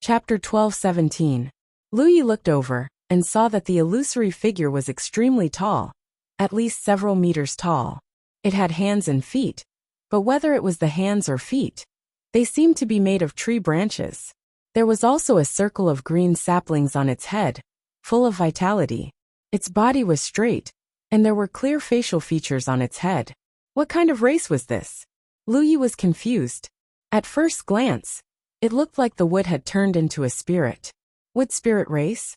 Chapter 12:17. Lu Yi looked over and saw that the illusory figure was extremely tall, at least several meters tall. It had hands and feet, but whether it was the hands or feet, they seemed to be made of tree branches. There was also a circle of green saplings on its head, full of vitality. Its body was straight, and there were clear facial features on its head. What kind of race was this? Lu Yi was confused. At first glance, it looked like the wood had turned into a spirit. Wood spirit race?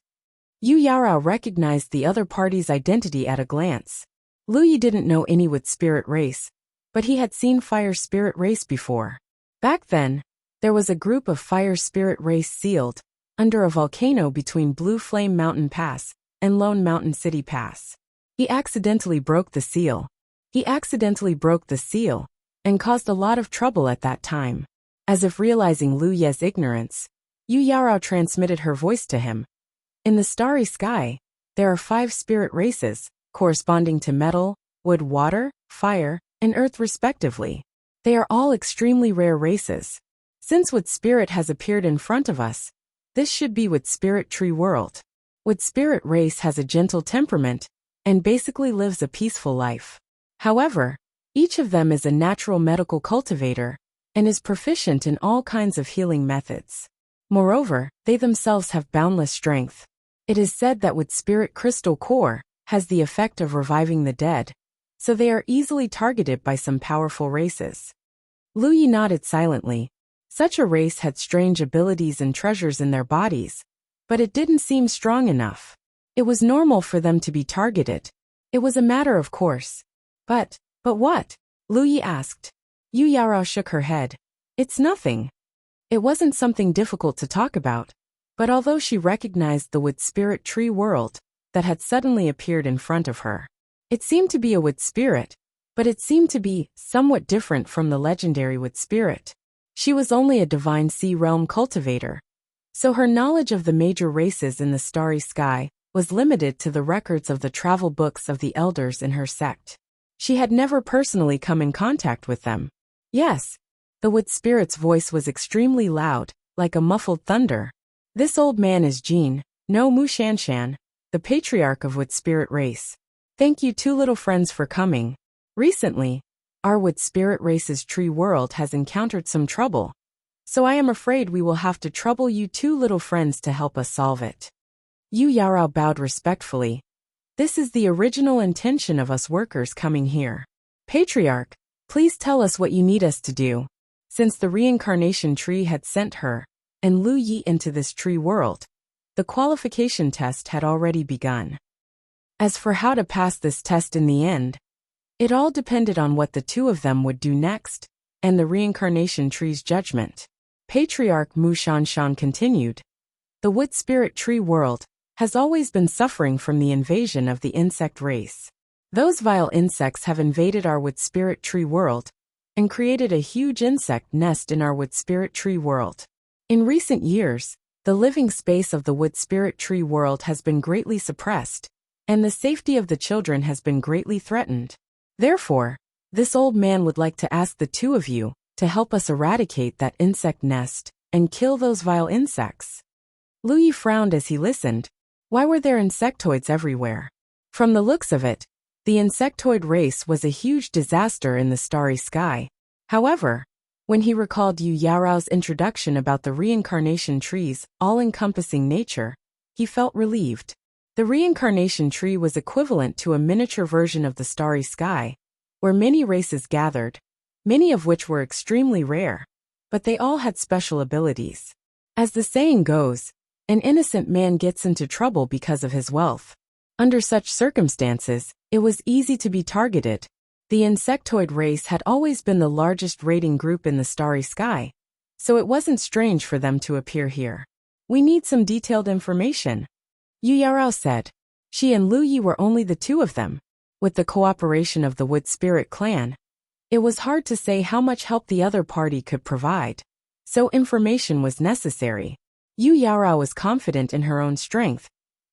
Yu Yarao recognized the other party's identity at a glance. Lu Yi didn't know any wood spirit race, but he had seen fire spirit race before. Back then, there was a group of fire spirit race sealed under a volcano between Blue Flame Mountain Pass and Lone Mountain City Pass. He accidentally broke the seal. And caused a lot of trouble at that time. As if realizing Lu Ye's ignorance, Yu Yarao transmitted her voice to him. In the starry sky, there are 5 spirit races, corresponding to metal, wood, water, fire, and earth respectively. They are all extremely rare races. Since Wood Spirit has appeared in front of us, this should be Wood Spirit Tree World. Wood Spirit race has a gentle temperament and basically lives a peaceful life. However, each of them is a natural medical cultivator and is proficient in all kinds of healing methods. Moreover, they themselves have boundless strength. It is said that Wood Spirit Crystal Core has the effect of reviving the dead, so they are easily targeted by some powerful races. Lu Yi nodded silently. Such a race had strange abilities and treasures in their bodies, but it didn't seem strong enough. It was normal for them to be targeted. It was a matter of course. But what? Lu Yi asked. Yu Yarao shook her head. It's nothing. It wasn't something difficult to talk about, but although she recognized the Wood Spirit Tree World that had suddenly appeared in front of her, it seemed to be a wood spirit, but it seemed to be somewhat different from the legendary wood spirit. She was only a divine sea realm cultivator, so her knowledge of the major races in the starry sky was limited to the records of the travel books of the elders in her sect. She had never personally come in contact with them. Yes, the wood spirit's voice was extremely loud, like a muffled thunder. This old man is Jin, no Mu Shanshan, the patriarch of Wood Spirit race. Thank you 2 little friends for coming. Recently, our Wood Spirit race's tree world has encountered some trouble, so I am afraid we will have to trouble you 2 little friends to help us solve it. Yu Yarao bowed respectfully. This is the original intention of us workers coming here. Patriarch, please tell us what you need us to do. Since the reincarnation tree had sent her and Lu Yi into this tree world, the qualification test had already begun. As for how to pass this test in the end, it all depended on what the 2 of them would do next, and the reincarnation tree's judgment. Patriarch Mu Shanshan continued. The Wood Spirit Tree World has always been suffering from the invasion of the insect race. Those vile insects have invaded our Wood Spirit Tree World and created a huge insect nest in our Wood Spirit Tree World. In recent years, the living space of the Wood Spirit Tree World has been greatly suppressed, and the safety of the children has been greatly threatened. Therefore, this old man would like to ask the 2 of you to help us eradicate that insect nest and kill those vile insects. Lu Yi frowned as he listened. Why were there insectoids everywhere? From the looks of it, the insectoid race was a huge disaster in the starry sky. However, when he recalled Yu Yarao's introduction about the reincarnation tree's all-encompassing nature, he felt relieved. The reincarnation tree was equivalent to a miniature version of the starry sky, where many races gathered, many of which were extremely rare, but they all had special abilities. As the saying goes, an innocent man gets into trouble because of his wealth. Under such circumstances, it was easy to be targeted. The insectoid race had always been the largest raiding group in the starry sky, so it wasn't strange for them to appear here. We need some detailed information, Yu Yarao said. She and Lu Yi were only the 2 of them. With the cooperation of the Wood Spirit clan, it was hard to say how much help the other party could provide, so information was necessary. Yu Yarao was confident in her own strength,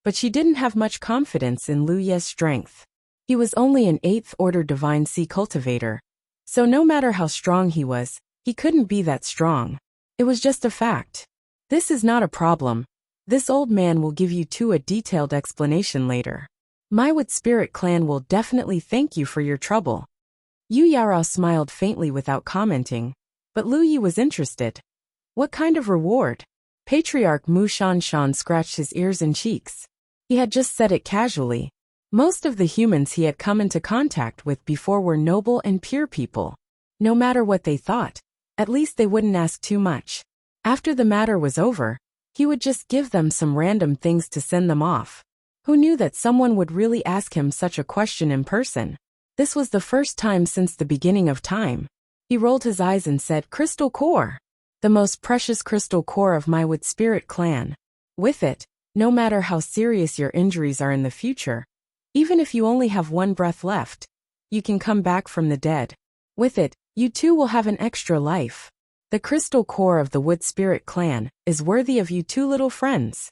but she didn't have much confidence in Lu Ye's strength. He was only an 8th order divine sea cultivator, so no matter how strong he was, he couldn't be that strong. It was just a fact. This is not a problem. This old man will give you two a detailed explanation later. My Wood Spirit clan will definitely thank you for your trouble. Yu Yarao smiled faintly without commenting, but Lu Yi was interested. What kind of reward? Patriarch Mu Shanshan scratched his ears and cheeks. He had just said it casually. Most of the humans he had come into contact with before were noble and pure people. No matter what they thought, at least they wouldn't ask too much. After the matter was over, he would just give them some random things to send them off. Who knew that someone would really ask him such a question in person? This was the first time since the beginning of time. He rolled his eyes and said, "Crystal core. The most precious crystal core of my Wood Spirit clan. With it, no matter how serious your injuries are in the future, even if you only have one breath left, you can come back from the dead. With it, you too will have an extra life. The crystal core of the Wood Spirit clan is worthy of you two little friends."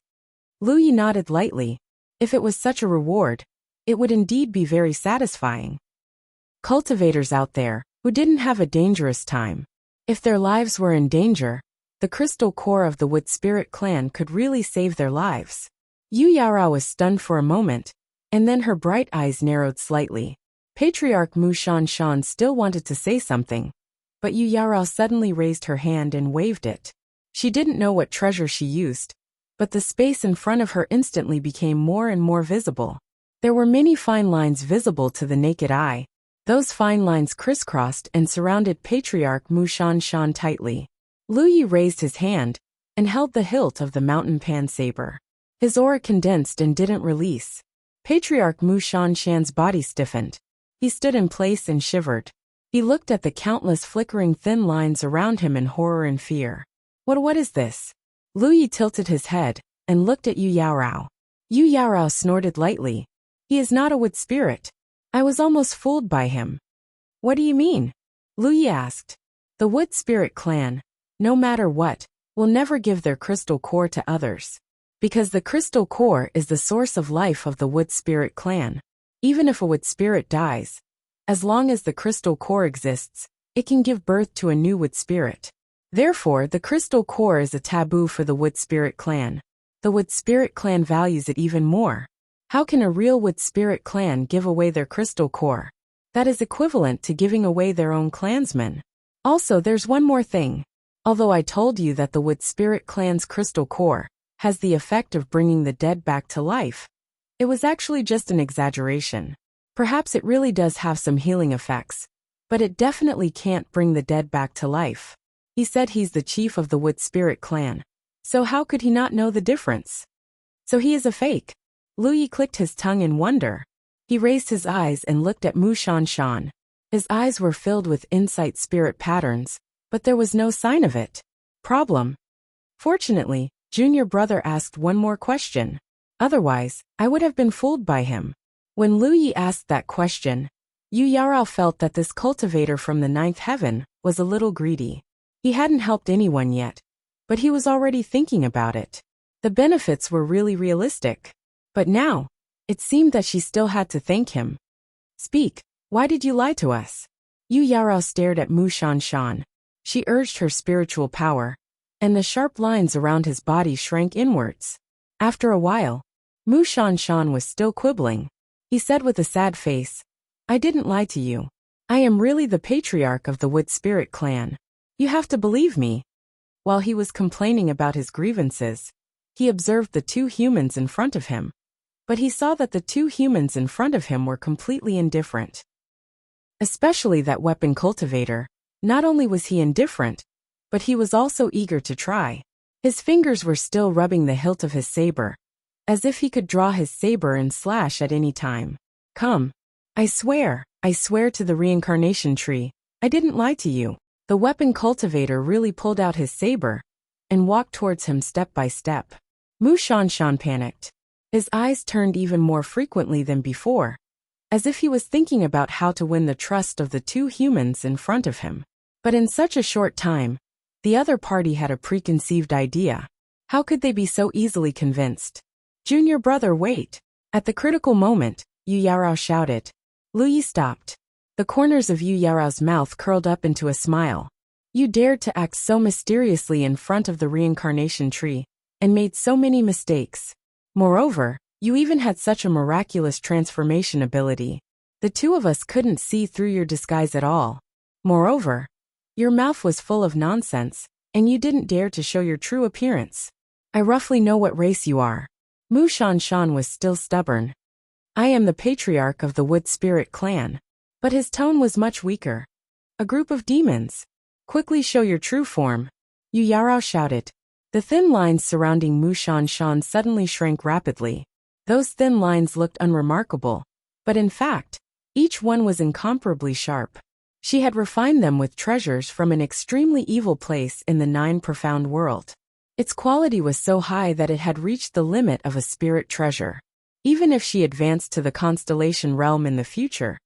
Lu Yi nodded lightly. If it was such a reward, it would indeed be very satisfying. Cultivators out there who didn't have a dangerous time. If their lives were in danger, the crystal core of the Wood Spirit clan could really save their lives. Yu Yarao was stunned for a moment, and then her bright eyes narrowed slightly. Patriarch Mu Shanshan still wanted to say something, but Yu Yarao suddenly raised her hand and waved it. She didn't know what treasure she used, but the space in front of her instantly became more and more visible. There were many fine lines visible to the naked eye. Those fine lines crisscrossed and surrounded Patriarch Mu Shanshan tightly. Lu Yi raised his hand and held the hilt of the mountain pan saber. His aura condensed and didn't release. Patriarch Mu Shanshan's body stiffened. He stood in place and shivered. He looked at the countless flickering thin lines around him in horror and fear. What is this? Lu Yi tilted his head and looked at Yu Yarao. Yu Yarao snorted lightly. He is not a wood spirit. I was almost fooled by him. What do you mean? Lu Yi asked. The Wood Spirit clan, no matter what, will never give their crystal core to others. Because the crystal core is the source of life of the Wood Spirit clan. Even if a wood spirit dies, as long as the crystal core exists, it can give birth to a new wood spirit. Therefore, the crystal core is a taboo for the Wood Spirit clan. The Wood Spirit clan values it even more. How can a real Wood Spirit clan give away their crystal core? That is equivalent to giving away their own clansmen. Also, there's one more thing. Although I told you that the Wood Spirit clan's crystal core has the effect of bringing the dead back to life, it was actually just an exaggeration. Perhaps it really does have some healing effects, but it definitely can't bring the dead back to life. He said he's the chief of the Wood Spirit clan. So how could he not know the difference? So he is a fake. Lu Yi clicked his tongue in wonder. He raised his eyes and looked at Mu Shanshan. His eyes were filled with insight spirit patterns, but there was no sign of it. Problem? Fortunately, junior brother asked one more question. Otherwise, I would have been fooled by him. When Lu Yi asked that question, Yu Yarao felt that this cultivator from the ninth heaven was a little greedy. He hadn't helped anyone yet, but he was already thinking about it. The benefits were really realistic. But now, it seemed that she still had to thank him. Speak, why did you lie to us? Yu Yarao stared at Mu Shanshan. She urged her spiritual power, and the sharp lines around his body shrank inwards. After a while, Mu Shanshan was still quibbling. He said with a sad face, I didn't lie to you. I am really the patriarch of the Wood Spirit clan. You have to believe me. While he was complaining about his grievances, he observed the two humans in front of him. But he saw that the two humans in front of him were completely indifferent. Especially that weapon cultivator. Not only was he indifferent, but he was also eager to try. His fingers were still rubbing the hilt of his saber, as if he could draw his saber and slash at any time. Come. I swear to the reincarnation tree, I didn't lie to you. The weapon cultivator really pulled out his saber and walked towards him step by step. Mu Shanshan panicked. His eyes turned even more frequently than before, as if he was thinking about how to win the trust of the two humans in front of him. But in such a short time, the other party had a preconceived idea. How could they be so easily convinced? Junior brother, wait. At the critical moment, Yu Yarao shouted. Lu Yi stopped. The corners of Yu Yarao's mouth curled up into a smile. You dared to act so mysteriously in front of the reincarnation tree, and made so many mistakes. Moreover, you even had such a miraculous transformation ability. The two of us couldn't see through your disguise at all. Moreover, your mouth was full of nonsense, and you didn't dare to show your true appearance. I roughly know what race you are. Mu Shanshan was still stubborn. I am the patriarch of the Wood Spirit clan. But his tone was much weaker. A group of demons. Quickly show your true form. Yu Yarao shouted. The thin lines surrounding Mu Shanshan suddenly shrank rapidly. Those thin lines looked unremarkable, but in fact, each one was incomparably sharp. She had refined them with treasures from an extremely evil place in the 9 profound world. Its quality was so high that it had reached the limit of a spirit treasure. Even if she advanced to the constellation realm in the future,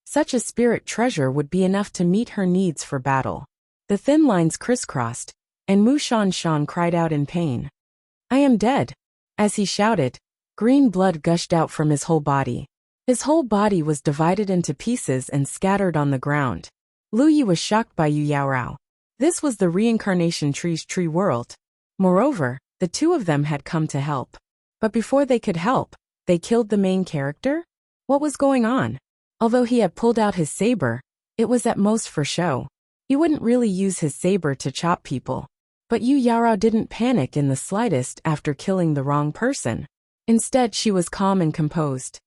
such a spirit treasure would be enough to meet her needs for battle. The thin lines crisscrossed, and Mu Shanshan cried out in pain. I am dead. As he shouted, green blood gushed out from his whole body. His whole body was divided into pieces and scattered on the ground. Lu Yi was shocked by Yu Yaorao. This was the reincarnation tree's tree world. Moreover, the two of them had come to help. But before they could help, they killed the main character? What was going on? Although he had pulled out his saber, it was at most for show. He wouldn't really use his saber to chop people. But Yu Yarao didn't panic in the slightest after killing the wrong person. Instead, she was calm and composed.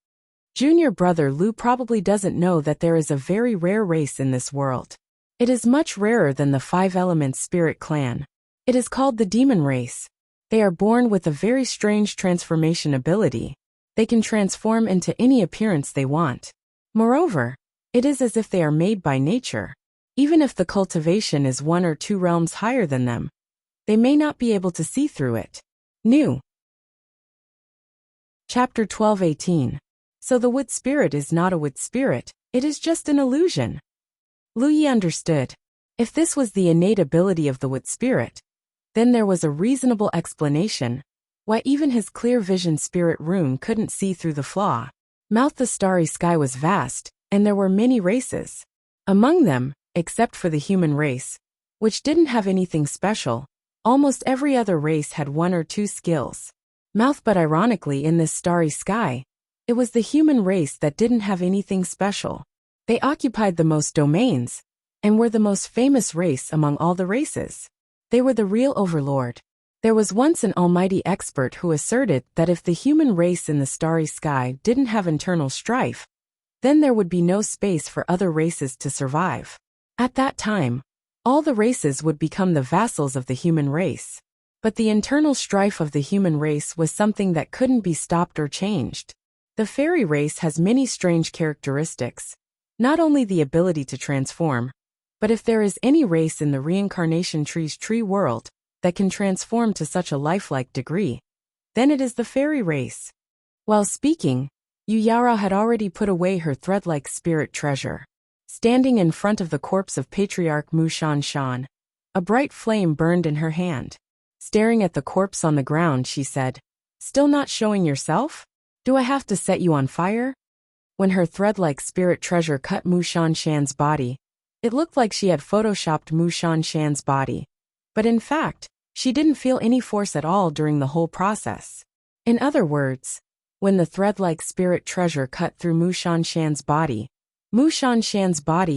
Junior brother Lu probably doesn't know that there is a very rare race in this world. It is much rarer than the 5-element spirit clan. It is called the demon race. They are born with a very strange transformation ability. They can transform into any appearance they want. Moreover, it is as if they are made by nature. Even if the cultivation is 1 or 2 realms higher than them, they may not be able to see through it. New. Chapter 12:18. So the wood spirit is not a wood spirit, it is just an illusion. Lu Yi understood. If this was the innate ability of the wood spirit, then there was a reasonable explanation why even his clear vision spirit rune couldn't see through the flaw. The starry sky was vast, and there were many races. Among them, except for the human race, which didn't have anything special, almost every other race had 1 or 2 skills. But ironically in this starry sky, it was the human race that didn't have anything special. They occupied the most domains, and were the most famous race among all the races. They were the real overlord. There was once an almighty expert who asserted that if the human race in the starry sky didn't have internal strife, then there would be no space for other races to survive. At that time, all the races would become the vassals of the human race. But the internal strife of the human race was something that couldn't be stopped or changed. The fairy race has many strange characteristics, not only the ability to transform, but if there is any race in the reincarnation tree's tree world that can transform to such a lifelike degree, then it is the fairy race. While speaking, Yu Yarao had already put away her thread-like spirit treasure. Standing in front of the corpse of Patriarch Mu Shanshan, a bright flame burned in her hand. Staring at the corpse on the ground, she said, "Still not showing yourself? Do I have to set you on fire?" When her thread-like spirit treasure cut Mu Shanshan's body, it looked like she had photoshopped Mu Shanshan's body. But in fact, she didn't feel any force at all during the whole process. In other words, when the thread-like spirit treasure cut through Mu Shanshan's body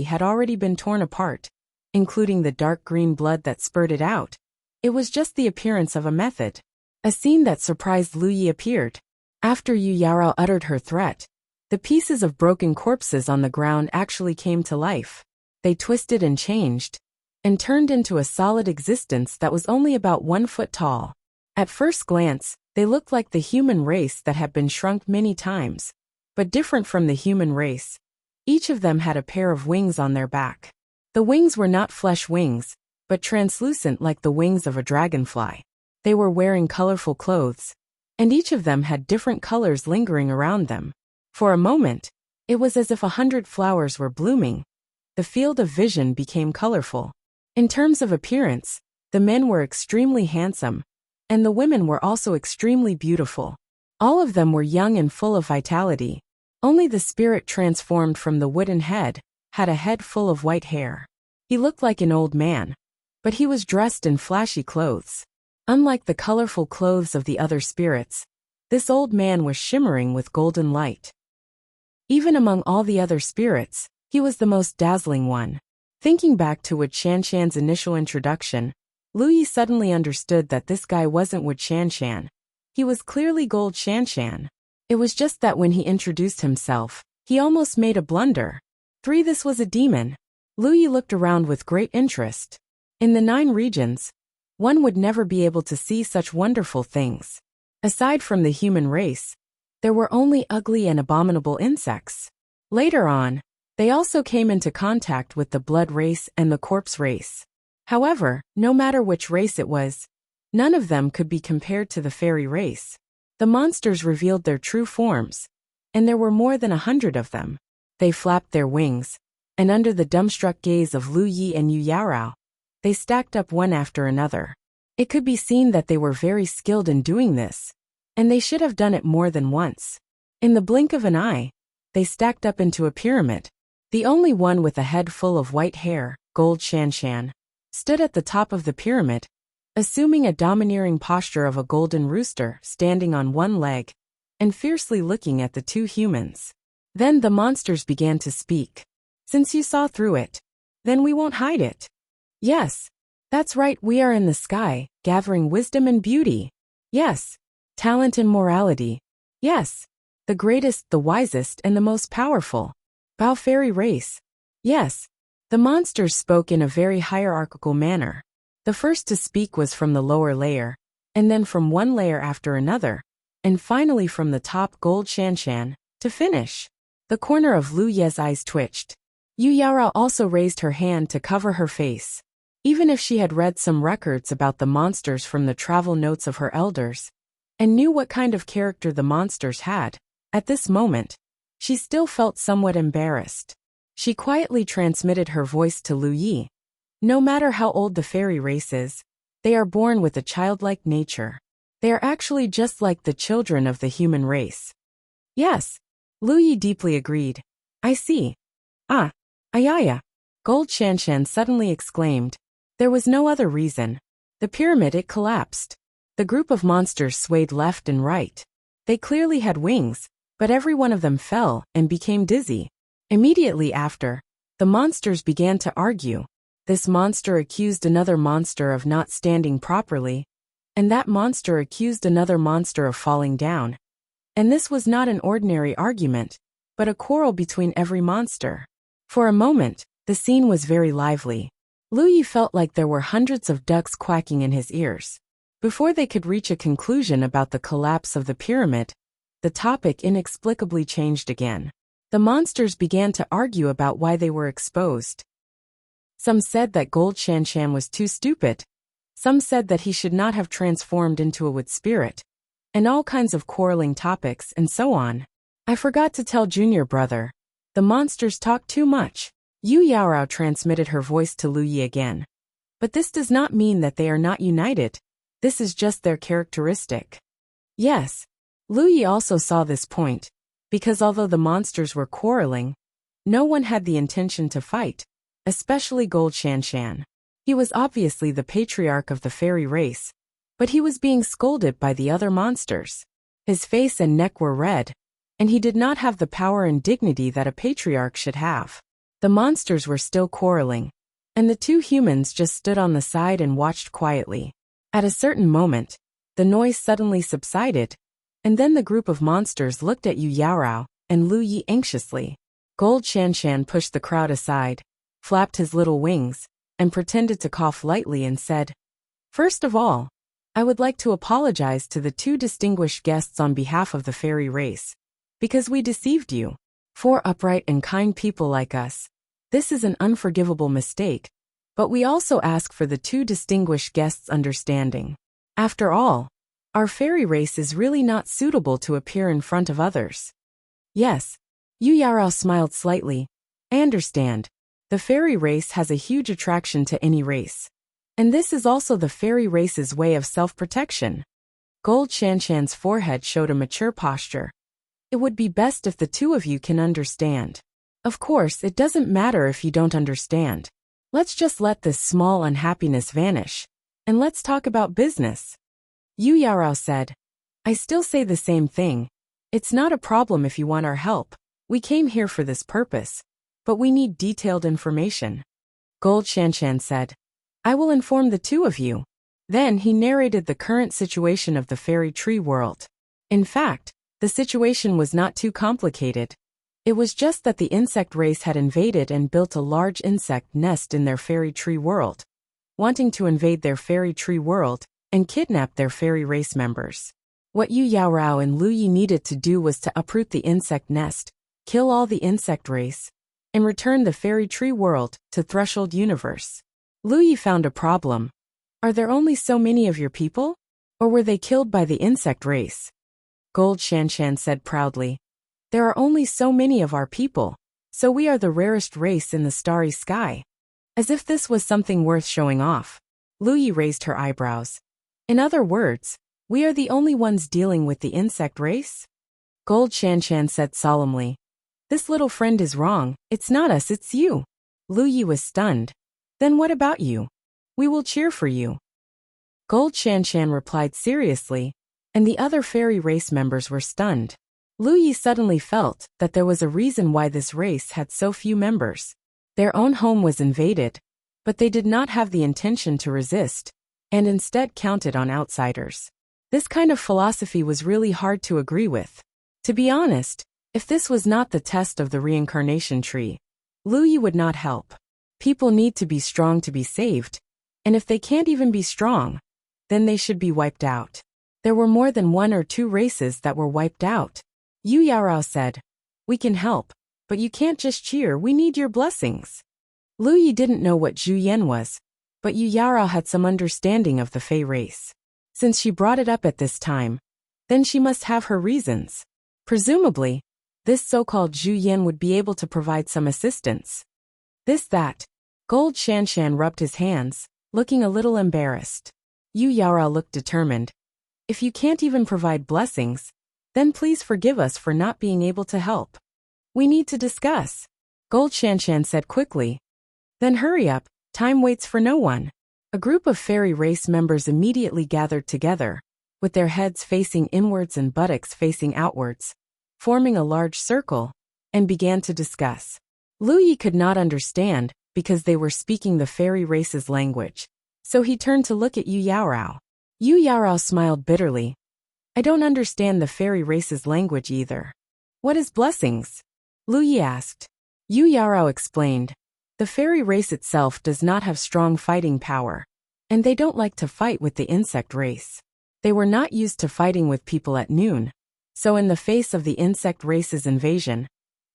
had already been torn apart, including the dark green blood that spurted out. It was just the appearance of a method. A scene that surprised Lu Yi appeared. After Yu Yarao uttered her threat, the pieces of broken corpses on the ground actually came to life. They twisted and changed, and turned into a solid existence that was only about 1 foot tall. At first glance, they looked like the human race that had been shrunk many times, but different from the human race. Each of them had a pair of wings on their back. The wings were not flesh wings, but translucent like the wings of a dragonfly. They were wearing colorful clothes, and each of them had different colors lingering around them. For a moment, it was as if 100 flowers were blooming. The field of vision became colorful. In terms of appearance, the men were extremely handsome, and the women were also extremely beautiful. All of them were young and full of vitality. Only the spirit transformed from the wooden head had a head full of white hair. He looked like an old man, but he was dressed in flashy clothes. Unlike the colorful clothes of the other spirits, this old man was shimmering with golden light. Even among all the other spirits, he was the most dazzling one. Thinking back to Wu Shanshan's initial introduction, Lu Yi suddenly understood that this guy wasn't Wu Shanshan. He was clearly Gold Shanshan. It was just that when he introduced himself, he almost made a blunder. This was a demon. Lu Yi looked around with great interest. In the 9 regions, one would never be able to see such wonderful things. Aside from the human race, there were only ugly and abominable insects. Later on, they also came into contact with the blood race and the corpse race. However, no matter which race it was, none of them could be compared to the fairy race. The monsters revealed their true forms, and there were more than 100 of them. They flapped their wings, and under the dumbstruck gaze of Lu Yi and Yu Yaorao, they stacked up one after another. It could be seen that they were very skilled in doing this, and they should have done it more than once. In the blink of an eye, they stacked up into a pyramid. The only one with a head full of white hair, Gold Shanshan, stood at the top of the pyramid, assuming a domineering posture of a golden rooster standing on one leg and fiercely looking at the 2 humans. Then the monsters began to speak. Since you saw through it, then we won't hide it. Yes, that's right, we are in the sky, gathering wisdom and beauty. Yes, talent and morality. Yes, the greatest, the wisest, and the most powerful. Bao fairy race. Yes, the monsters spoke in a very hierarchical manner. The first to speak was from the lower layer, and then from one layer after another, and finally from the top Gold Shanshan, to finish. The corner of Lu Ye's eyes twitched. Yu Yaorao also raised her hand to cover her face. Even if she had read some records about the monsters from the travel notes of her elders, and knew what kind of character the monsters had, at this moment, she still felt somewhat embarrassed. She quietly transmitted her voice to Lu Yi. No matter how old the fairy race is, they are born with a childlike nature. They are actually just like the children of the human race. Yes, Lu Yi deeply agreed. I see. Ayaya. Gold Shanshan suddenly exclaimed. There was no other reason. The pyramid, it collapsed. The group of monsters swayed left and right. They clearly had wings, but every one of them fell and became dizzy. Immediately after, the monsters began to argue. This monster accused another monster of not standing properly, and that monster accused another monster of falling down. And this was not an ordinary argument, but a quarrel between every monster. For a moment, the scene was very lively. Lu Yi felt like there were hundreds of ducks quacking in his ears. Before they could reach a conclusion about the collapse of the pyramid, the topic inexplicably changed again. The monsters began to argue about why they were exposed. Some said that Gold Shanshan was too stupid. Some said that he should not have transformed into a wood spirit. And all kinds of quarreling topics and so on. I forgot to tell Junior Brother. The monsters talk too much. Yu Yaorao transmitted her voice to Lu Yi again. But this does not mean that they are not united. This is just their characteristic. Yes. Lu Yi also saw this point, because although the monsters were quarreling, no one had the intention to fight, especially Gold Shanshan. He was obviously the patriarch of the fairy race, but he was being scolded by the other monsters. His face and neck were red, and he did not have the power and dignity that a patriarch should have. The monsters were still quarreling, and the 2 humans just stood on the side and watched quietly. At a certain moment, the noise suddenly subsided, and then the group of monsters looked at Yu Yaorao and Lu Yi anxiously. Gold Shanshan pushed the crowd aside, flapped his little wings, and pretended to cough lightly and said, First of all, I would like to apologize to the 2 distinguished guests on behalf of the fairy race, because we deceived you. For upright and kind people like us, this is an unforgivable mistake, but we also ask for the 2 distinguished guests' understanding. After all, our fairy race is really not suitable to appear in front of others. Yes, Yu Yaorao smiled slightly. I understand. The fairy race has a huge attraction to any race. And this is also the fairy race's way of self-protection. Gold Shanshan's forehead showed a mature posture. It would be best if the 2 of you can understand. Of course, it doesn't matter if you don't understand. Let's just let this small unhappiness vanish. And let's talk about business. Yu Yarao said. I still say the same thing. It's not a problem if you want our help. We came here for this purpose. But we need detailed information. Gold Shanshan said. I will inform the two of you. Then he narrated the current situation of the fairy tree world. In fact, the situation was not too complicated. It was just that the insect race had invaded and built a large insect nest in their fairy tree world, wanting to invade their fairy tree world and kidnap their fairy race members. What Yu Yaorao and Lu Yi needed to do was to uproot the insect nest, kill all the insect race, and return the fairy tree world to Threshold Universe. Lu Yi found a problem. Are there only so many of your people? Or were they killed by the insect race? Gold Shanshan said proudly. There are only so many of our people, so we are the rarest race in the starry sky. As if this was something worth showing off. Lu Yi raised her eyebrows. In other words, we are the only ones dealing with the insect race? Gold Shanshan said solemnly. This little friend is wrong, it's not us, it's you. Lu Yi was stunned. Then what about you? We will cheer for you. Gold Shanshan replied seriously, and the other fairy race members were stunned. Lu Yi suddenly felt that there was a reason why this race had so few members. Their own home was invaded, but they did not have the intention to resist, and instead counted on outsiders. This kind of philosophy was really hard to agree with. To be honest, if this was not the test of the reincarnation tree, Lu Yi would not help. People need to be strong to be saved, and if they can't even be strong, then they should be wiped out. There were more than 1 or 2 races that were wiped out. Yu Yaorao said, we can help, but you can't just cheer, we need your blessings. Lu Yi didn't know what Zhu Yan was, but Yu Yaorao had some understanding of the Fey race. Since she brought it up at this time, then she must have her reasons. Presumably, this so-called Zhu Yan would be able to provide some assistance. That. Gold Shanshan rubbed his hands, looking a little embarrassed. Yu Yaorao looked determined. If you can't even provide blessings, then please forgive us for not being able to help. We need to discuss. Gold Shanshan said quickly. Then hurry up, time waits for no one. A group of fairy race members immediately gathered together, with their heads facing inwards and buttocks facing outwards, forming a large circle, and began to discuss. Lu Yi could not understand, because they were speaking the fairy race's language, so he turned to look at Yu Yaorao. Yu Yaorao smiled bitterly. I don't understand the fairy race's language either. What is blessings? Lu Yi asked. Yu Yaorao explained. The fairy race itself does not have strong fighting power, and they don't like to fight with the insect race. They were not used to fighting with people at noon, so in the face of the insect race's invasion,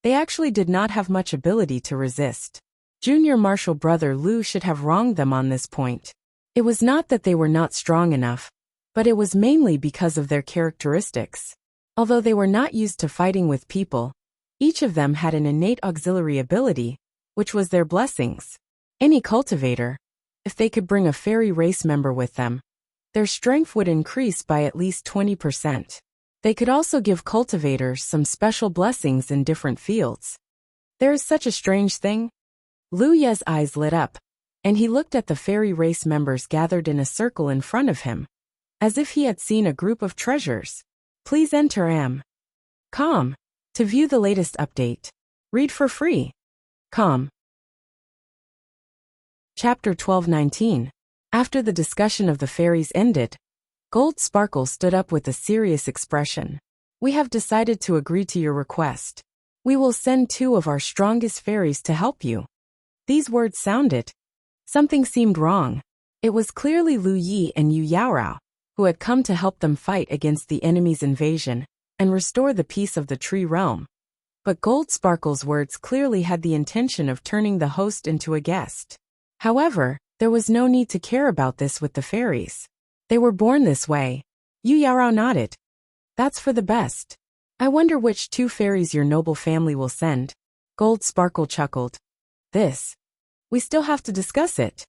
they actually did not have much ability to resist. Junior Marshal Brother Lu should have wronged them on this point. It was not that they were not strong enough, but it was mainly because of their characteristics. Although they were not used to fighting with people, each of them had an innate auxiliary ability, which was their blessings. Any cultivator, if they could bring a fairy race member with them, their strength would increase by at least 20%. They could also give cultivators some special blessings in different fields. There is such a strange thing. Lu Ye's eyes lit up, and he looked at the fairy race members gathered in a circle in front of him, as if he had seen a group of treasures. Please enter .com to view the latest update. Read for free. .com. Chapter 12:19. After the discussion of the fairies ended, Gold Sparkle stood up with a serious expression. We have decided to agree to your request. We will send 2 of our strongest fairies to help you. These words sounded. Something seemed wrong. It was clearly Lu Yi and Yu Yaorao, who had come to help them fight against the enemy's invasion and restore the peace of the tree realm. But Gold Sparkle's words clearly had the intention of turning the host into a guest. However, there was no need to care about this with the fairies. They were born this way. Yu Yaorao nodded. That's for the best. I wonder which 2 fairies your noble family will send. Gold Sparkle chuckled. We still have to discuss it.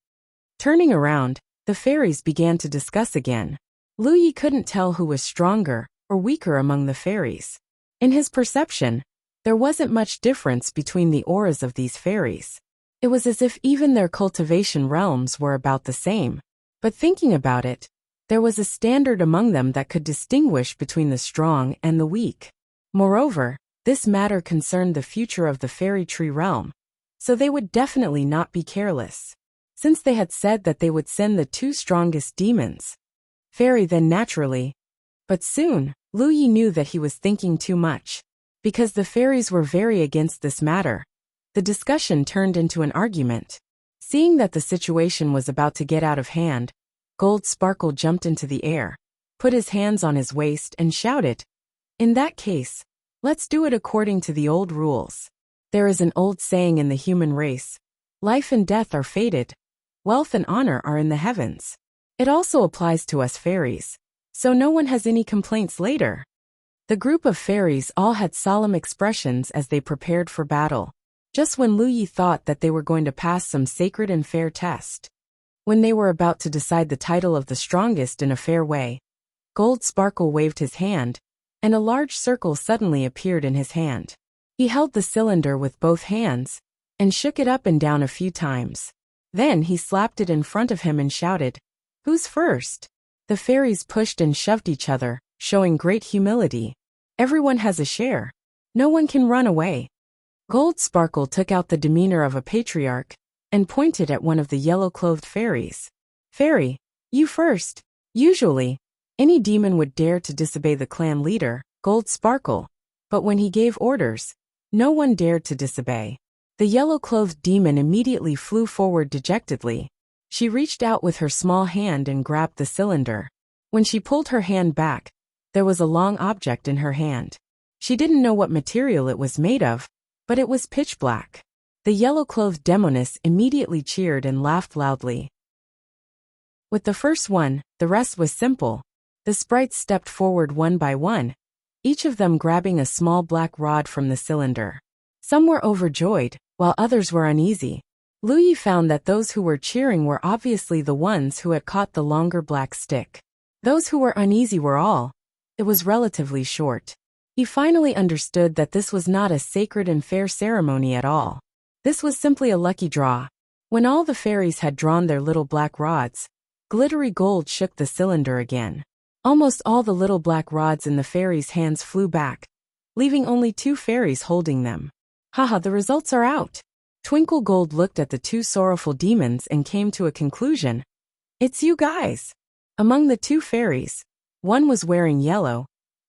Turning around, the fairies began to discuss again. Lu Yi couldn't tell who was stronger or weaker among the fairies. In his perception, there wasn't much difference between the auras of these fairies. It was as if even their cultivation realms were about the same. But thinking about it, there was a standard among them that could distinguish between the strong and the weak. Moreover, this matter concerned the future of the fairy tree realm, so they would definitely not be careless. Since they had said that they would send the 2 strongest demons. Fairy then naturally. But soon, Lu Yi knew that he was thinking too much. Because the fairies were very against this matter, the discussion turned into an argument. Seeing that the situation was about to get out of hand, Gold Sparkle jumped into the air, put his hands on his waist and shouted, "In that case, let's do it according to the old rules. There is an old saying in the human race, life and death are fated, wealth and honor are in the heavens. It also applies to us fairies, so no one has any complaints later." The group of fairies all had solemn expressions as they prepared for battle. Just when Lu Yi thought that they were going to pass some sacred and fair test. When they were about to decide the title of the strongest in a fair way, Gold Sparkle waved his hand, and a large circle suddenly appeared in his hand. He held the cylinder with both hands, and shook it up and down a few times. Then he slapped it in front of him and shouted, "Who's first?" The fairies pushed and shoved each other, showing great humility. Everyone has a share. No one can run away. Gold Sparkle took out the demeanor of a patriarch, and pointed at one of the yellow-clothed fairies. "Fairy, you first." Usually, any demon would dare to disobey the clan leader, Gold Sparkle, but when he gave orders, no one dared to disobey. The yellow-clothed demon immediately flew forward dejectedly. She reached out with her small hand and grabbed the cylinder. When she pulled her hand back, there was a long object in her hand. She didn't know what material it was made of, but it was pitch black. The yellow-clothed demoness immediately cheered and laughed loudly. With the first one, the rest was simple. The sprites stepped forward one by one, each of them grabbing a small black rod from the cylinder. Some were overjoyed, while others were uneasy. Lu Yi found that those who were cheering were obviously the ones who had caught the longer black stick. Those who were uneasy were all. It was relatively short. He finally understood that this was not a sacred and fair ceremony at all. This was simply a lucky draw. When all the fairies had drawn their little black rods, Glittery Gold shook the cylinder again. Almost all the little black rods in the fairies' hands flew back, leaving only 2 fairies holding them. "Haha, the results are out." Twinkle Gold looked at the 2 sorrowful demons and came to a conclusion. "It's you guys." Among the 2 fairies, one was wearing yellow,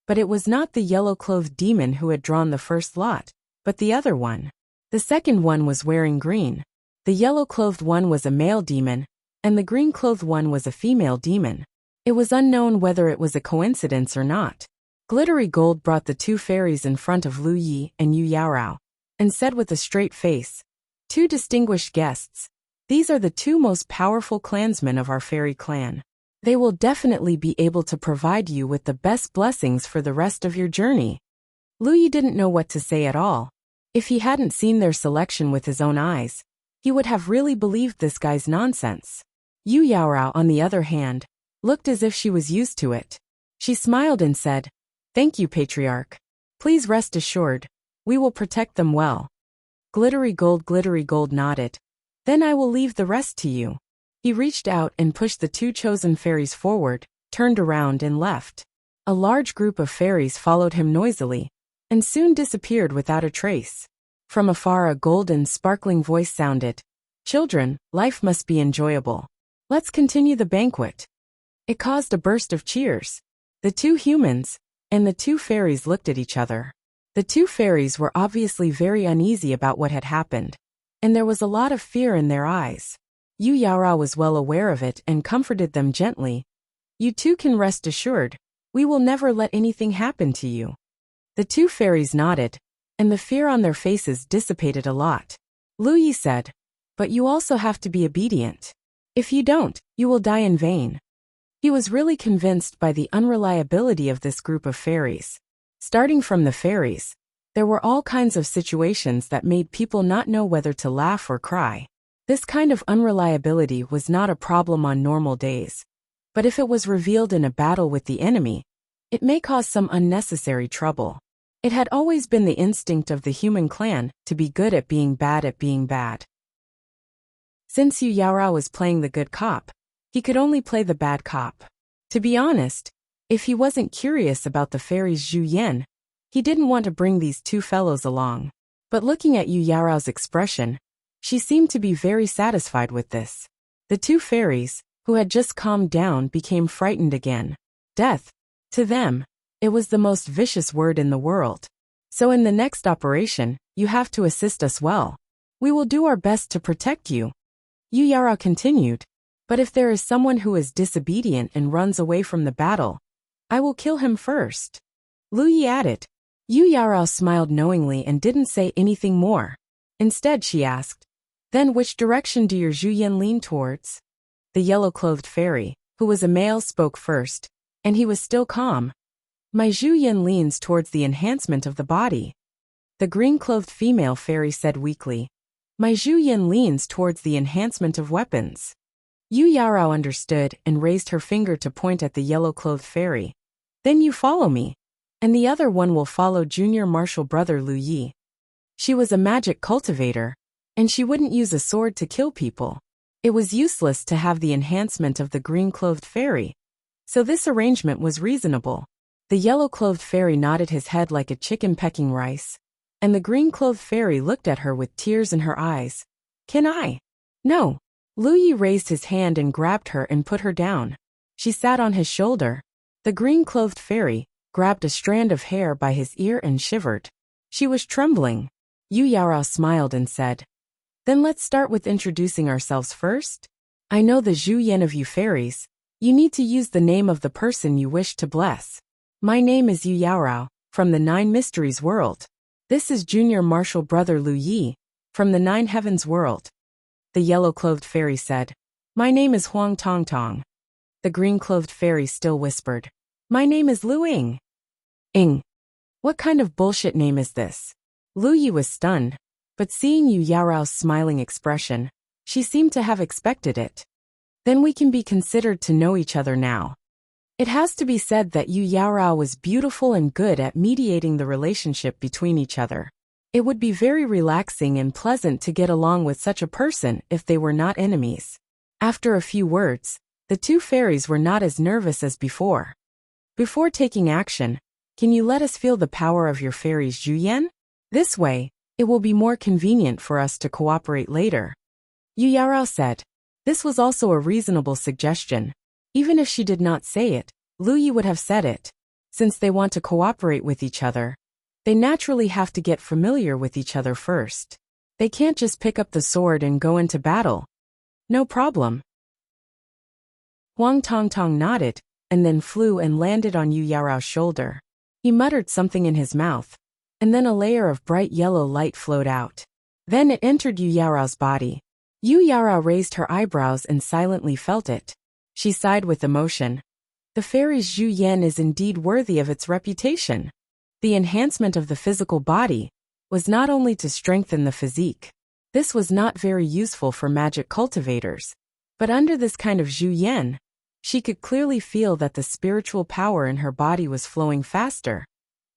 but it was not the yellow-clothed demon who had drawn the first lot, but the other one. The second one was wearing green. The yellow-clothed one was a male demon, and the green-clothed one was a female demon. It was unknown whether it was a coincidence or not. Glittery Gold brought the 2 fairies in front of Lu Yi and Yu Yaorao, and said with a straight face, "2 distinguished guests, these are the 2 most powerful clansmen of our fairy clan. They will definitely be able to provide you with the best blessings for the rest of your journey." Lu Yi didn't know what to say at all. If he hadn't seen their selection with his own eyes, he would have really believed this guy's nonsense. Yu Yaorao, on the other hand, looked as if she was used to it. She smiled and said, "Thank you, Patriarch. Please rest assured, we will protect them well." Glittery Gold nodded. "Then I will leave the rest to you." He reached out and pushed the 2 chosen fairies forward, turned around and left. A large group of fairies followed him noisily, and soon disappeared without a trace. From afar a golden, sparkling voice sounded, "Children, life must be enjoyable. Let's continue the banquet." It caused a burst of cheers. The 2 humans and the 2 fairies looked at each other. The 2 fairies were obviously very uneasy about what had happened, and there was a lot of fear in their eyes. Yu Yaorao was well aware of it and comforted them gently. "You 2 can rest assured, we will never let anything happen to you." The 2 fairies nodded, and the fear on their faces dissipated a lot. Lu Yi said, "But you also have to be obedient. If you don't, you will die in vain." He was really convinced by the unreliability of this group of fairies. Starting from the fairies, there were all kinds of situations that made people not know whether to laugh or cry. This kind of unreliability was not a problem on normal days, but if it was revealed in a battle with the enemy, it may cause some unnecessary trouble. It had always been the instinct of the human clan to be good at being bad. Since Yu Yaorao was playing the good cop, he could only play the bad cop. To be honest, if he wasn't curious about the fairies Zhu Yan, he didn't want to bring these two fellows along. But looking at Yu Yaorao's expression, she seemed to be very satisfied with this. The two fairies, who had just calmed down, became frightened again. Death. To them, it was the most vicious word in the world. So in the next operation, you have to assist us well. We will do our best to protect you. Yu Yaorao continued, but if there is someone who is disobedient and runs away from the battle, I will kill him first. Lu Yi added. Yu Yaorao smiled knowingly and didn't say anything more. Instead she asked, then which direction do your Zhu Yan lean towards? The yellow-clothed fairy, who was a male, spoke first, and he was still calm. My Zhu Yan leans towards the enhancement of the body. The green-clothed female fairy said weakly. My Zhu Yan leans towards the enhancement of weapons. Yu Yaorao understood and raised her finger to point at the yellow-clothed fairy. Then you follow me, and the other one will follow junior martial brother Lu Yi. She was a magic cultivator, and she wouldn't use a sword to kill people. It was useless to have the enhancement of the green-clothed fairy, so this arrangement was reasonable. The yellow-clothed fairy nodded his head like a chicken pecking rice, and the green-clothed fairy looked at her with tears in her eyes. Can I? No. Lu Yi raised his hand and grabbed her and put her down. She sat on his shoulder. The green-clothed fairy grabbed a strand of hair by his ear and shivered. She was trembling. Yu Yaorao smiled and said, then let's start with introducing ourselves first. I know the Zhu Yan of you fairies. You need to use the name of the person you wish to bless. My name is Yu Yaorao, from the Nine Mysteries world. This is junior martial brother Lu Yi, from the Nine Heavens world. The yellow-clothed fairy said, my name is Huang Tong Tong. The green-clothed fairy still whispered, my name is Lu Ying. Ing. What kind of bullshit name is this? Lu Yi was stunned, but seeing Yu Yaorao's smiling expression, she seemed to have expected it. Then we can be considered to know each other now. It has to be said that Yu Yaorao was beautiful and good at mediating the relationship between each other. It would be very relaxing and pleasant to get along with such a person if they were not enemies. After a few words, the two fairies were not as nervous as before. Before taking action, can you let us feel the power of your fairies Zhu Yan? This way, it will be more convenient for us to cooperate later. Yu Yaorao said. This was also a reasonable suggestion. Even if she did not say it, Lu Yi would have said it. Since they want to cooperate with each other, they naturally have to get familiar with each other first. They can't just pick up the sword and go into battle. No problem. Huang Tongtong nodded, and then flew and landed on Yu Yaorao's shoulder. He muttered something in his mouth, and then a layer of bright yellow light flowed out. Then it entered Yu Yaorao's body. Yu Yaorao raised her eyebrows and silently felt it. She sighed with emotion. The fairy's Zhu Yan is indeed worthy of its reputation. The enhancement of the physical body was not only to strengthen the physique. This was not very useful for magic cultivators. But under this kind of Zhu Yan, she could clearly feel that the spiritual power in her body was flowing faster,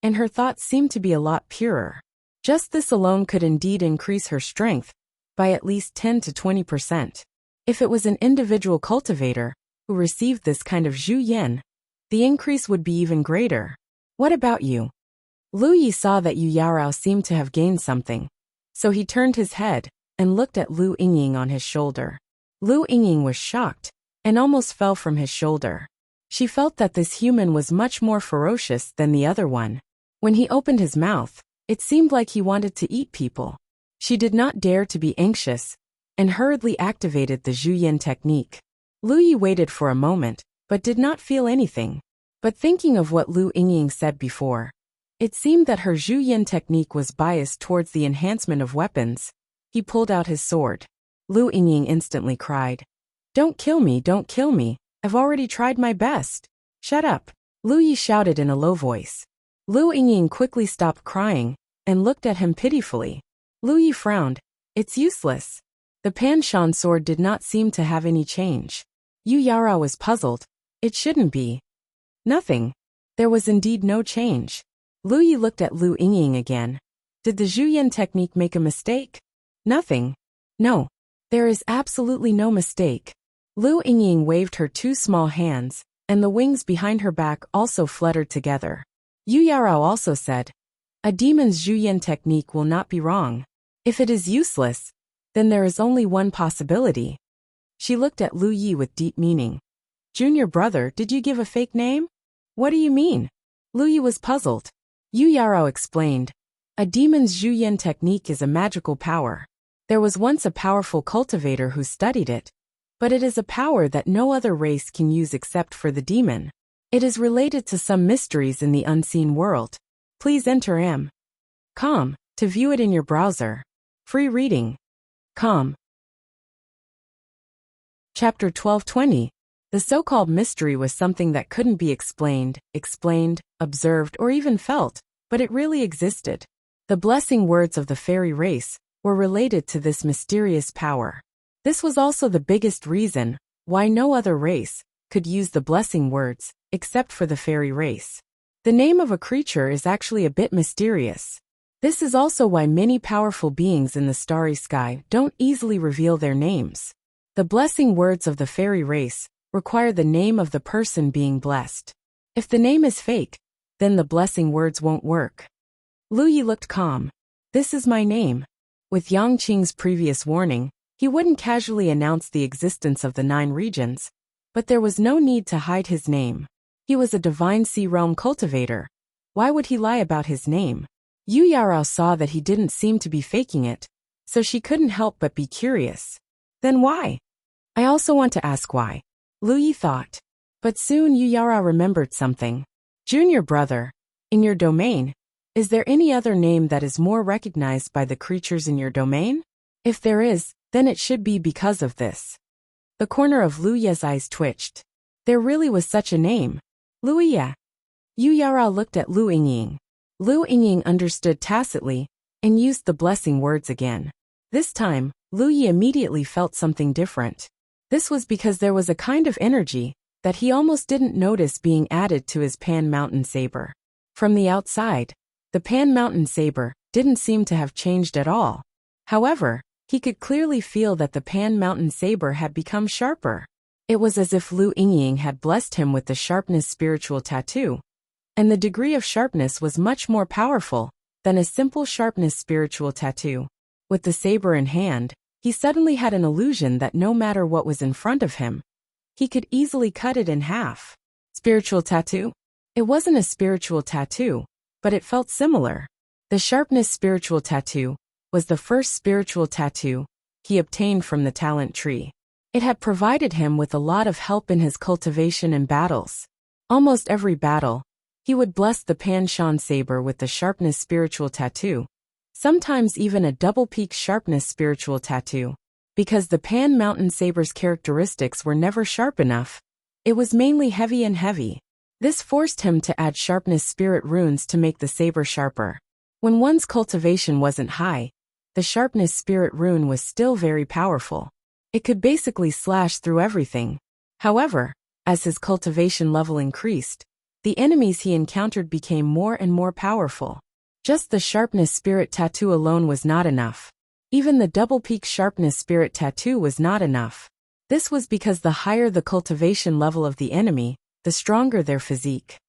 and her thoughts seemed to be a lot purer. Just this alone could indeed increase her strength by at least 10 to 20%. If it was an individual cultivator who received this kind of Zhu Yan, the increase would be even greater. What about you? Lu Yi saw that Yu Yaorao seemed to have gained something, so he turned his head and looked at Lu Yingying on his shoulder. Lu Yingying was shocked and almost fell from his shoulder. She felt that this human was much more ferocious than the other one. When he opened his mouth, it seemed like he wanted to eat people. She did not dare to be anxious and hurriedly activated the Zhu Yan technique. Lu Yi waited for a moment, but did not feel anything. But thinking of what Lu Yingying said before, it seemed that her Zhu Yan technique was biased towards the enhancement of weapons. He pulled out his sword. Lu Yingying instantly cried, "Don't kill me, don't kill me. I've already tried my best." "Shut up," Lu Yi shouted in a low voice. Lu Yingying quickly stopped crying and looked at him pitifully. Lu Yi frowned. "It's useless." The Panshan sword did not seem to have any change. Yu Yaorao was puzzled. It shouldn't be. Nothing. There was indeed no change. Lu Yi looked at Lu Yingying again. Did the Zhu Yan technique make a mistake? Nothing. No. There is absolutely no mistake. Lu Yingying waved her two small hands, and the wings behind her back also fluttered together. Yu Yarao also said, "A demon's Zhuyan technique will not be wrong. If it is useless, then there is only one possibility." She looked at Lu Yi with deep meaning. "Junior brother, did you give a fake name?" "What do you mean?" Lu Yi was puzzled. Yu Yarao explained, "A demon's Zhuyan technique is a magical power. There was once a powerful cultivator who studied it, but it is a power that no other race can use except for the demon. It is related to some mysteries in the unseen world. Please enter com to view it in your browser. Free reading. Com. Chapter 1220. The so-called mystery was something that couldn't be explained, observed, or even felt, but it really existed. The blessing words of the fairy race were related to this mysterious power. This was also the biggest reason why no other race could use the blessing words, except for the fairy race. The name of a creature is actually a bit mysterious. This is also why many powerful beings in the starry sky don't easily reveal their names. The blessing words of the fairy race require the name of the person being blessed. If the name is fake, then the blessing words won't work. Lu Yi looked calm. "This is my name." With Yang Qing's previous warning, he wouldn't casually announce the existence of the 9 regions, but there was no need to hide his name. He was a divine sea realm cultivator. Why would he lie about his name? Yu Yarao saw that he didn't seem to be faking it, so she couldn't help but be curious. Then why? "I also want to ask why," Lu Yi thought. But soon Yu Yarao remembered something. "Junior brother, in your domain, is there any other name that is more recognized by the creatures in your domain? If there is, then it should be because of this." The corner of Lu Ye's eyes twitched. There really was such a name. Lu Ye. Yu Yarao looked at Lu Yingying. Lu Yingying understood tacitly and used the blessing words again. This time, Lu Yi immediately felt something different. This was because there was a kind of energy that he almost didn't notice being added to his Pan Mountain saber. From the outside, the Pan Mountain saber didn't seem to have changed at all. However, he could clearly feel that the Pan Mountain saber had become sharper. It was as if Lu Yingying had blessed him with the sharpness spiritual tattoo, and the degree of sharpness was much more powerful than a simple sharpness spiritual tattoo. With the saber in hand, he suddenly had an illusion that no matter what was in front of him, he could easily cut it in half. Spiritual tattoo? It wasn't a spiritual tattoo, but it felt similar. The sharpness spiritual tattoo was the first spiritual tattoo he obtained from the talent tree. It had provided him with a lot of help in his cultivation and battles. Almost every battle, he would bless the Pan Shan saber with the sharpness spiritual tattoo, sometimes even a double peak sharpness spiritual tattoo. Because the Pan Mountain saber's characteristics were never sharp enough, it was mainly heavy and heavy. This forced him to add sharpness spirit runes to make the saber sharper. When one's cultivation wasn't high, the sharpness spirit rune was still very powerful. It could basically slash through everything. However, as his cultivation level increased, the enemies he encountered became more and more powerful. Just the sharpness spirit tattoo alone was not enough. Even the double peak sharpness spirit tattoo was not enough. This was because the higher the cultivation level of the enemy, the stronger their physique.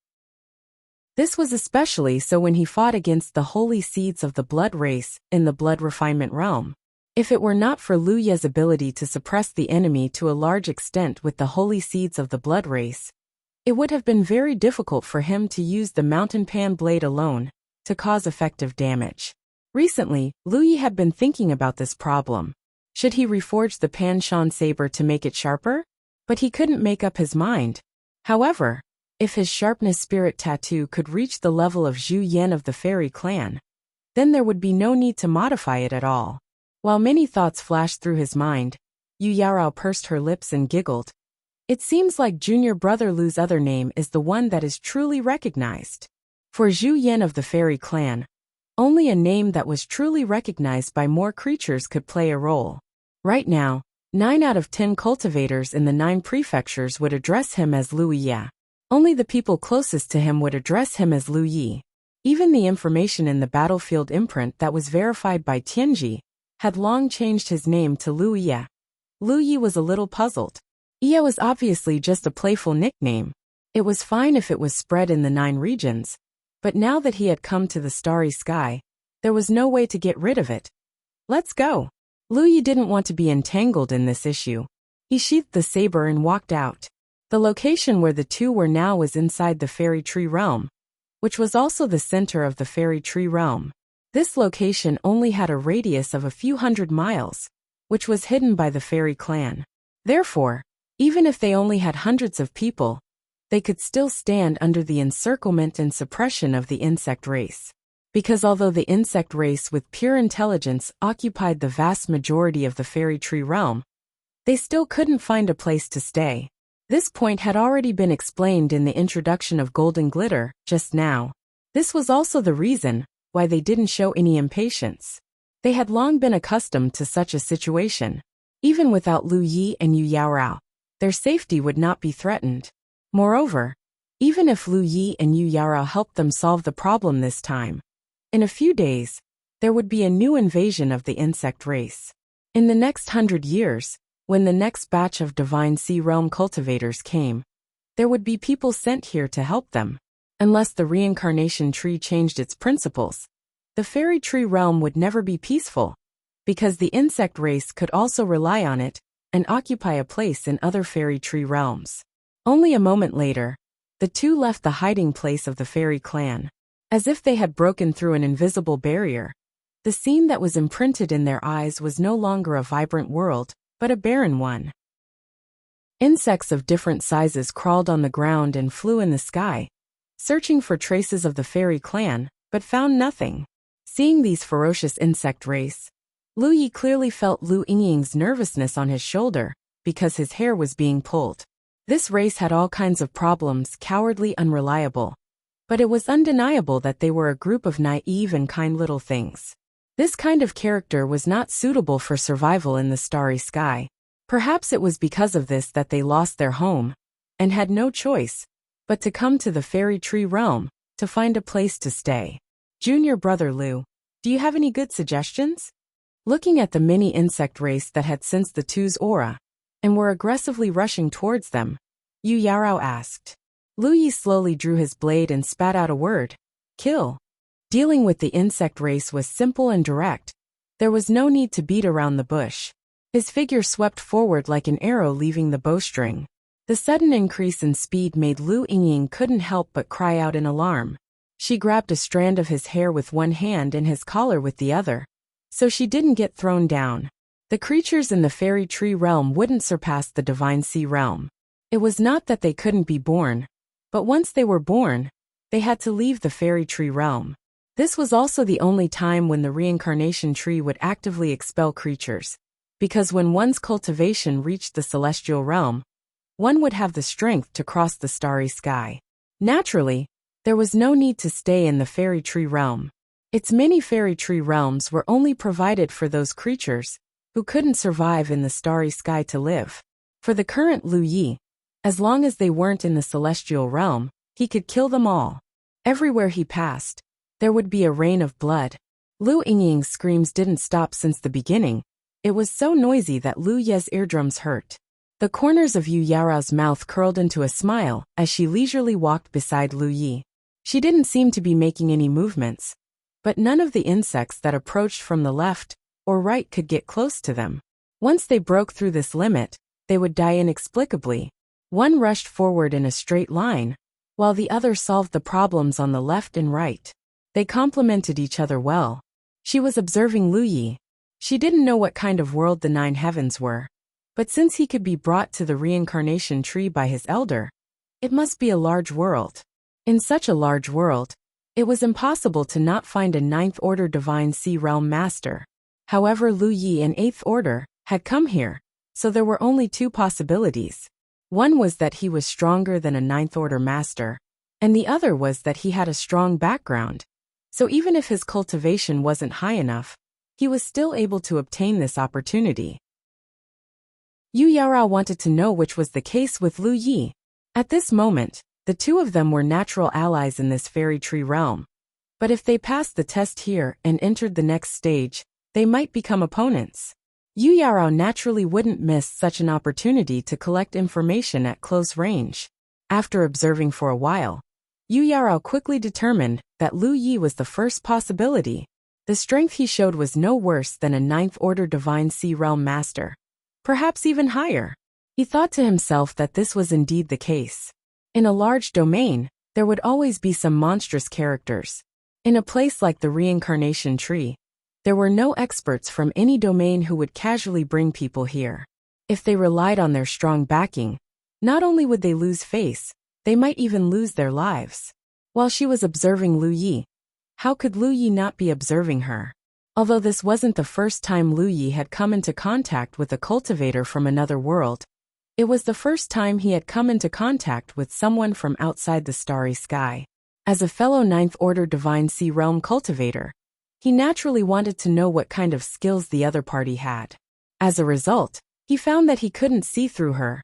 This was especially so when he fought against the holy seeds of the blood race in the blood refinement realm. If it were not for Lu Ye's ability to suppress the enemy to a large extent with the holy seeds of the blood race, it would have been very difficult for him to use the Mountain Pan blade alone to cause effective damage. Recently, Lu Yi had been thinking about this problem. Should he reforge the Pan Shan saber to make it sharper? But he couldn't make up his mind. However, if his sharpness spirit tattoo could reach the level of Zhu Yan of the fairy clan, then there would be no need to modify it at all. While many thoughts flashed through his mind, Yu Yarao pursed her lips and giggled. It seems like junior brother Lu's other name is the one that is truly recognized. For Zhu Yan of the fairy clan, only a name that was truly recognized by more creatures could play a role. Right now, 9 out of 10 cultivators in the 9 prefectures would address him as Lu Yi. Only the people closest to him would address him as Lu Yi. Even the information in the battlefield imprint that was verified by Tianji had long changed his name to Lu Yi. Lu Yi was a little puzzled. Iya was obviously just a playful nickname. It was fine if it was spread in the 9 regions, but now that he had come to the starry sky, there was no way to get rid of it. Let's go. Lu Yi didn't want to be entangled in this issue. He sheathed the saber and walked out. The location where the two were now was inside the fairy tree realm, which was also the center of the fairy tree realm. This location only had a radius of a few hundred miles, which was hidden by the fairy clan. Therefore, even if they only had hundreds of people, they could still stand under the encirclement and suppression of the insect race. Because although the insect race with pure intelligence occupied the vast majority of the fairy tree realm, they still couldn't find a place to stay. This point had already been explained in the introduction of Golden Glitter just now. This was also the reason why they didn't show any impatience. They had long been accustomed to such a situation. Even without Lu Yi and Yu Yaorao, their safety would not be threatened. Moreover, even if Lu Yi and Yu Yaorao helped them solve the problem this time, in a few days, there would be a new invasion of the insect race. In the next 100 years, when the next batch of Divine Sea Realm cultivators came, there would be people sent here to help them. Unless the reincarnation tree changed its principles, the fairy tree realm would never be peaceful, because the insect race could also rely on it and occupy a place in other fairy tree realms. Only a moment later, the two left the hiding place of the fairy clan. As if they had broken through an invisible barrier, the scene that was imprinted in their eyes was no longer a vibrant world, but a barren one. Insects of different sizes crawled on the ground and flew in the sky, searching for traces of the fairy clan, but found nothing. Seeing these ferocious insect race, Lu Yi clearly felt Lu Yingying's nervousness on his shoulder, because his hair was being pulled. This race had all kinds of problems, cowardly, unreliable. But it was undeniable that they were a group of naive and kind little things. This kind of character was not suitable for survival in the starry sky. Perhaps it was because of this that they lost their home, and had no choice but to come to the fairy tree realm to find a place to stay. Junior brother Lu, do you have any good suggestions? Looking at the mini insect race that had sensed the two's aura, and were aggressively rushing towards them, Yu Yaorao asked. Lu Yi slowly drew his blade and spat out a word. Kill. Dealing with the insect race was simple and direct. There was no need to beat around the bush. His figure swept forward like an arrow leaving the bowstring. The sudden increase in speed made Lu Yingying couldn't help but cry out in alarm. She grabbed a strand of his hair with one hand and his collar with the other, so she didn't get thrown down. The creatures in the fairy tree realm wouldn't surpass the divine sea realm. It was not that they couldn't be born, but once they were born, they had to leave the fairy tree realm. This was also the only time when the reincarnation tree would actively expel creatures, because when one's cultivation reached the celestial realm, one would have the strength to cross the starry sky. Naturally, there was no need to stay in the fairy tree realm. Its many fairy tree realms were only provided for those creatures who couldn't survive in the starry sky to live. For the current Lu Yi, as long as they weren't in the celestial realm, he could kill them all. Everywhere he passed, there would be a rain of blood. Lu Yingying's screams didn't stop since the beginning. It was so noisy that Lu Ye's eardrums hurt. The corners of Yu Yaorao's mouth curled into a smile as she leisurely walked beside Lu Yi. She didn't seem to be making any movements, but none of the insects that approached from the left or right could get close to them. Once they broke through this limit, they would die inexplicably. One rushed forward in a straight line, while the other solved the problems on the left and right. They complemented each other well. She was observing Lu Yi. She didn't know what kind of world the 9 heavens were, but since he could be brought to the reincarnation tree by his elder, it must be a large world. In such a large world, it was impossible to not find a 9th order divine sea realm master. However, Lu Yi and 8th order had come here, so there were only 2 possibilities. One was that he was stronger than a 9th order master, and the other was that he had a strong background. So even if his cultivation wasn't high enough, he was still able to obtain this opportunity. Yu Yaorao wanted to know which was the case with Lu Yi. At this moment, the 2 of them were natural allies in this fairy tree realm. But if they passed the test here and entered the next stage, they might become opponents. Yu Yarao naturally wouldn't miss such an opportunity to collect information at close range. After observing for a while, Yu Yarao quickly determined that Lu Yi was the first possibility. The strength he showed was no worse than a ninth-order Divine Sea Realm Master. Perhaps even higher. He thought to himself that this was indeed the case. In a large domain, there would always be some monstrous characters. In a place like the Reincarnation Tree, there were no experts from any domain who would casually bring people here. If they relied on their strong backing, not only would they lose face, they might even lose their lives. While she was observing Lu Yi, how could Lu Yi not be observing her? Although this wasn't the first time Lu Yi had come into contact with a cultivator from another world, it was the first time he had come into contact with someone from outside the starry sky. As a fellow ninth-order Divine Sea Realm cultivator, he naturally wanted to know what kind of skills the other party had. As a result, he found that he couldn't see through her.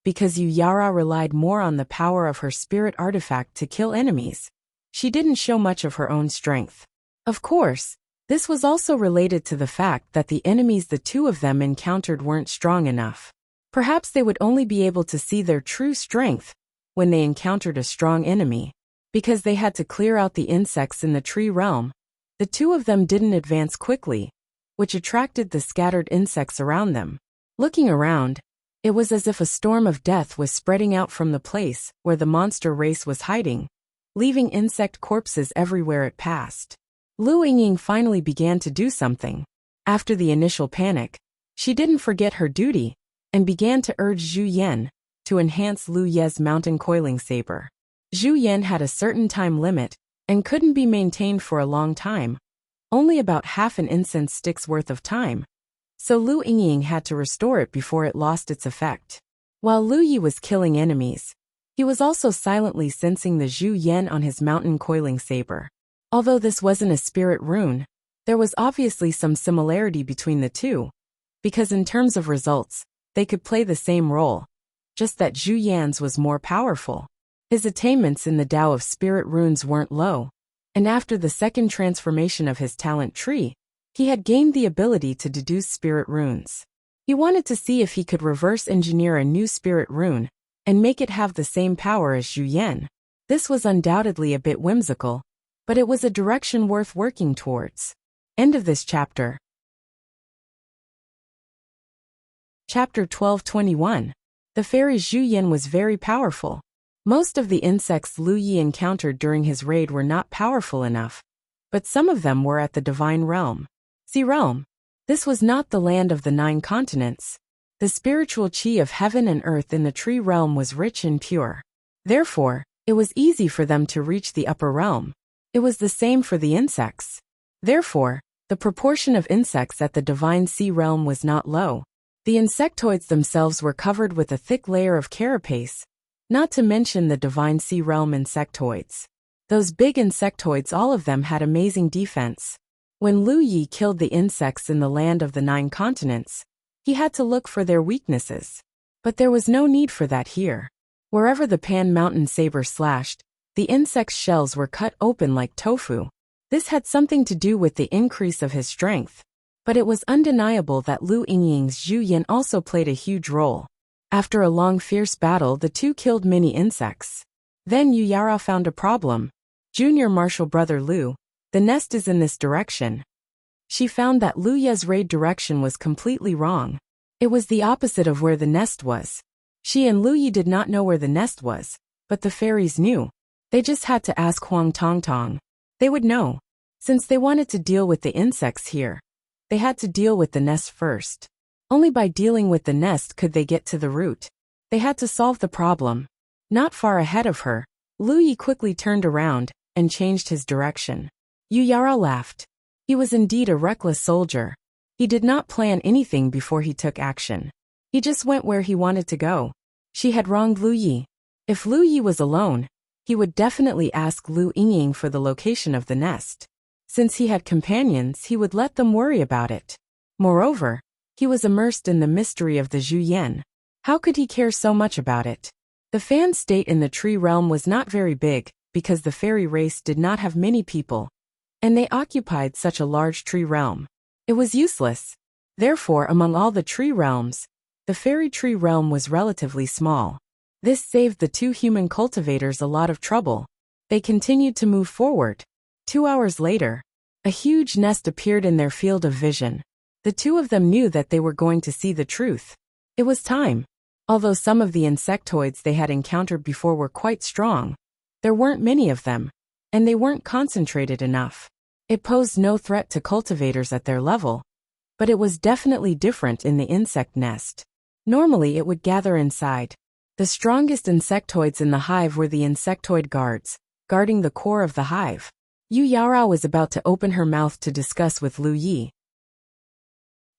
Because Yu Yarao relied more on the power of her spirit artifact to kill enemies, she didn't show much of her own strength. Of course, this was also related to the fact that the enemies the two of them encountered weren't strong enough. Perhaps they would only be able to see their true strength when they encountered a strong enemy. Because they had to clear out the insects in the tree realm, the two of them didn't advance quickly, which attracted the scattered insects around them. Looking around, it was as if a storm of death was spreading out from the place where the monster race was hiding, leaving insect corpses everywhere it passed. Lu Yingying finally began to do something. After the initial panic, she didn't forget her duty and began to urge Zhu Yan to enhance Lu Ye's mountain coiling saber. Zhu Yan had a certain time limit and couldn't be maintained for a long time, only about half an incense stick's worth of time, so Lu Yingying had to restore it before it lost its effect. While Lu Yi was killing enemies, he was also silently sensing the Zhu Yan on his mountain coiling saber. Although this wasn't a spirit rune, there was obviously some similarity between the two, because in terms of results, they could play the same role, just that Zhu Yan's was more powerful. His attainments in the Tao of Spirit Runes weren't low, and after the second transformation of his talent tree, he had gained the ability to deduce spirit runes. He wanted to see if he could reverse engineer a new spirit rune and make it have the same power as Zhu Yan. This was undoubtedly a bit whimsical, but it was a direction worth working towards. End of this chapter. Chapter 12:21. The fairy Zhu Yan was very powerful. Most of the insects Lu Yi encountered during his raid were not powerful enough, but some of them were at the divine realm. Sea realm. This was not the land of the 9 continents. The spiritual chi of heaven and earth in the tree realm was rich and pure. Therefore, it was easy for them to reach the upper realm. It was the same for the insects. Therefore, the proportion of insects at the divine sea realm was not low. The insectoids themselves were covered with a thick layer of carapace, not to mention the divine sea realm insectoids. Those big insectoids, all of them had amazing defense. When Lu Yi killed the insects in the land of the 9 continents, he had to look for their weaknesses. But there was no need for that here. Wherever the Pan Mountain saber slashed, the insect's shells were cut open like tofu. This had something to do with the increase of his strength. But it was undeniable that Lu Yingying's Zhu Yan also played a huge role. After a long fierce battle, the two killed many insects. Then Yu Yarao found a problem. Junior Marshal Brother Lu, the nest is in this direction. She found that Lu Ye's raid direction was completely wrong. It was the opposite of where the nest was. She and Lu Yi did not know where the nest was, but the fairies knew. They just had to ask Huang Tongtong. They would know. Since they wanted to deal with the insects here, they had to deal with the nest first. Only by dealing with the nest could they get to the root. They had to solve the problem. Not far ahead of her, Lu Yi quickly turned around and changed his direction. Yu Yarao laughed. He was indeed a reckless soldier. He did not plan anything before he took action. He just went where he wanted to go. She had wronged Lu Yi. If Lu Yi was alone, he would definitely ask Lu Yingying for the location of the nest. Since he had companions, he would let them worry about it. Moreover, he was immersed in the mystery of the Zhu Yan. How could he care so much about it? The fan state in the tree realm was not very big, because the fairy race did not have many people, and they occupied such a large tree realm. It was useless. Therefore, among all the tree realms, the fairy tree realm was relatively small. This saved the two human cultivators a lot of trouble. They continued to move forward. 2 hours later, a huge nest appeared in their field of vision. The two of them knew that they were going to see the truth. It was time. Although some of the insectoids they had encountered before were quite strong, there weren't many of them, and they weren't concentrated enough. It posed no threat to cultivators at their level, but it was definitely different in the insect nest. Normally it would gather inside. The strongest insectoids in the hive were the insectoid guards, guarding the core of the hive. Yu Yarao was about to open her mouth to discuss with Lu Yi.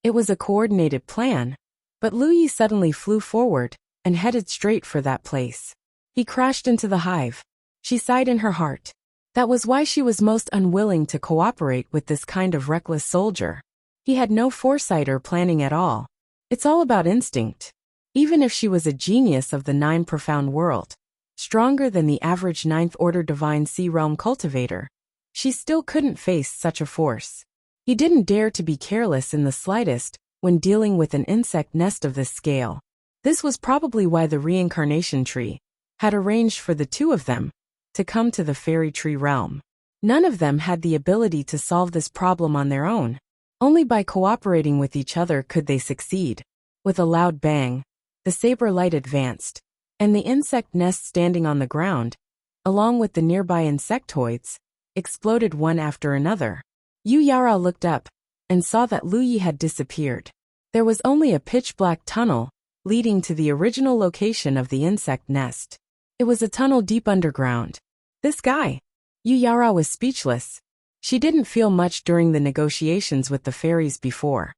It was a coordinated plan, but Lu Yi suddenly flew forward and headed straight for that place. He crashed into the hive. She sighed in her heart. That was why she was most unwilling to cooperate with this kind of reckless soldier. He had no foresight or planning at all. It's all about instinct. Even if she was a genius of the 9 profound world, stronger than the average 9th order divine sea realm cultivator, she still couldn't face such a force. He didn't dare to be careless in the slightest when dealing with an insect nest of this scale. This was probably why the reincarnation tree had arranged for the two of them to come to the fairy tree realm. None of them had the ability to solve this problem on their own. Only by cooperating with each other could they succeed. With a loud bang, the saber light advanced, and the insect nest standing on the ground, along with the nearby insectoids, exploded one after another. Yu Yarao looked up and saw that Lu Yi had disappeared. There was only a pitch-black tunnel leading to the original location of the insect nest. It was a tunnel deep underground. This guy. Yu Yarao was speechless. She didn't feel much during the negotiations with the fairies before.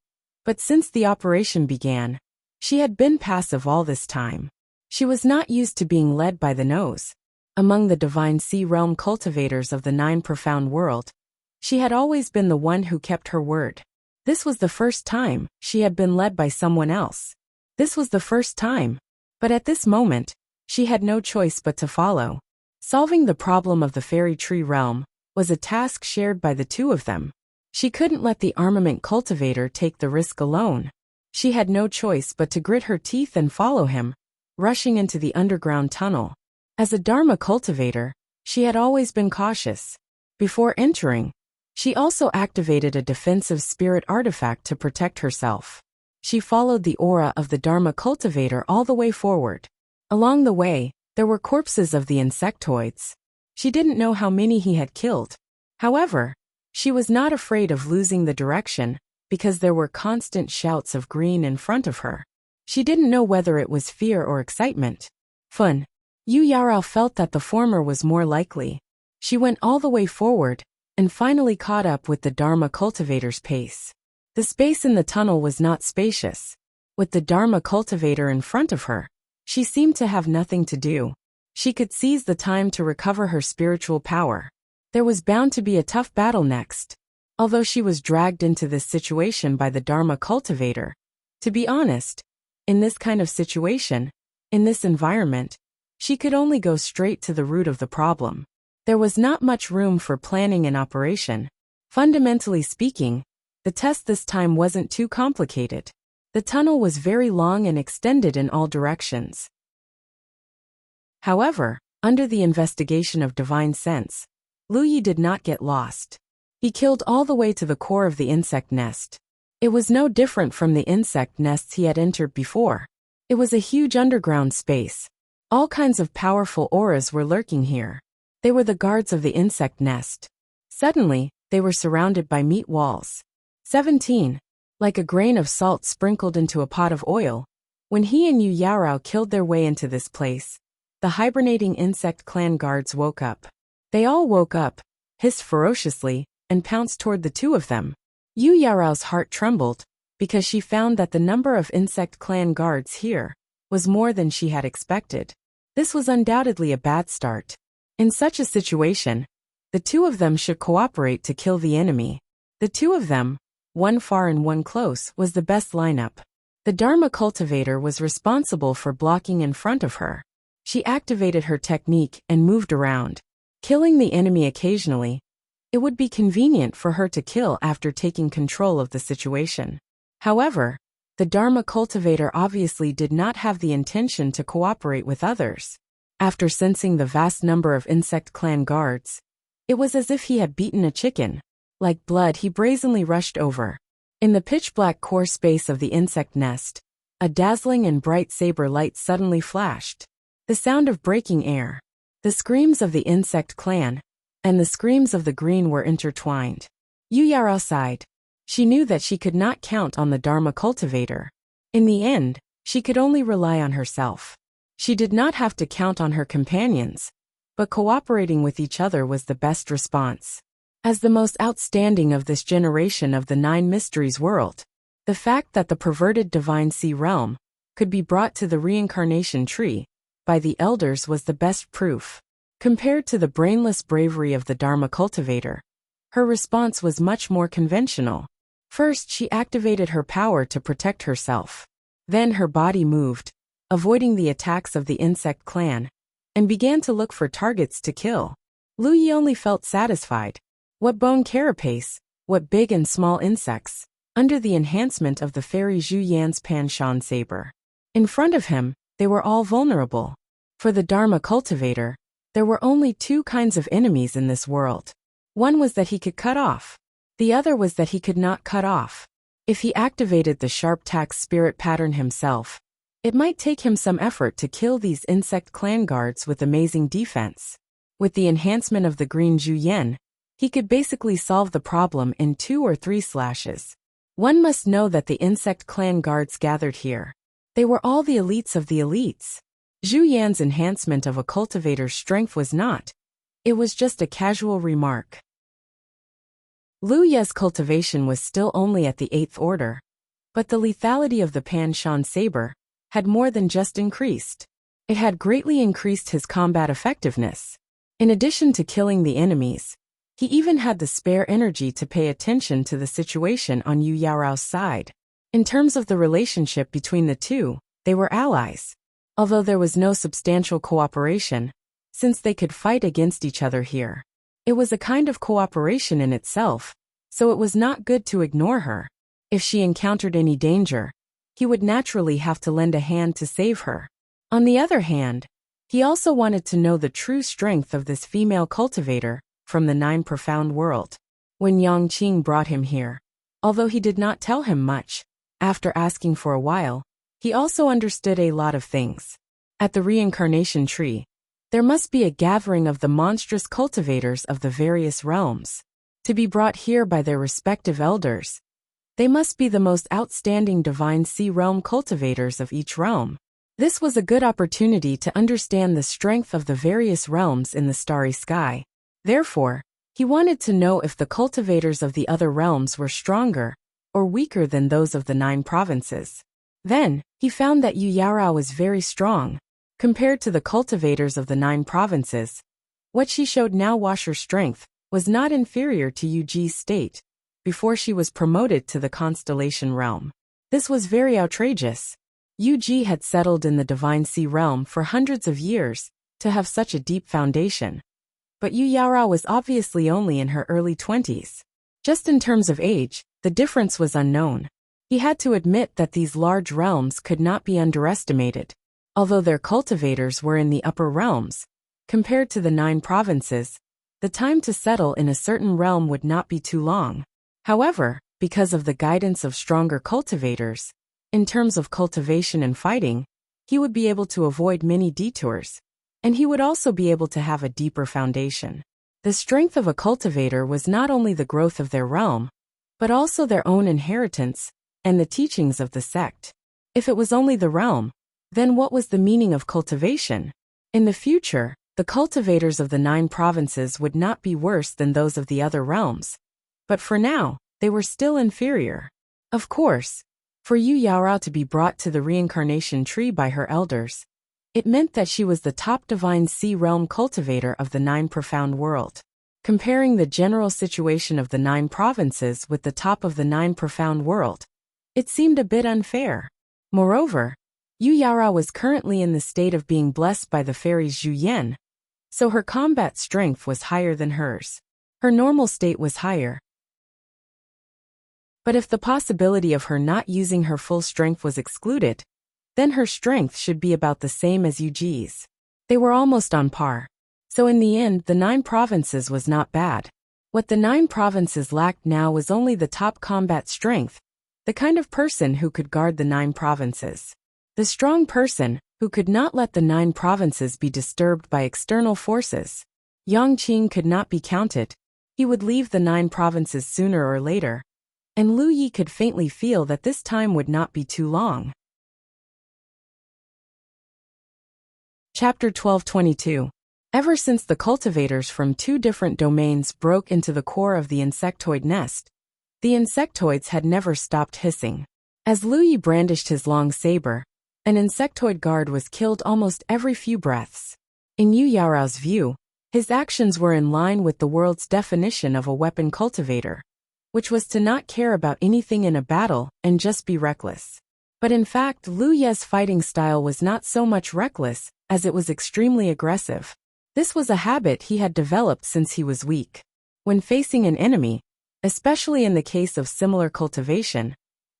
But since the operation began, she had been passive all this time. She was not used to being led by the nose. Among the divine sea realm cultivators of the 9 profound world, she had always been the one who kept her word. This was the first time she had been led by someone else. This was the first time. But at this moment, she had no choice but to follow. Solving the problem of the fairy tree realm was a task shared by the two of them. She couldn't let the armament cultivator take the risk alone. She had no choice but to grit her teeth and follow him, rushing into the underground tunnel. As a Dharma cultivator, she had always been cautious. Before entering, she also activated a defensive spirit artifact to protect herself. She followed the aura of the Dharma cultivator all the way forward. Along the way, there were corpses of the insectoids. She didn't know how many he had killed. However, she was not afraid of losing the direction because there were constant shouts of green in front of her. She didn't know whether it was fear or excitement. Fun. Yu Yarao felt that the former was more likely. She went all the way forward and finally caught up with the Dharma cultivator's pace. The space in the tunnel was not spacious. With the Dharma cultivator in front of her, she seemed to have nothing to do. She could seize the time to recover her spiritual power. There was bound to be a tough battle next. Although she was dragged into this situation by the Dharma cultivator, to be honest, in this kind of situation, in this environment, she could only go straight to the root of the problem. There was not much room for planning and operation. Fundamentally speaking, the test this time wasn't too complicated. The tunnel was very long and extended in all directions. However, under the investigation of divine sense, Lu Yi did not get lost. He killed all the way to the core of the insect nest. It was no different from the insect nests he had entered before. It was a huge underground space. All kinds of powerful auras were lurking here. They were the guards of the insect nest. Suddenly, they were surrounded by meat walls. 17. Like a grain of salt sprinkled into a pot of oil, when he and Yu Yarao killed their way into this place, the hibernating insect clan guards woke up. They all woke up, hissed ferociously, and pounced toward the two of them. Yu Yarao's heart trembled, because she found that the number of insect clan guards here was more than she had expected. This was undoubtedly a bad start. In such a situation, the two of them should cooperate to kill the enemy. The two of them, one far and one close, was the best lineup. The Dharma cultivator was responsible for blocking in front of her. She activated her technique and moved around, killing the enemy occasionally. It would be convenient for her to kill after taking control of the situation. However, the Dharma cultivator obviously did not have the intention to cooperate with others. After sensing the vast number of insect clan guards, it was as if he had beaten a chicken. Like blood, he brazenly rushed over. In the pitch-black core space of the insect nest, a dazzling and bright saber light suddenly flashed. The sound of breaking air, the screams of the insect clan, and the screams of the green were intertwined. Yu Yarao sighed. She knew that she could not count on the Dharma cultivator. In the end, she could only rely on herself. She did not have to count on her companions, but cooperating with each other was the best response. As the most outstanding of this generation of the Nine Mysteries world, the fact that the perverted Divine Sea realm could be brought to the reincarnation tree by the elders was the best proof. Compared to the brainless bravery of the Dharma cultivator, her response was much more conventional. First, she activated her power to protect herself. Then her body moved, avoiding the attacks of the insect clan, and began to look for targets to kill. Lu Yi only felt satisfied. What bone carapace, what big and small insects, under the enhancement of the fairy Zhu Yan's Pan-Shan saber. In front of him, they were all vulnerable. For the Dharma cultivator, there were only two kinds of enemies in this world. One was that he could cut off. The other was that he could not cut off. If he activated the sharp tax spirit pattern himself, it might take him some effort to kill these insect clan guards with amazing defense. With the enhancement of the green Zhu Yan, he could basically solve the problem in 2 or 3 slashes. One must know that the insect clan guards gathered here, they were all the elites of the elites. Zhu Yan's enhancement of a cultivator's strength was not. It was just a casual remark. Lu Ye's cultivation was still only at the 8th order, but the lethality of the Pan-Shan saber had more than just increased. It had greatly increased his combat effectiveness. In addition to killing the enemies, he even had the spare energy to pay attention to the situation on Yu Yaorao's side. In terms of the relationship between the two, they were allies. Although there was no substantial cooperation, since they could fight against each other here. It was a kind of cooperation in itself, so it was not good to ignore her. If she encountered any danger, he would naturally have to lend a hand to save her. On the other hand, he also wanted to know the true strength of this female cultivator from the 9 profound world. When Yang Qing brought him here, although he did not tell him much, after asking for a while, he also understood a lot of things. At the reincarnation tree, there must be a gathering of the monstrous cultivators of the various realms. To be brought here by their respective elders, they must be the most outstanding Divine Sea realm cultivators of each realm. This was a good opportunity to understand the strength of the various realms in the starry sky. Therefore, he wanted to know if the cultivators of the other realms were stronger or weaker than those of the 9 provinces. Then, he found that Yu Yaorao was very strong. Compared to the cultivators of the 9 provinces, what she showed now was her strength was not inferior to Yu Ji's state before she was promoted to the constellation realm. This was very outrageous. Yu Ji had settled in the Divine Sea realm for hundreds of years to have such a deep foundation. But Yu Yaorao was obviously only in her early 20s. Just in terms of age, the difference was unknown. He had to admit that these large realms could not be underestimated. Although their cultivators were in the upper realms, compared to the 9 provinces, the time to settle in a certain realm would not be too long. However, because of the guidance of stronger cultivators, in terms of cultivation and fighting, he would be able to avoid many detours, and he would also be able to have a deeper foundation. The strength of a cultivator was not only the growth of their realm, but also their own inheritance and the teachings of the sect. If it was only the realm, then what was the meaning of cultivation? In the future, the cultivators of the 9 provinces would not be worse than those of the other realms. But for now, they were still inferior. Of course, for Yu Yaorao to be brought to the reincarnation tree by her elders, it meant that she was the top Divine Sea realm cultivator of the 9 profound world. Comparing the general situation of the 9 provinces with the top of the 9 profound world, it seemed a bit unfair. Moreover, Yu Yaorao was currently in the state of being blessed by the fairies Zhu Yan, so her combat strength was higher than hers. Her normal state was higher. But if the possibility of her not using her full strength was excluded, then her strength should be about the same as Yuji's. They were almost on par. So in the end, the 9 provinces was not bad. What the 9 provinces lacked now was only the top combat strength, the kind of person who could guard the 9 provinces. The strong person, who could not let the 9 provinces be disturbed by external forces. Yang Qing could not be counted. He would leave the 9 provinces sooner or later. And Lu Yi could faintly feel that this time would not be too long. Chapter 1222. Ever since the cultivators from 2 different domains broke into the core of the insectoid nest, the insectoids had never stopped hissing. As Lu Yi brandished his long saber, an insectoid guard was killed almost every few breaths. In Yu Yaorao's view, his actions were in line with the world's definition of a weapon cultivator, which was to not care about anything in a battle and just be reckless. But in fact, Lu Ye's fighting style was not so much reckless as it was extremely aggressive. This was a habit he had developed since he was weak. When facing an enemy, especially in the case of similar cultivation,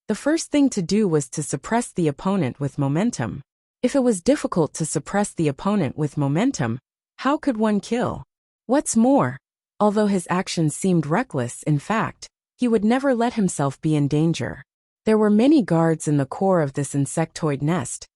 the first thing to do was to suppress the opponent with momentum. If it was difficult to suppress the opponent with momentum, how could one kill? What's more, although his actions seemed reckless, in fact, he would never let himself be in danger. There were many guards in the core of this insectoid nest,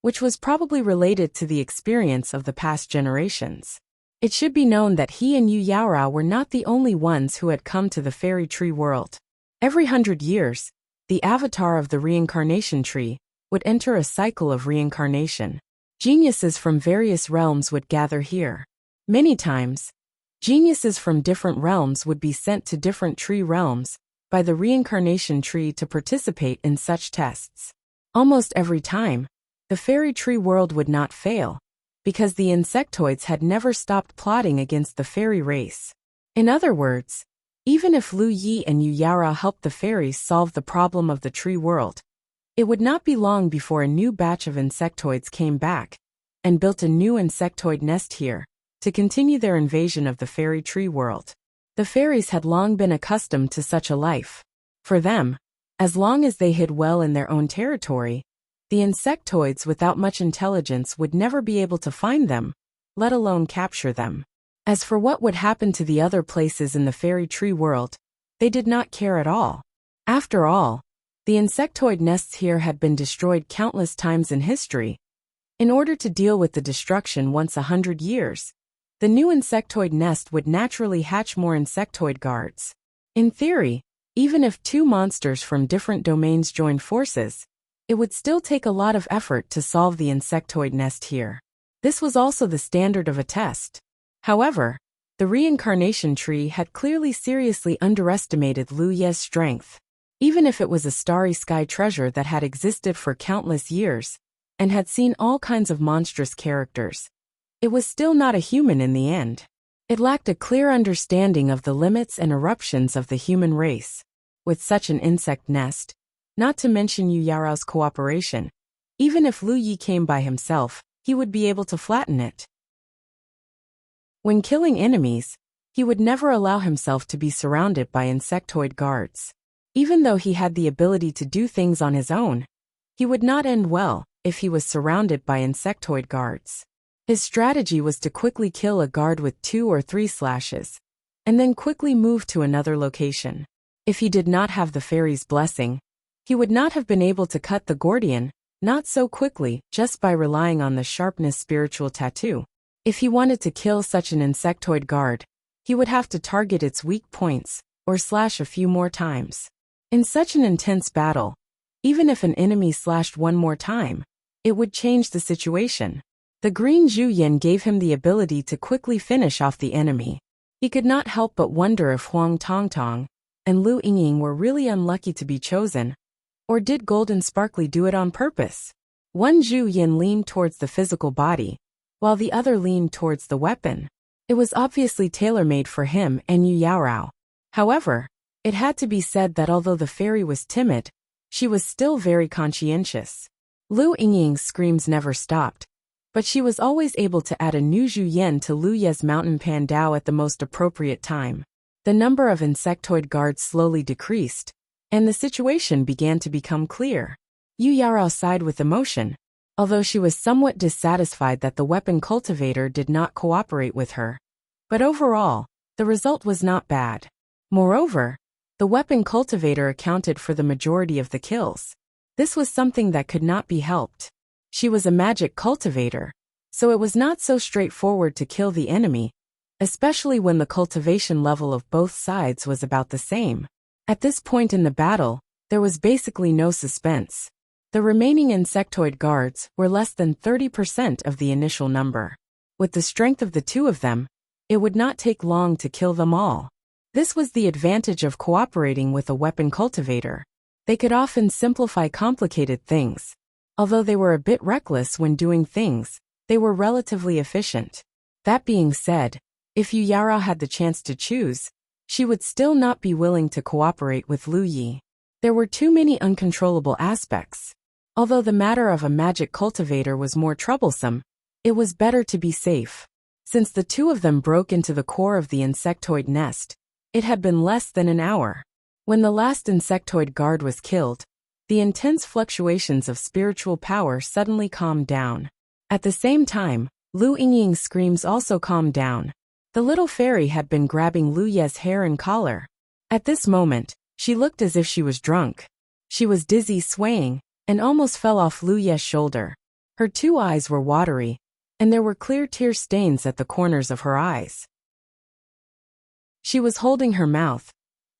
which was probably related to the experience of the past generations. It should be known that he and Yu Yaorao were not the only ones who had come to the fairy tree world. Every 100 years, the avatar of the reincarnation tree would enter a cycle of reincarnation. Geniuses from various realms would gather here. Many times, geniuses from different realms would be sent to different tree realms by the reincarnation tree to participate in such tests. Almost every time, the fairy tree world would not fail, because the insectoids had never stopped plotting against the fairy race. In other words, even if Lu Yi and Yu Yaorao helped the fairies solve the problem of the tree world, it would not be long before a new batch of insectoids came back and built a new insectoid nest here to continue their invasion of the fairy tree world. The fairies had long been accustomed to such a life. For them, as long as they hid well in their own territory, the insectoids without much intelligence would never be able to find them, let alone capture them. As for what would happen to the other places in the fairy tree world, they did not care at all. After all, the insectoid nests here had been destroyed countless times in history. In order to deal with the destruction once 100 years, the new insectoid nest would naturally hatch more insectoid guards. In theory, even if 2 monsters from different domains joined forces, it would still take a lot of effort to solve the insectoid nest here. This was also the standard of a test. However, the reincarnation tree had clearly seriously underestimated Lu Ye's strength. Even if it was a starry sky treasure that had existed for countless years and had seen all kinds of monstrous characters, it was still not a human in the end. It lacked a clear understanding of the limits and eruptions of the human race. With such an insect nest, not to mention Yu Yaorao's cooperation, even if Lu Yi came by himself, he would be able to flatten it. When killing enemies, he would never allow himself to be surrounded by insectoid guards. Even though he had the ability to do things on his own, he would not end well if he was surrounded by insectoid guards. His strategy was to quickly kill a guard with 2 or 3 slashes, and then quickly move to another location. If he did not have the fairy's blessing, he would not have been able to cut the Gordian, not so quickly, just by relying on the sharpness spiritual tattoo. If he wanted to kill such an insectoid guard, he would have to target its weak points, or slash a few more times. In such an intense battle, even if an enemy slashed 1 more time, it would change the situation. The green Zhu Yin gave him the ability to quickly finish off the enemy. He could not help but wonder if Huang Tongtong and Lu Yingying were really unlucky to be chosen, or did Golden Sparkly do it on purpose? One Zhu Yin leaned towards the physical body, while the other leaned towards the weapon. It was obviously tailor-made for him and Yu Yaorao. However, it had to be said that although the fairy was timid, she was still very conscientious. Lu Yingying's screams never stopped, but she was always able to add a new Zhu Yin to Lu Ye's mountain pandao at the most appropriate time. The number of insectoid guards slowly decreased, and the situation began to become clear. Yu Yarao sighed with emotion, although she was somewhat dissatisfied that the weapon cultivator did not cooperate with her. But overall, the result was not bad. Moreover, the weapon cultivator accounted for the majority of the kills. This was something that could not be helped. She was a magic cultivator, so it was not so straightforward to kill the enemy, especially when the cultivation level of both sides was about the same. At this point in the battle, there was basically no suspense. The remaining insectoid guards were less than 30% of the initial number. With the strength of the two of them, it would not take long to kill them all. This was the advantage of cooperating with a weapon cultivator. They could often simplify complicated things. Although they were a bit reckless when doing things, they were relatively efficient. That being said, if Yu Yarao had the chance to choose, she would still not be willing to cooperate with Lu Yi. There were too many uncontrollable aspects. Although the matter of a magic cultivator was more troublesome, it was better to be safe. Since the two of them broke into the core of the insectoid nest, it had been less than an hour. When the last insectoid guard was killed, the intense fluctuations of spiritual power suddenly calmed down. At the same time, Lu Yingying's screams also calmed down. The little fairy had been grabbing Lu Ye's hair and collar. At this moment, she looked as if she was drunk. She was dizzy, swaying, and almost fell off Lu Ye's shoulder. Her two eyes were watery, and there were clear tear stains at the corners of her eyes. She was holding her mouth.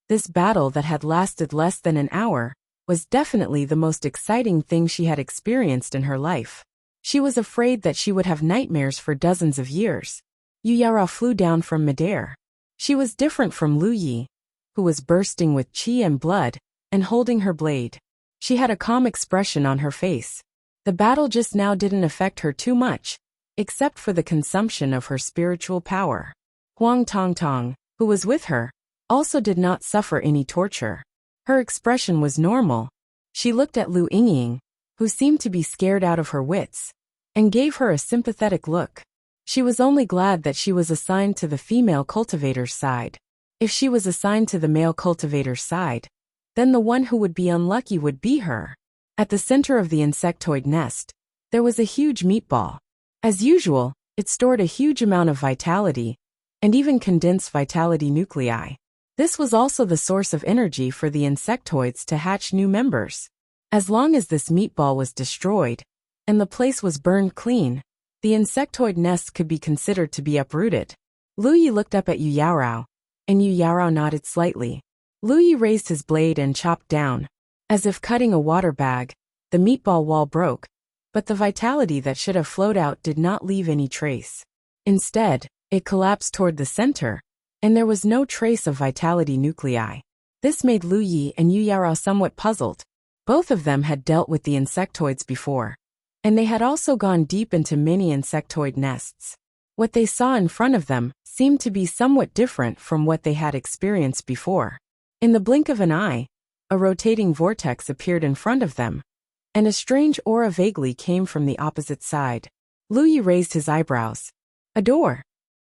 This battle that had lasted less than an hour was definitely the most exciting thing she had experienced in her life. She was afraid that she would have nightmares for dozens of years. Yu Yarao flew down from midair. She was different from Lu Yi, who was bursting with qi and blood, and holding her blade. She had a calm expression on her face. The battle just now didn't affect her too much, except for the consumption of her spiritual power. Huang Tongtong, who was with her, also did not suffer any torture. Her expression was normal. She looked at Lu Yingying, who seemed to be scared out of her wits, and gave her a sympathetic look. She was only glad that she was assigned to the female cultivator's side. If she was assigned to the male cultivator's side, then the one who would be unlucky would be her. At the center of the insectoid nest, there was a huge meatball. As usual, it stored a huge amount of vitality, and even condensed vitality nuclei. This was also the source of energy for the insectoids to hatch new members. As long as this meatball was destroyed, and the place was burned clean, the insectoid nest could be considered to be uprooted. Lu Yi looked up at Yu Yarao, and Yu Yarao nodded slightly. Lu Yi raised his blade and chopped down. As if cutting a water bag, the meatball wall broke, but the vitality that should have flowed out did not leave any trace. Instead, it collapsed toward the center, and there was no trace of vitality nuclei. This made Lu Yi and Yu Yarao somewhat puzzled. Both of them had dealt with the insectoids before, and they had also gone deep into many insectoid nests. What they saw in front of them seemed to be somewhat different from what they had experienced before. In the blink of an eye, a rotating vortex appeared in front of them, and a strange aura vaguely came from the opposite side. Lu Yi raised his eyebrows. A door.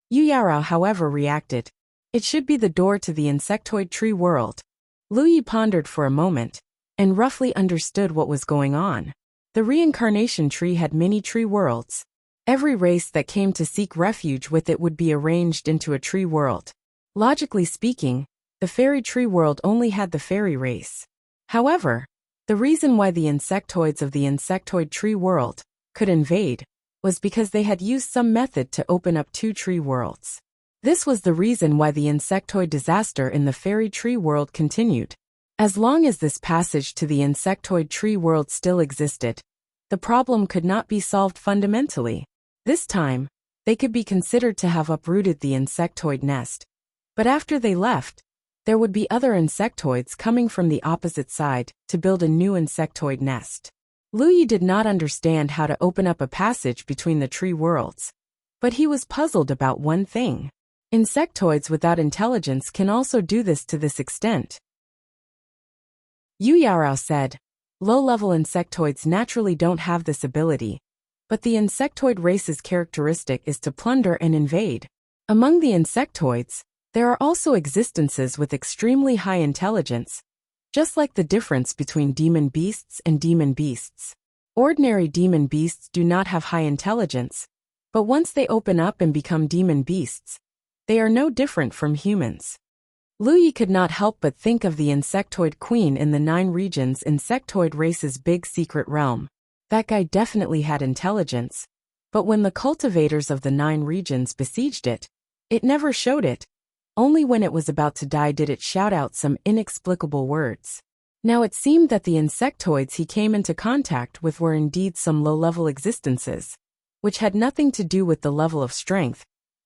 Yu Yarao, however, reacted. It should be the door to the insectoid tree world. Lu Yi pondered for a moment, and roughly understood what was going on. The reincarnation tree had many tree worlds. Every race that came to seek refuge with it would be arranged into a tree world. Logically speaking, the fairy tree world only had the fairy race. However, the reason why the insectoids of the insectoid tree world could invade was because they had used some method to open up two tree worlds. This was the reason why the insectoid disaster in the fairy tree world continued. As long as this passage to the insectoid tree world still existed, the problem could not be solved fundamentally. This time, they could be considered to have uprooted the insectoid nest. But after they left, there would be other insectoids coming from the opposite side to build a new insectoid nest. Lu Yi did not understand how to open up a passage between the tree worlds, but he was puzzled about one thing. Insectoids without intelligence can also do this to this extent. Yu Yarao said, low-level insectoids naturally don't have this ability, but the insectoid race's characteristic is to plunder and invade. Among the insectoids, there are also existences with extremely high intelligence, just like the difference between demon beasts and demon beasts. Ordinary demon beasts do not have high intelligence, but once they open up and become demon beasts, they are no different from humans. Lu Yi could not help but think of the insectoid queen in the 9 regions insectoid race's big secret realm. That guy definitely had intelligence, but when the cultivators of the 9 regions besieged it, it never showed it. Only when it was about to die did it shout out some inexplicable words. Now it seemed that the insectoids he came into contact with were indeed some low-level existences, which had nothing to do with the level of strength,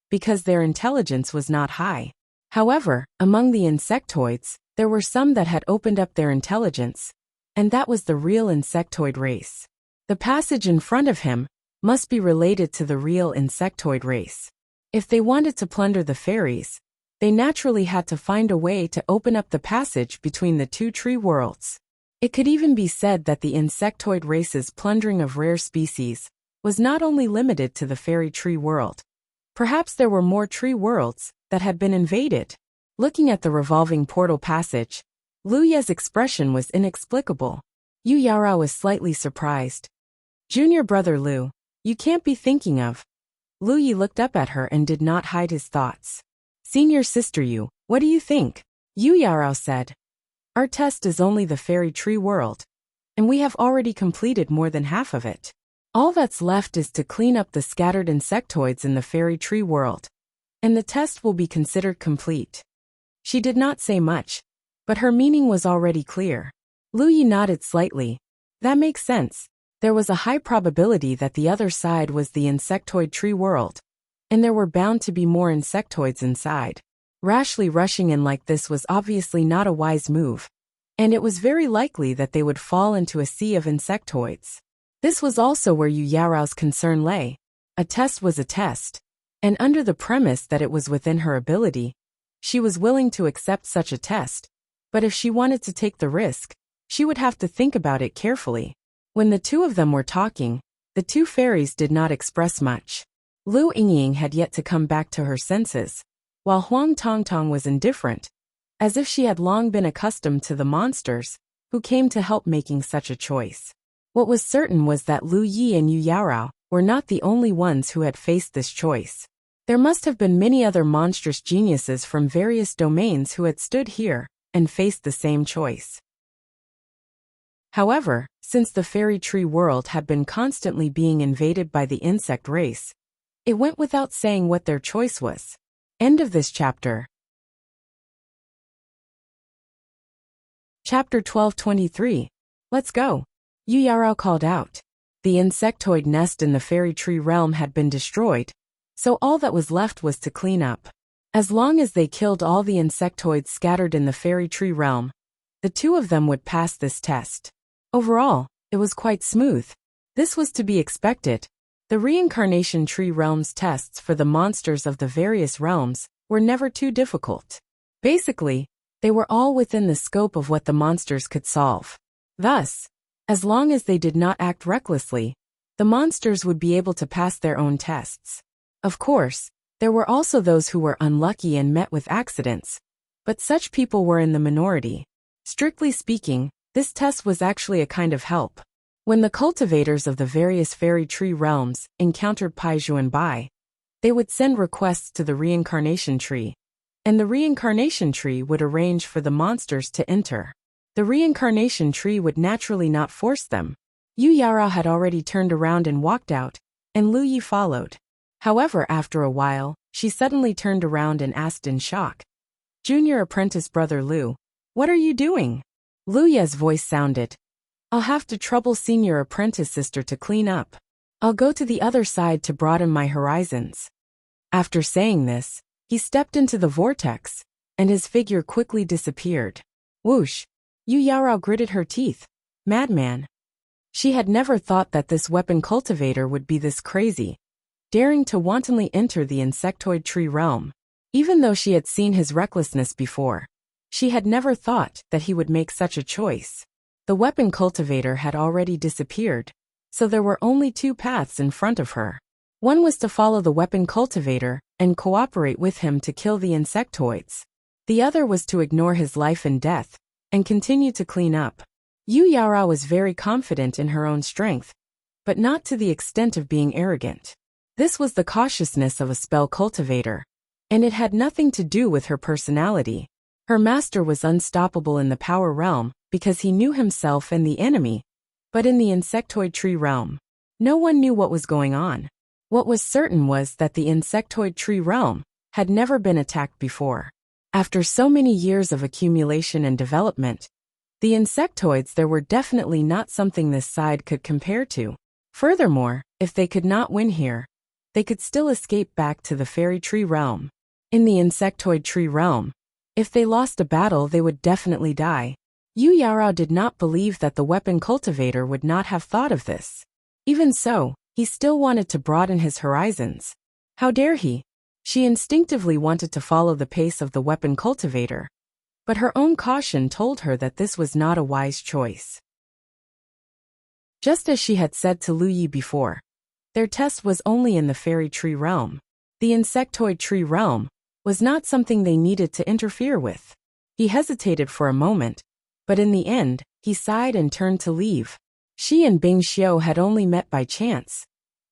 because their intelligence was not high. However, among the insectoids, there were some that had opened up their intelligence, and that was the real insectoid race. The passage in front of him must be related to the real insectoid race. If they wanted to plunder the fairies, they naturally had to find a way to open up the passage between the 2 tree worlds. It could even be said that the insectoid race's plundering of rare species was not only limited to the fairy tree world. Perhaps there were more tree worlds that had been invaded. Looking at the revolving portal passage, Lu Ye's expression was inexplicable. Yu Yarao was slightly surprised. Junior brother Lu, you can't be thinking of. Lu Yi looked up at her and did not hide his thoughts. Senior sister Yu, what do you think? Yu Yarao said. Our test is only the fairy tree world, and we have already completed more than half of it. All that's left is to clean up the scattered insectoids in the fairy tree world, and the test will be considered complete. She did not say much, but her meaning was already clear. Lu Yi nodded slightly. That makes sense. There was a high probability that the other side was the insectoid tree world, and there were bound to be more insectoids inside. Rashly rushing in like this was obviously not a wise move, and it was very likely that they would fall into a sea of insectoids. This was also where Yu Yarao's concern lay. A test was a test, and under the premise that it was within her ability, she was willing to accept such a test, but if she wanted to take the risk, she would have to think about it carefully. When the 2 of them were talking, the 2 fairies did not express much. Lu Yingying had yet to come back to her senses, while Huang Tongtong was indifferent, as if she had long been accustomed to the monsters who came to help making such a choice. What was certain was that Lu Yi and Yu Yarao were not the only ones who had faced this choice. There must have been many other monstrous geniuses from various domains who had stood here and faced the same choice. However, since the fairy tree world had been constantly being invaded by the insect race, it went without saying what their choice was. End of this chapter. Chapter 12:23. Let's go. Yu Yarao called out. The insectoid nest in the fairy tree realm had been destroyed, so all that was left was to clean up. As long as they killed all the insectoids scattered in the fairy tree realm, the 2 of them would pass this test. Overall, it was quite smooth. This was to be expected. The reincarnation tree realm's tests for the monsters of the various realms were never too difficult. Basically, they were all within the scope of what the monsters could solve. Thus, as long as they did not act recklessly, the monsters would be able to pass their own tests. Of course, there were also those who were unlucky and met with accidents, but such people were in the minority. Strictly speaking, this test was actually a kind of help. When the cultivators of the various fairy tree realms encountered Paizhu and Bai, they would send requests to the reincarnation tree, and the reincarnation tree would arrange for the monsters to enter. The reincarnation tree would naturally not force them. Yu Yarao had already turned around and walked out, and Lu Yi followed. However, after a while, she suddenly turned around and asked in shock. Junior apprentice brother Lu, what are you doing? Lu Ye's voice sounded. I'll have to trouble senior apprentice sister to clean up. I'll go to the other side to broaden my horizons. After saying this, he stepped into the vortex, and his figure quickly disappeared. Whoosh! Yu Yarao gritted her teeth. Madman. She had never thought that this weapon cultivator would be this crazy, daring to wantonly enter the insectoid tree realm. Even though she had seen his recklessness before, she had never thought that he would make such a choice. The weapon cultivator had already disappeared, so there were only 2 paths in front of her. One was to follow the weapon cultivator and cooperate with him to kill the insectoids. The other was to ignore his life and death, and continued to clean up. Yu Yara was very confident in her own strength, but not to the extent of being arrogant. This was the cautiousness of a spell cultivator, and it had nothing to do with her personality. Her master was unstoppable in the power realm because he knew himself and the enemy, but in the insectoid tree realm, no one knew what was going on. What was certain was that the insectoid tree realm had never been attacked before. After so many years of accumulation and development, the insectoids there were definitely not something this side could compare to. Furthermore, if they could not win here, they could still escape back to the fairy tree realm. In the insectoid tree realm, if they lost a battle they would definitely die. Yu Yarao did not believe that the weapon cultivator would not have thought of this. Even so, he still wanted to broaden his horizons. How dare he? She instinctively wanted to follow the pace of the weapon cultivator, but her own caution told her that this was not a wise choice. Just as she had said to Lu Yi before, their test was only in the fairy tree realm. The insectoid tree realm was not something they needed to interfere with. He hesitated for a moment, but in the end, he sighed and turned to leave. She and Bing Xiao had only met by chance,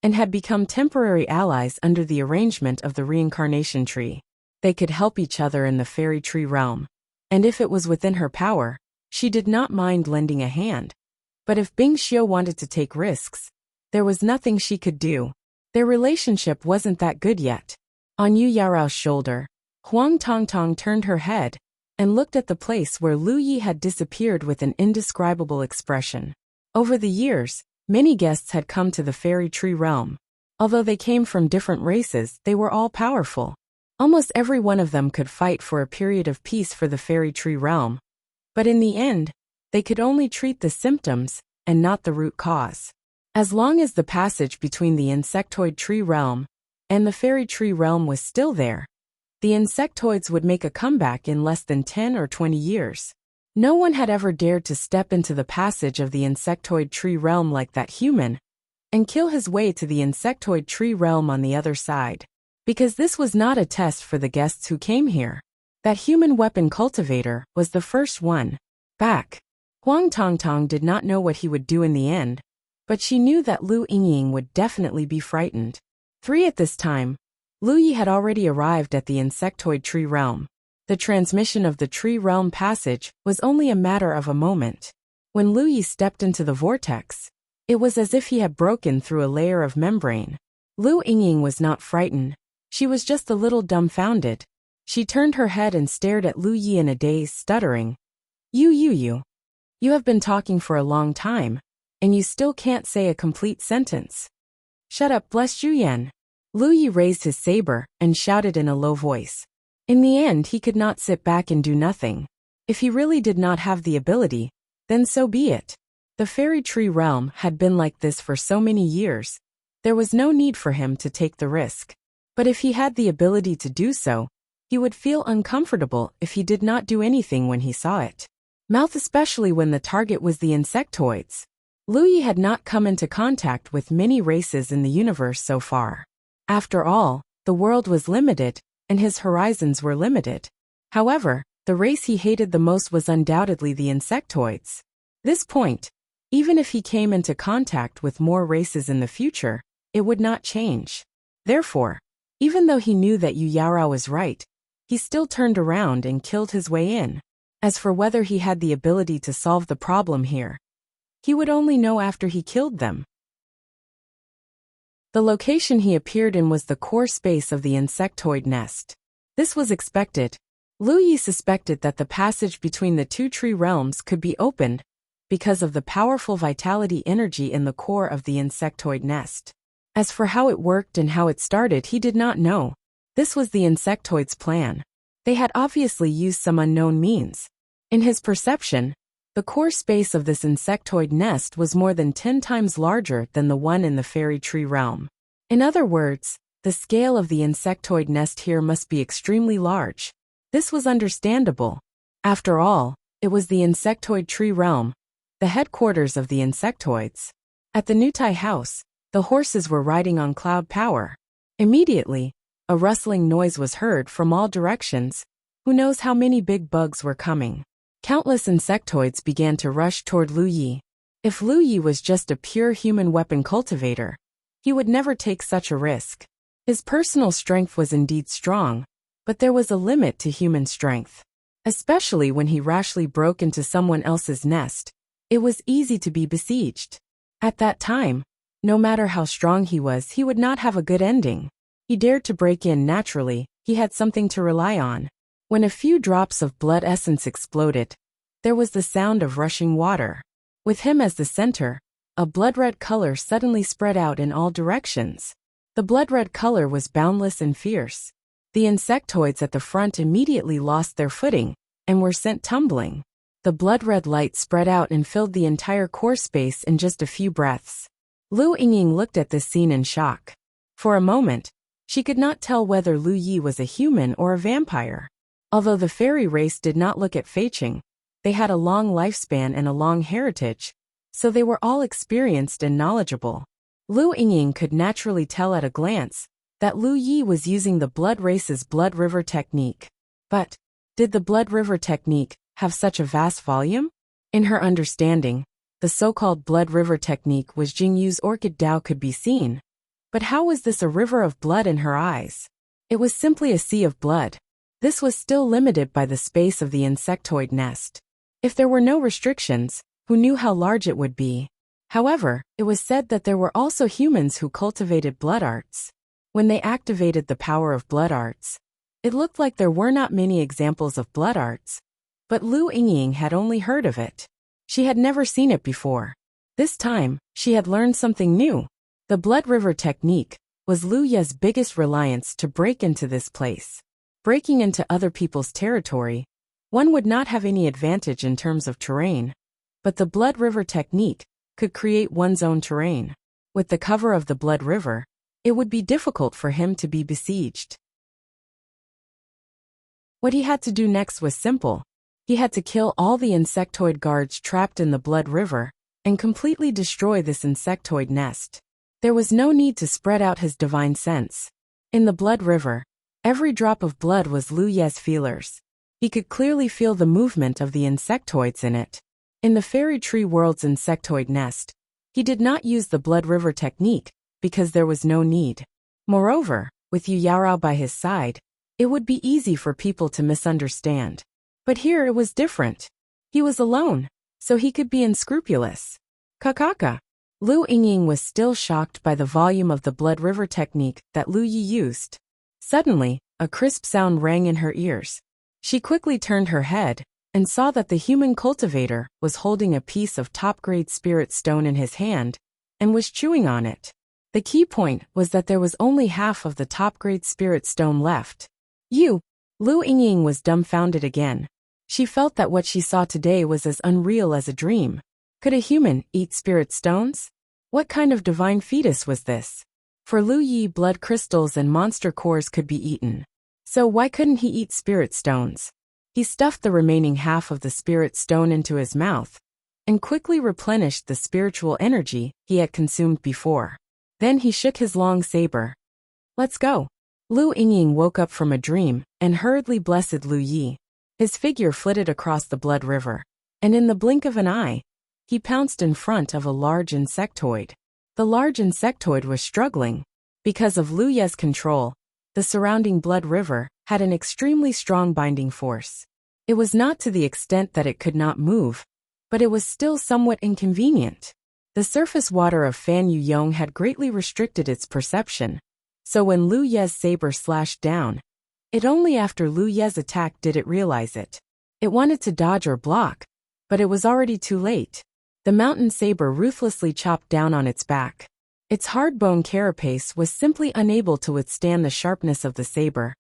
and had become temporary allies under the arrangement of the reincarnation tree. They could help each other in the fairy tree realm, and if it was within her power, she did not mind lending a hand. But if Bing Xiao wanted to take risks, there was nothing she could do. Their relationship wasn't that good yet. On Yu Yarao's shoulder, Huang Tongtong turned her head and looked at the place where Lu Yi had disappeared with an indescribable expression. Over the years, many guests had come to the fairy tree realm. Although they came from different races, they were all powerful. Almost every one of them could fight for a period of peace for the fairy tree realm. But in the end, they could only treat the symptoms and not the root cause. As long as the passage between the insectoid tree realm and the fairy tree realm was still there, the insectoids would make a comeback in less than 10 or 20 years. No one had ever dared to step into the passage of the insectoid tree realm like that human and kill his way to the insectoid tree realm on the other side. Because this was not a test for the guests who came here. That human weapon cultivator was the first one back. Huang Tongtong did not know what he would do in the end, but she knew that Lu Yingying would definitely be frightened. 3 at this time, Lu Yi had already arrived at the insectoid tree realm. The transmission of the tree realm passage was only a matter of a moment. When Lu Yi stepped into the vortex, it was as if he had broken through a layer of membrane. Lu Yingying was not frightened. She was just a little dumbfounded. She turned her head and stared at Lu Yi in a daze, stuttering. You have been talking for a long time, and you still can't say a complete sentence. Shut up, blessed Yuyan. Lu Yi raised his saber and shouted in a low voice. In the end, he could not sit back and do nothing. If he really did not have the ability, then so be it. The fairy tree realm had been like this for so many years. There was no need for him to take the risk. But if he had the ability to do so, he would feel uncomfortable if he did not do anything when he saw it. Mouth, especially when the target was the insectoids. Lu Yi had not come into contact with many races in the universe so far. After all, the world was limited, and his horizons were limited. However, the race he hated the most was undoubtedly the insectoids. This point, even if he came into contact with more races in the future, it would not change. Therefore, even though he knew that Yu Yarao was right, he still turned around and killed his way in. As for whether he had the ability to solve the problem here, he would only know after he killed them. The location he appeared in was the core space of the insectoid nest. This was expected. Lu Yi suspected that the passage between the 2 tree realms could be opened because of the powerful vitality energy in the core of the insectoid nest. As for how it worked and how it started, he did not know. This was the insectoid's plan. They had obviously used some unknown means. In his perception, the core space of this insectoid nest was more than 10 times larger than the one in the fairy tree realm. In other words, the scale of the insectoid nest here must be extremely large. This was understandable. After all, it was the insectoid tree realm, the headquarters of the insectoids. At the Nutai house, the horses were riding on cloud power. Immediately, a rustling noise was heard from all directions. Who knows how many big bugs were coming? Countless insectoids began to rush toward Lu Yi. If Lu Yi was just a pure human weapon cultivator, he would never take such a risk. His personal strength was indeed strong, but there was a limit to human strength. Especially when he rashly broke into someone else's nest, it was easy to be besieged. At that time, no matter how strong he was, he would not have a good ending. He dared to break in naturally, he had something to rely on. When a few drops of blood essence exploded, there was the sound of rushing water. With him as the center, a blood-red color suddenly spread out in all directions. The blood-red color was boundless and fierce. The insectoids at the front immediately lost their footing and were sent tumbling. The blood-red light spread out and filled the entire core space in just a few breaths. Lu Yingying looked at this scene in shock. For a moment, she could not tell whether Lu Yi was a human or a vampire. Although the fairy race did not look at Feiqing, they had a long lifespan and a long heritage, so they were all experienced and knowledgeable. Lu Yingying could naturally tell at a glance that Lu Yi was using the blood race's blood river technique. But, did the blood river technique have such a vast volume? In her understanding, the so-called blood river technique was Jingyu's orchid Dao could be seen. But how was this a river of blood in her eyes? It was simply a sea of blood. This was still limited by the space of the insectoid nest. If there were no restrictions, who knew how large it would be? However, it was said that there were also humans who cultivated blood arts. When they activated the power of blood arts, it looked like there were not many examples of blood arts, but Lu Yingying had only heard of it. She had never seen it before. This time, she had learned something new. The blood river technique was Lu Ye's biggest reliance to break into this place. Breaking into other people's territory, one would not have any advantage in terms of terrain, but the blood river technique could create one's own terrain. With the cover of the blood river, it would be difficult for him to be besieged. What he had to do next was simple. He had to kill all the insectoid guards trapped in the blood river and completely destroy this insectoid nest. There was no need to spread out his divine sense. In the blood river, every drop of blood was Lu Ye's feelers. He could clearly feel the movement of the insectoids in it. In the fairy tree world's insectoid nest, he did not use the blood river technique because there was no need. Moreover, with Yu Yaorao by his side, it would be easy for people to misunderstand. But here it was different. He was alone, so he could be unscrupulous. Kakaka. Lu Yingying was still shocked by the volume of the blood river technique that Lu Yi used. Suddenly, a crisp sound rang in her ears. She quickly turned her head and saw that the human cultivator was holding a piece of top-grade spirit stone in his hand and was chewing on it. The key point was that there was only half of the top-grade spirit stone left. Lu Yingying was dumbfounded again. She felt that what she saw today was as unreal as a dream. Could a human eat spirit stones? What kind of divine fetus was this? For Lu Yi, blood crystals and monster cores could be eaten. So why couldn't he eat spirit stones? He stuffed the remaining half of the spirit stone into his mouth and quickly replenished the spiritual energy he had consumed before. Then he shook his long saber. Let's go. Lu Yingying woke up from a dream and hurriedly blessed Lu Yi. His figure flitted across the blood river, and in the blink of an eye, he pounced in front of a large insectoid. The large insectoid was struggling. Because of Lu Ye's control, the surrounding blood river had an extremely strong binding force. It was not to the extent that it could not move, but it was still somewhat inconvenient. The surface water of Fan Yuyong had greatly restricted its perception, so when Lu Ye's saber slashed down, it only after Lu Ye's attack did it realize it. It wanted to dodge or block, but it was already too late. The mountain saber ruthlessly chopped down on its back. Its hard bone carapace was simply unable to withstand the sharpness of the saber,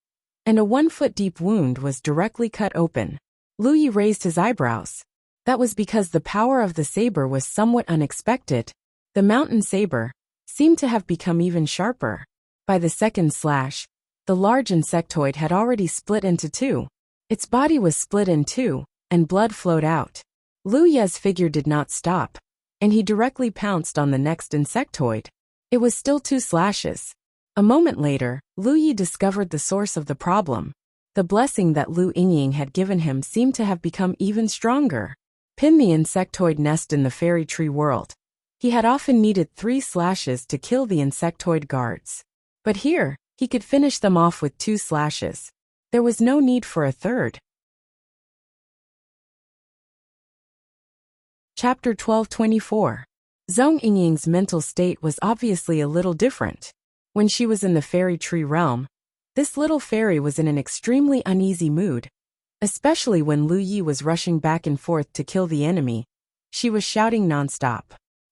and a 1-foot-deep wound was directly cut open. Lu Yi raised his eyebrows. That was because the power of the saber was somewhat unexpected. The mountain saber seemed to have become even sharper. By the second slash, the large insectoid had already split into two. Its body was split in two, and blood flowed out. Lu Ye's figure did not stop, and he directly pounced on the next insectoid. It was still 2 slashes. A moment later, Lu Yi discovered the source of the problem. The blessing that Lu Yingying had given him seemed to have become even stronger. Pin the insectoid nest in the fairy tree world. He had often needed 3 slashes to kill the insectoid guards. But here, he could finish them off with 2 slashes. There was no need for a third. Chapter 1224. Zhong Yingying's mental state was obviously a little different. When she was in the fairy tree realm, this little fairy was in an extremely uneasy mood, especially when Lu Yi was rushing back and forth to kill the enemy. She was shouting nonstop.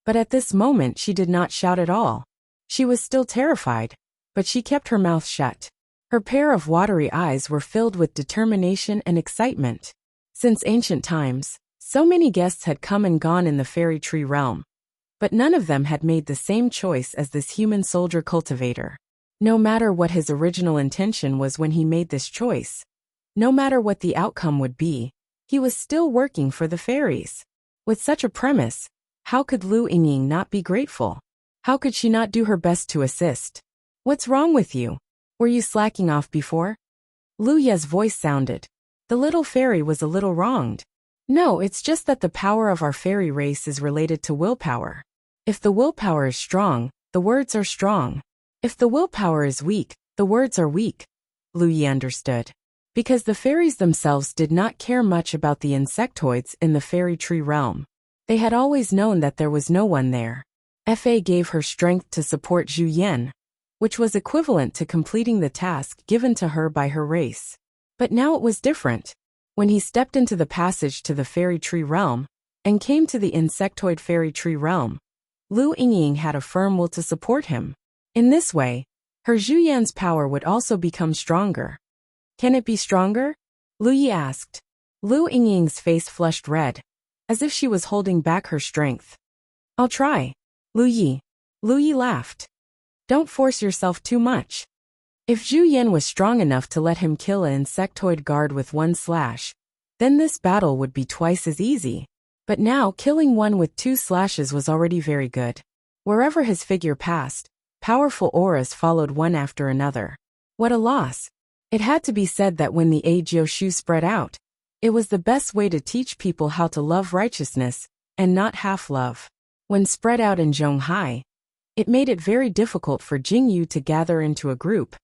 But at this moment she did not shout at all. She was still terrified, but she kept her mouth shut. Her pair of watery eyes were filled with determination and excitement. Since ancient times, so many guests had come and gone in the fairy tree realm, but none of them had made the same choice as this human soldier cultivator. No matter what his original intention was when he made this choice, no matter what the outcome would be, he was still working for the fairies. With such a premise, how could Lu Yingying not be grateful? How could she not do her best to assist? What's wrong with you? Were you slacking off before? Lu Ye's voice sounded. The little fairy was a little wronged. No, it's just that the power of our fairy race is related to willpower. If the willpower is strong, the words are strong. If the willpower is weak, the words are weak. Lu Yi understood. Because the fairies themselves did not care much about the insectoids in the fairy tree realm. They had always known that there was no one there. Fa gave her strength to support Zhu Yan, which was equivalent to completing the task given to her by her race. But now it was different. When he stepped into the passage to the fairy tree realm, and came to the insectoid fairy tree realm, Lu Yingying had a firm will to support him. In this way, her Zhu Yan's power would also become stronger. Can it be stronger? Lu Yi asked. Lu Yingying's face flushed red, as if she was holding back her strength. I'll try. Lu Yi laughed. Don't force yourself too much. If Zhu Yan was strong enough to let him kill an insectoid guard with 1 slash, then this battle would be twice as easy. But now killing one with 2 slashes was already very good. Wherever his figure passed, powerful auras followed one after another. What a loss. It had to be said that when the Jiu spread out, it was the best way to teach people how to love righteousness, and not half-love. When spread out in Zhonghai, it made it very difficult for Jingyu to gather into a group.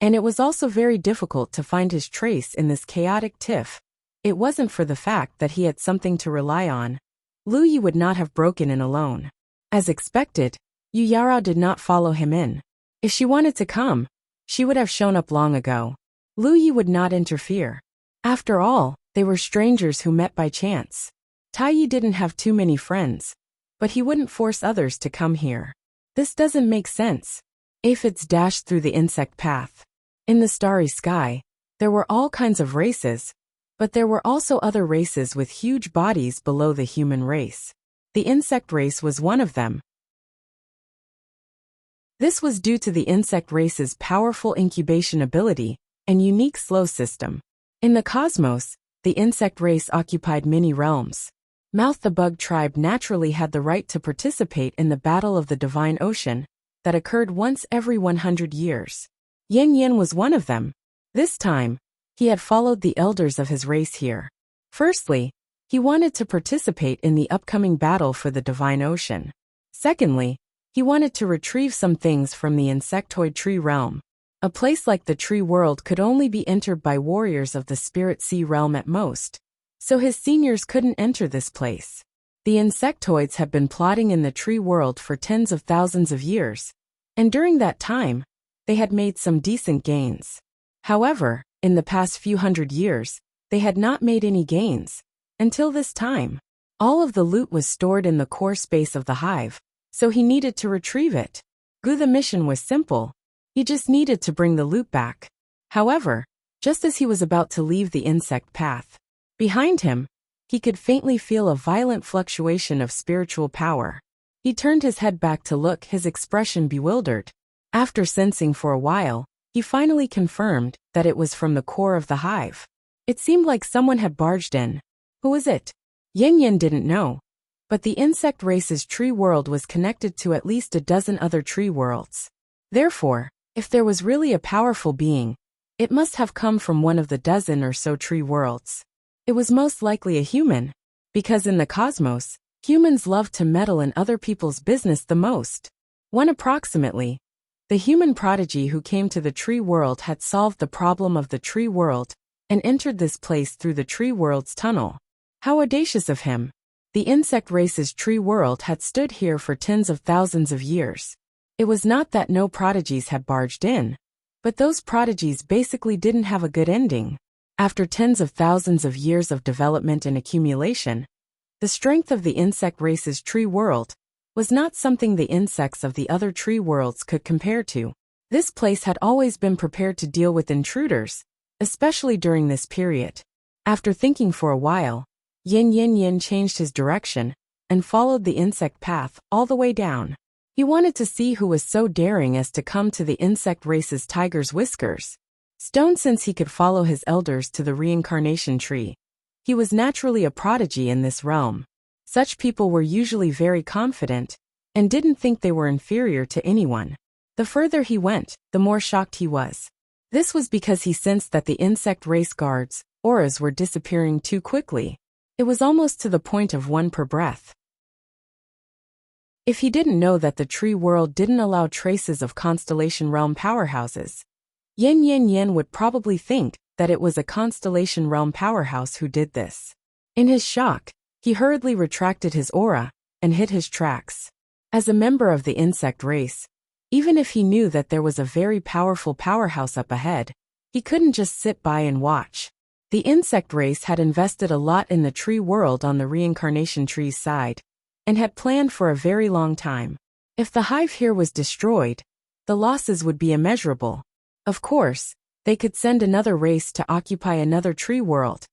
And it was also very difficult to find his trace in this chaotic tiff. It wasn't for the fact that he had something to rely on. Lu Yi would not have broken in alone. As expected, Yu Yarao did not follow him in. If she wanted to come, she would have shown up long ago. Lu Yi would not interfere. After all, they were strangers who met by chance. Tai Yi didn't have too many friends, but he wouldn't force others to come here. This doesn't make sense. Aphids dashed through the insect path. In the starry sky, there were all kinds of races, but there were also other races with huge bodies below the human race. The insect race was one of them. This was due to the insect race's powerful incubation ability and unique slow system. In the cosmos, the insect race occupied many realms. Mouth the Bug tribe naturally had the right to participate in the Battle of the Divine Ocean that occurred once every 100 years. Yin Yin was one of them. This time, he had followed the elders of his race here. Firstly, he wanted to participate in the upcoming battle for the Divine Ocean. Secondly, he wanted to retrieve some things from the insectoid tree realm. A place like the tree world could only be entered by warriors of the spirit sea realm at most. So his seniors couldn't enter this place. The insectoids had been plotting in the tree world for tens of thousands of years, and during that time, they had made some decent gains. However, in the past few hundred years, they had not made any gains. Until this time, all of the loot was stored in the core space of the hive, so he needed to retrieve it. The mission was simple. He just needed to bring the loot back. However, just as he was about to leave the insect path, behind him, he could faintly feel a violent fluctuation of spiritual power. He turned his head back to look, his expression bewildered. After sensing for a while, he finally confirmed that it was from the core of the hive. It seemed like someone had barged in. Who was it? Yin Yin didn't know. But the insect race's tree world was connected to at least a dozen other tree worlds. Therefore, if there was really a powerful being, It must have come from one of the dozen or so tree worlds. It was most likely a human, because in the cosmos, humans love to meddle in other people's business the most. One approximately, the human prodigy who came to the tree world had solved the problem of the tree world and entered this place through the tree world's tunnel. How audacious of him! The insect race's tree world had stood here for tens of thousands of years. It was not that no prodigies had barged in, but those prodigies basically didn't have a good ending. After tens of thousands of years of development and accumulation, the strength of the insect race's tree world was not something the insects of the other tree worlds could compare to. This place had always been prepared to deal with intruders, especially during this period. After thinking for a while, Yin changed his direction and followed the insect path all the way down. He wanted to see who was so daring as to come to the insect race's tiger's whiskers stone. Since he could follow his elders to the reincarnation tree, he was naturally a prodigy in this realm. Such people were usually very confident and didn't think they were inferior to anyone. The further he went, the more shocked he was. This was because he sensed that the insect race guards' auras were disappearing too quickly. It was almost to the point of one per breath. If he didn't know that the tree world didn't allow traces of constellation realm powerhouses, Yin would probably think that it was a constellation realm powerhouse who did this. In his shock, he hurriedly retracted his aura and hid his tracks. As a member of the insect race, even if he knew that there was a very powerful powerhouse up ahead, he couldn't just sit by and watch. The insect race had invested a lot in the tree world on the reincarnation tree's side, and had planned for a very long time. If the hive here was destroyed, the losses would be immeasurable. Of course, they could send another race to occupy another tree world,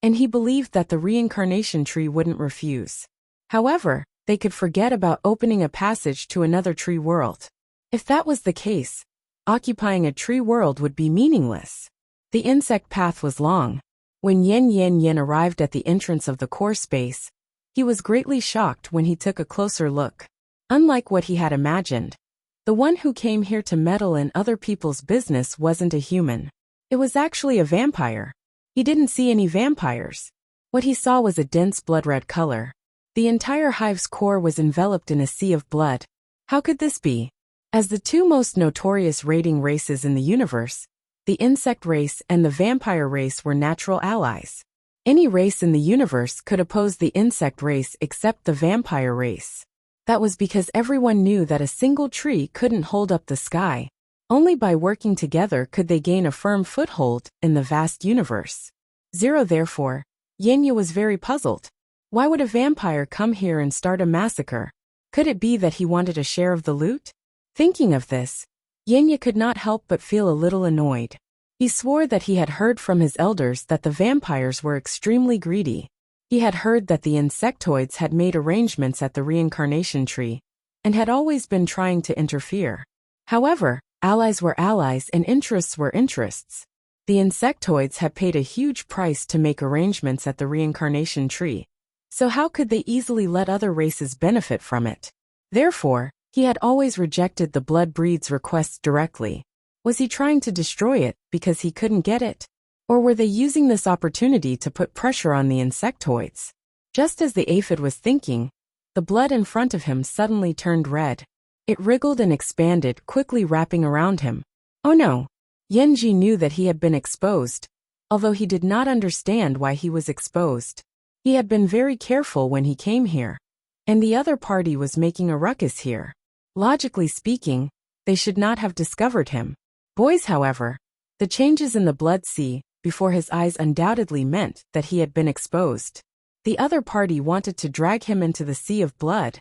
and he believed that the reincarnation tree wouldn't refuse. However, they could forget about opening a passage to another tree world. If that was the case, occupying a tree world would be meaningless. The insect path was long. When Yin arrived at the entrance of the core space, he was greatly shocked when he took a closer look. Unlike what he had imagined, the one who came here to meddle in other people's business wasn't a human. It was actually a vampire. He didn't see any vampires. What he saw was a dense blood-red color. The entire hive's core was enveloped in a sea of blood. How could this be? As the two most notorious raiding races in the universe, the insect race and the vampire race were natural allies. Any race in the universe could oppose the insect race except the vampire race. That was because everyone knew that a single tree couldn't hold up the sky. Only by working together could they gain a firm foothold in the vast universe. Therefore, Yin was very puzzled. Why would a vampire come here and start a massacre? Could it be that he wanted a share of the loot? Thinking of this, Yin could not help but feel a little annoyed. He swore that he had heard from his elders that the vampires were extremely greedy. He had heard that the insectoids had made arrangements at the reincarnation tree, and had always been trying to interfere. However, allies were allies and interests were interests. The insectoids had paid a huge price to make arrangements at the reincarnation tree, so how could they easily let other races benefit from it? Therefore, he had always rejected the blood breed's requests directly. Was he trying to destroy it because he couldn't get it? Or were they using this opportunity to put pressure on the insectoids? Just as the aphid was thinking, the blood in front of him suddenly turned red. It wriggled and expanded, quickly wrapping around him. Oh no! Yenji knew that he had been exposed, although he did not understand why he was exposed. He had been very careful when he came here, and the other party was making a ruckus here. Logically speaking, they should not have discovered him. Boys, however, the changes in the blood sea before his eyes undoubtedly meant that he had been exposed. The other party wanted to drag him into the sea of blood.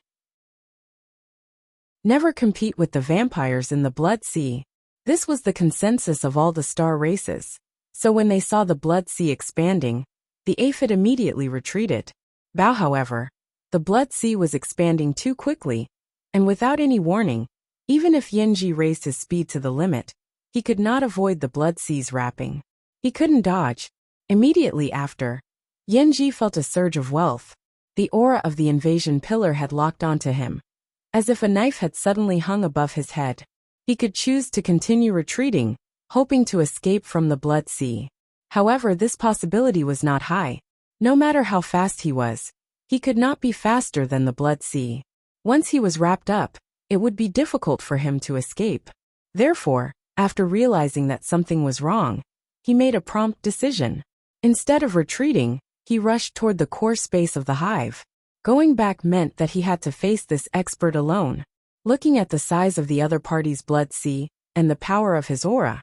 Never compete with the vampires in the blood sea. This was the consensus of all the star races. So when they saw the blood sea expanding, the aphid immediately retreated. However, the blood sea was expanding too quickly, and without any warning, even if Yenji raised his speed to the limit, he could not avoid the blood sea's wrapping. He couldn't dodge. Immediately after, Yenji felt a surge of wealth. The aura of the invasion pillar had locked onto him, as if a knife had suddenly hung above his head. He could choose to continue retreating, hoping to escape from the Blood Sea. However, this possibility was not high. No matter how fast he could not be faster than the Blood Sea. Once he was wrapped up, it would be difficult for him to escape. Therefore, after realizing that something was wrong, he made a prompt decision. Instead of retreating, he rushed toward the core space of the hive. Going back meant that he had to face this expert alone. Looking at the size of the other party's Blood Sea and the power of his aura,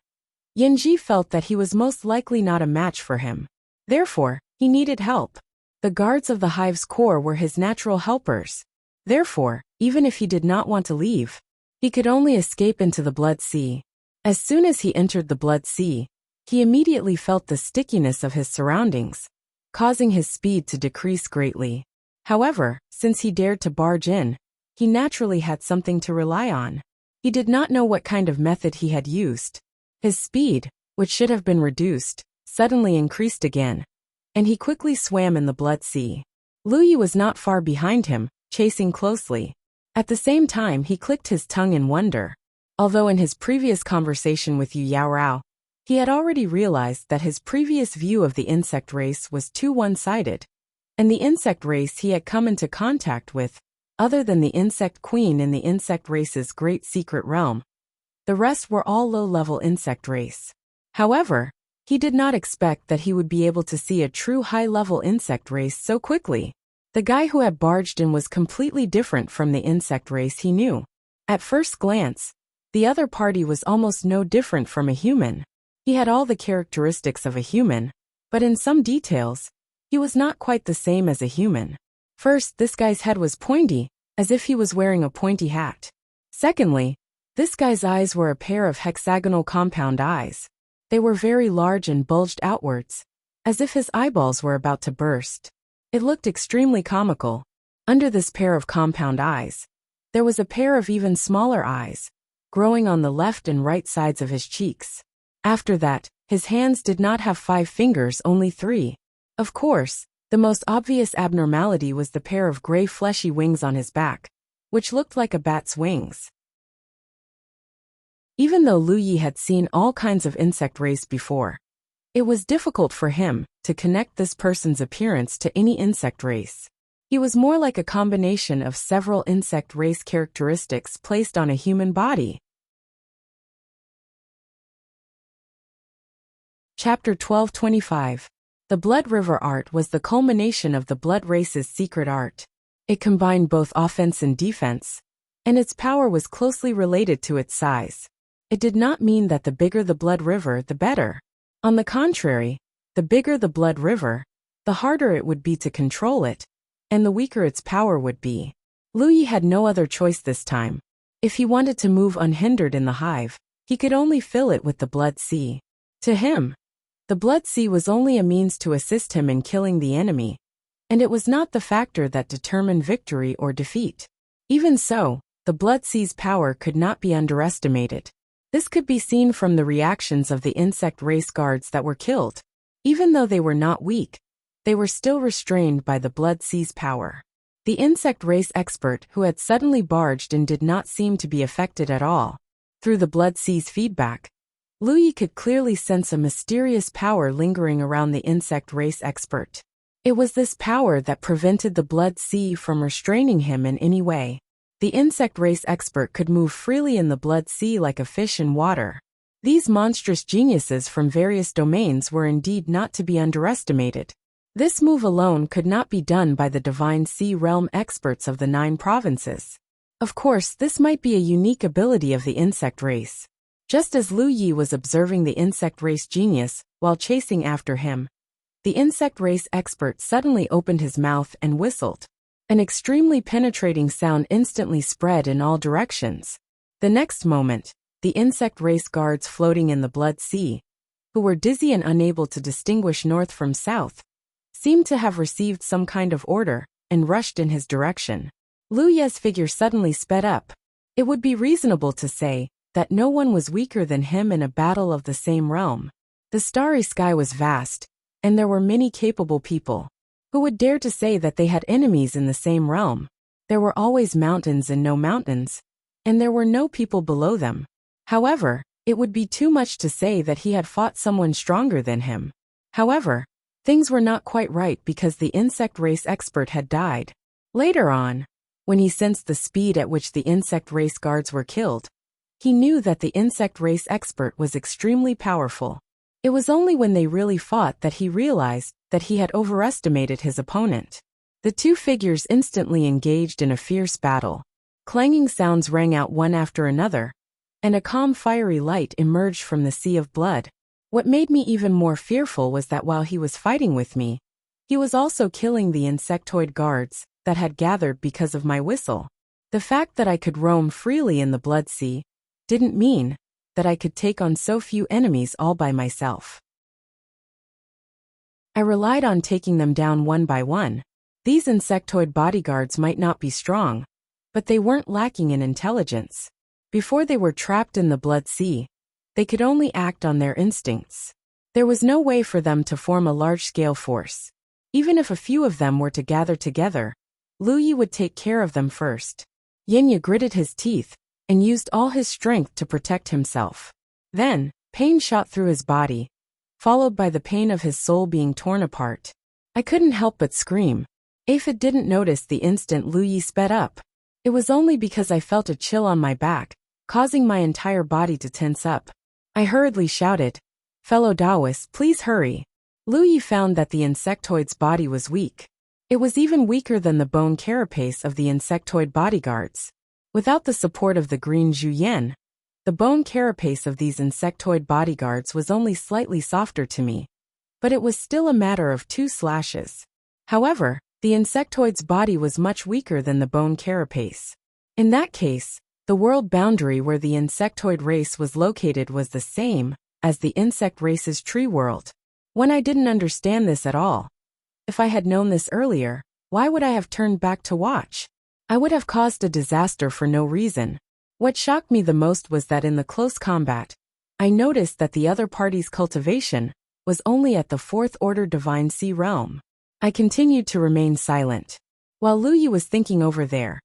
Yanji felt that he was most likely not a match for him. Therefore, he needed help. The guards of the hive's core were his natural helpers. Therefore, even if he did not want to leave, he could only escape into the Blood Sea. As soon as he entered the Blood Sea, he immediately felt the stickiness of his surroundings, causing his speed to decrease greatly. However, since he dared to barge in, he naturally had something to rely on. He did not know what kind of method he had used. His speed, which should have been reduced, suddenly increased again, and he quickly swam in the Blood Sea. Lu Yi was not far behind him, chasing closely. At the same time, he clicked his tongue in wonder. Although in his previous conversation with Yu Yaorao, he had already realized that his previous view of the insect race was too one-sided, and the insect race he had come into contact with, other than the insect queen in the insect race's great secret realm, the rest were all low-level insect race. However, he did not expect that he would be able to see a true high-level insect race so quickly. The guy who had barged in was completely different from the insect race he knew. At first glance, the other party was almost no different from a human. He had all the characteristics of a human, but in some details, he was not quite the same as a human. First, this guy's head was pointy, as if he was wearing a pointy hat. Secondly, this guy's eyes were a pair of hexagonal compound eyes. They were very large and bulged outwards, as if his eyeballs were about to burst. It looked extremely comical. Under this pair of compound eyes, there was a pair of even smaller eyes, growing on the left and right sides of his cheeks. After that, his hands did not have 5 fingers, only 3. Of course, the most obvious abnormality was the pair of gray fleshy wings on his back, which looked like a bat's wings. Even though Lu Yi had seen all kinds of insect race before, it was difficult for him to connect this person's appearance to any insect race. He was more like a combination of several insect race characteristics placed on a human body. Chapter 1225. The Blood River art was the culmination of the blood race's secret art. It combined both offense and defense, and its power was closely related to its size. It did not mean that the bigger the blood river, the better. On the contrary, the bigger the blood river, the harder it would be to control it, and the weaker its power would be. Lu Yi had no other choice this time. If he wanted to move unhindered in the hive, he could only fill it with the Blood Sea. To him, the Blood Sea was only a means to assist him in killing the enemy, and it was not the factor that determined victory or defeat. Even so, the Blood Sea's power could not be underestimated. This could be seen from the reactions of the insect race guards that were killed. Even though they were not weak, they were still restrained by the Blood Sea's power. The insect race expert who had suddenly barged in did not seem to be affected at all. Through the Blood Sea's feedback, Lu Yi could clearly sense a mysterious power lingering around the insect race expert. It was this power that prevented the Blood Sea from restraining him in any way. The insect race expert could move freely in the Blood Sea like a fish in water. These monstrous geniuses from various domains were indeed not to be underestimated. This move alone could not be done by the Divine Sea Realm experts of the 9 provinces. Of course, this might be a unique ability of the insect race. Just as Lu Yi was observing the insect race genius while chasing after him, the insect race expert suddenly opened his mouth and whistled. An extremely penetrating sound instantly spread in all directions. The next moment, the insect race guards floating in the Blood Sea, who were dizzy and unable to distinguish north from south, seemed to have received some kind of order and rushed in his direction. Lu Ye's figure suddenly sped up. It would be reasonable to say that no one was weaker than him in a battle of the same realm. The starry sky was vast, and there were many capable people. Who would dare to say that they had enemies in the same realm? There were always mountains and no mountains, and there were no people below them. However, It would be too much to say that he had fought someone stronger than him. However, things were not quite right because the insect race expert had died. Later on, when he sensed the speed at which the insect race guards were killed, he knew that the insect race expert was extremely powerful. It was only when they really fought that he realized that he had overestimated his opponent. The two figures instantly engaged in a fierce battle. Clanging sounds rang out one after another, and a calm fiery light emerged from the sea of blood. What made me even more fearful was that while he was fighting with me, he was also killing the insectoid guards that had gathered because of my whistle. The fact that I could roam freely in the blood sea didn't mean that I could take on so few enemies all by myself. I relied on taking them down one by one. These insectoid bodyguards might not be strong, but they weren't lacking in intelligence. Before they were trapped in the blood sea, they could only act on their instincts. There was no way for them to form a large-scale force. Even if a few of them were to gather together, Lu Yi would take care of them first. Yinya gritted his teeth and used all his strength to protect himself. Then, pain shot through his body, followed by the pain of his soul being torn apart. I couldn't help but scream. Aphid didn't notice the instant Lu Yi sped up. It was only because I felt a chill on my back, causing my entire body to tense up. I hurriedly shouted, "Fellow Taoists, please hurry." Lu Yi found that the insectoid's body was weak. It was even weaker than the bone carapace of the insectoid bodyguards. Without the support of the green Zhu Yan, the bone carapace of these insectoid bodyguards was only slightly softer to me, but it was still a matter of 2 slashes. However, the insectoid's body was much weaker than the bone carapace. In that case, the world boundary where the insectoid race was located was the same as the insect race's tree world. When I didn't understand this at all, if I had known this earlier, why would I have turned back to watch? I would have caused a disaster for no reason. What shocked me the most was that in the close combat, I noticed that the other party's cultivation was only at the 4th order Divine Sea realm. I continued to remain silent. While Lu Yi was thinking over there,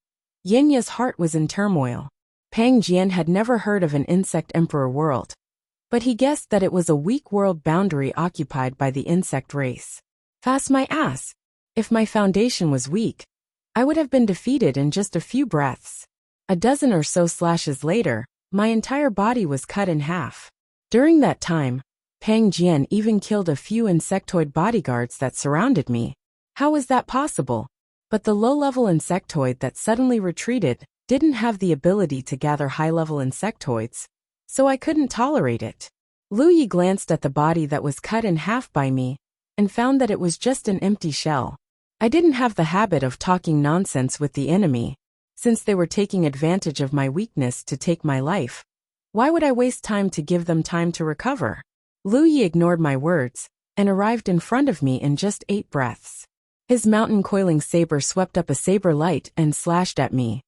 Yinya's heart was in turmoil. Pang Jian had never heard of an insect emperor world, but he guessed that it was a weak world boundary occupied by the insect race. Fast my ass! If my foundation was weak, I would have been defeated in just a few breaths. A dozen or so slashes later, my entire body was cut in half. During that time, Pang Jian even killed a few insectoid bodyguards that surrounded me. How was that possible? But the low-level insectoid that suddenly retreated didn't have the ability to gather high-level insectoids, so I couldn't tolerate it. Lu Yi glanced at the body that was cut in half by me and found that it was just an empty shell. I didn't have the habit of talking nonsense with the enemy, since they were taking advantage of my weakness to take my life. Why would I waste time to give them time to recover? Lu Yi ignored my words and arrived in front of me in just 8 breaths. His mountain-coiling saber swept up a saber light and slashed at me.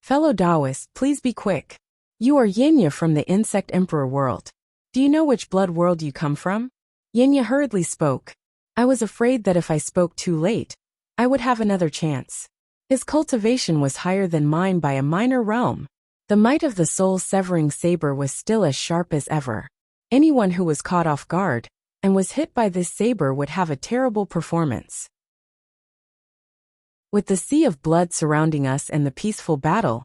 Fellow Taoists, please be quick. You are Yinya from the Insect Emperor world. Do you know which blood world you come from? Yinya hurriedly spoke. I was afraid that if I spoke too late, I would have another chance. His cultivation was higher than mine by a minor realm. The might of the soul-severing saber was still as sharp as ever. Anyone who was caught off guard and was hit by this saber would have a terrible performance. With the sea of blood surrounding us and the peaceful battle,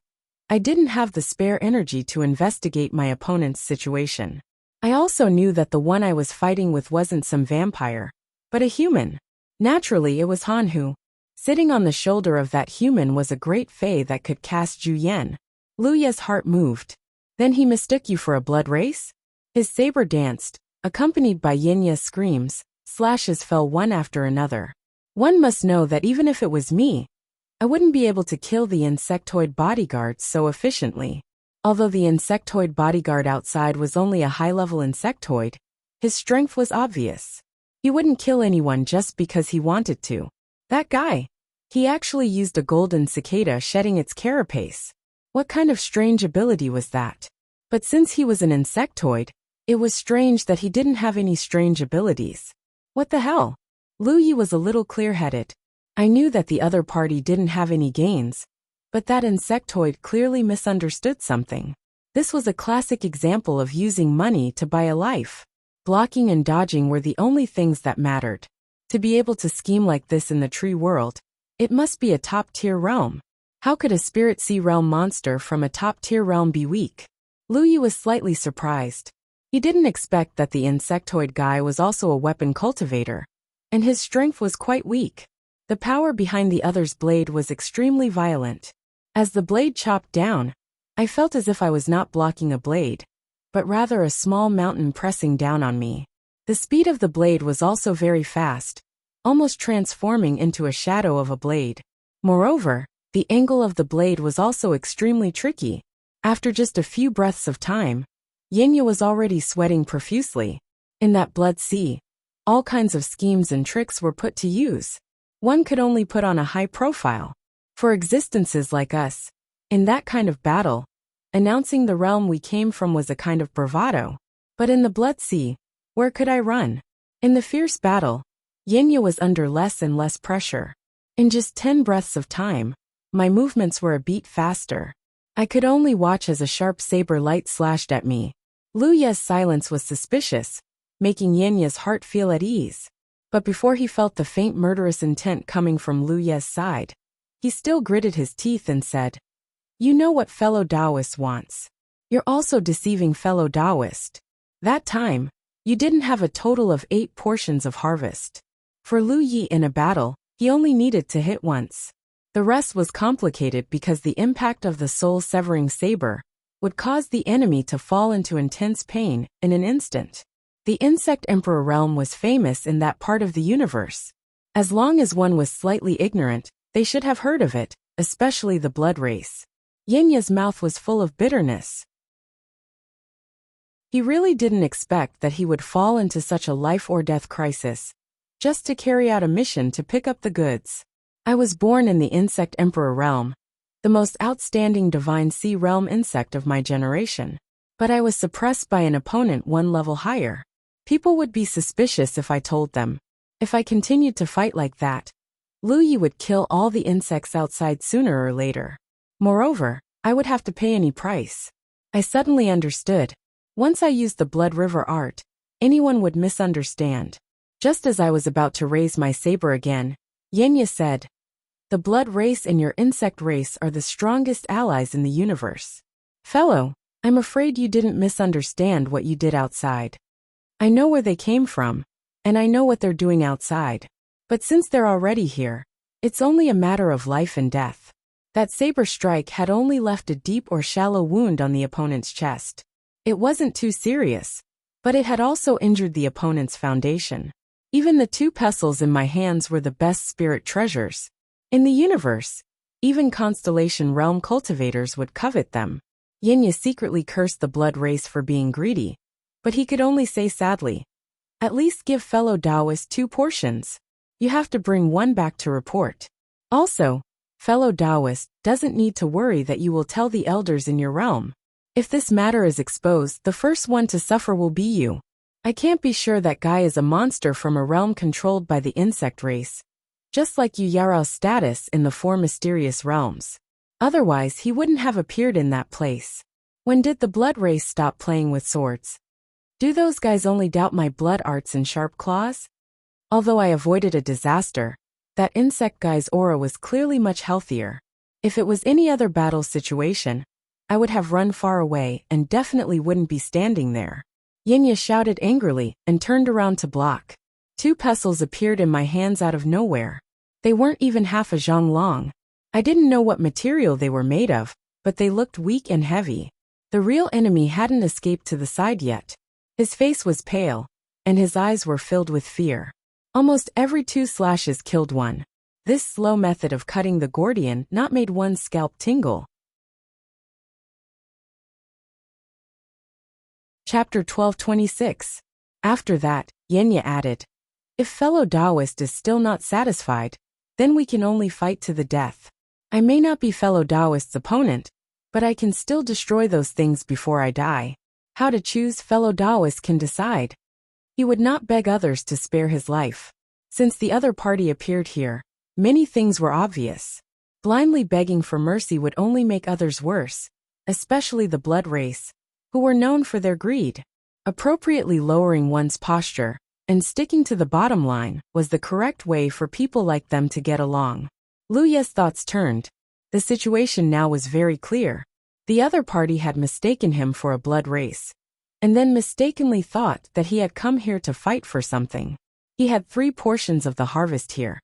I didn't have the spare energy to investigate my opponent's situation. I also knew that the one I was fighting with wasn't some vampire, but a human. Naturally, it was Han Hu. Sitting on the shoulder of that human was a great fae that could cast Zhu Yan. Lu Ye's heart moved. Then he mistook you for a blood race? His saber danced, accompanied by Yinya's screams. Slashes fell one after another. One must know that even if it was me, I wouldn't be able to kill the insectoid bodyguard so efficiently. Although the insectoid bodyguard outside was only a high-level insectoid, his strength was obvious. He wouldn't kill anyone just because he wanted to. That guy, he actually used a golden cicada shedding its carapace. What kind of strange ability was that? But since he was an insectoid, it was strange that he didn't have any strange abilities. What the hell? Lu Yi was a little clear-headed. I knew that the other party didn't have any gains, but that insectoid clearly misunderstood something. This was a classic example of using money to buy a life. Blocking and dodging were the only things that mattered. To be able to scheme like this in the tree world, it must be a top-tier realm. How could a spirit sea realm monster from a top-tier realm be weak? Lu Yi was slightly surprised. He didn't expect that the insectoid guy was also a weapon cultivator, and his strength was quite weak. The power behind the other's blade was extremely violent. As the blade chopped down, I felt as if I was not blocking a blade, but rather a small mountain pressing down on me. The speed of the blade was also very fast, almost transforming into a shadow of a blade. Moreover, the angle of the blade was also extremely tricky. After just a few breaths of time, Yinya was already sweating profusely. In that blood sea, all kinds of schemes and tricks were put to use. One could only put on a high profile. For existences like us, in that kind of battle, announcing the realm we came from was a kind of bravado. But in the blood sea, where could I run? In the fierce battle, Yinya was under less and less pressure. In just 10 breaths of time, my movements were a beat faster. I could only watch as a sharp saber light slashed at me. Lu Ye's silence was suspicious, making Yinya's heart feel at ease. But before he felt the faint murderous intent coming from Lu Ye's side, he still gritted his teeth and said, "You know what fellow Taoist wants. You're also deceiving fellow Taoist. That time, you didn't have a total of 8 portions of harvest. For Lu Yi in a battle, he only needed to hit once. The rest was complicated because the impact of the soul-severing saber would cause the enemy to fall into intense pain in an instant. The Insect Emperor realm was famous in that part of the universe. As long as one was slightly ignorant, they should have heard of it, especially the blood race." Yinya's mouth was full of bitterness. He really didn't expect that he would fall into such a life-or-death crisis, just to carry out a mission to pick up the goods. I was born in the Insect Emperor realm, the most outstanding divine sea realm insect of my generation. But I was suppressed by an opponent 1 level higher. People would be suspicious if I told them. If I continued to fight like that, Lu Yi would kill all the insects outside sooner or later. Moreover, I would have to pay any price. I suddenly understood. Once I used the Blood River art, anyone would misunderstand. Just as I was about to raise my saber again, Yinya said, "The blood race and your insect race are the strongest allies in the universe. Fellow, I'm afraid you didn't misunderstand what you did outside. I know where they came from, and I know what they're doing outside. But since they're already here, it's only a matter of life and death." That saber strike had only left a deep or shallow wound on the opponent's chest. It wasn't too serious, but it had also injured the opponent's foundation. Even the 2 pestles in my hands were the best spirit treasures in the universe. Even Constellation Realm cultivators would covet them. Yinya secretly cursed the blood race for being greedy, but he could only say sadly, "At least give fellow Taoist 2 portions. You have to bring 1 back to report. Also, fellow Taoist doesn't need to worry that you will tell the elders in your realm. If this matter is exposed, the first one to suffer will be you. I can't be sure that guy is a monster from a realm controlled by the insect race, just like Yu Yarao's status in the 4 mysterious realms. Otherwise he wouldn't have appeared in that place. When did the blood race stop playing with swords? Do those guys only doubt my blood arts and sharp claws?" Although I avoided a disaster, that insect guy's aura was clearly much healthier. If it was any other battle situation, I would have run far away and definitely wouldn't be standing there. Yinya shouted angrily and turned around to block. 2 pestles appeared in my hands out of nowhere. They weren't even half a zhang long. I didn't know what material they were made of, but they looked weak and heavy. The real enemy hadn't escaped to the side yet. His face was pale, and his eyes were filled with fear. Almost every 2 slashes killed one. This slow method of cutting the Gordian knot made one's scalp tingle. Chapter 1226. After that, Yinya added, "If fellow Taoist is still not satisfied, then we can only fight to the death. I may not be fellow Taoist's opponent, but I can still destroy those things before I die. How to choose fellow Taoist can decide." He would not beg others to spare his life. Since the other party appeared here, many things were obvious. Blindly begging for mercy would only make others worse, especially the blood race, who were known for their greed. Appropriately lowering one's posture and sticking to the bottom line was the correct way for people like them to get along. Lu Ye's thoughts turned. The situation now was very clear. The other party had mistaken him for a blood race, and then mistakenly thought that he had come here to fight for something. He had 3 portions of the harvest here,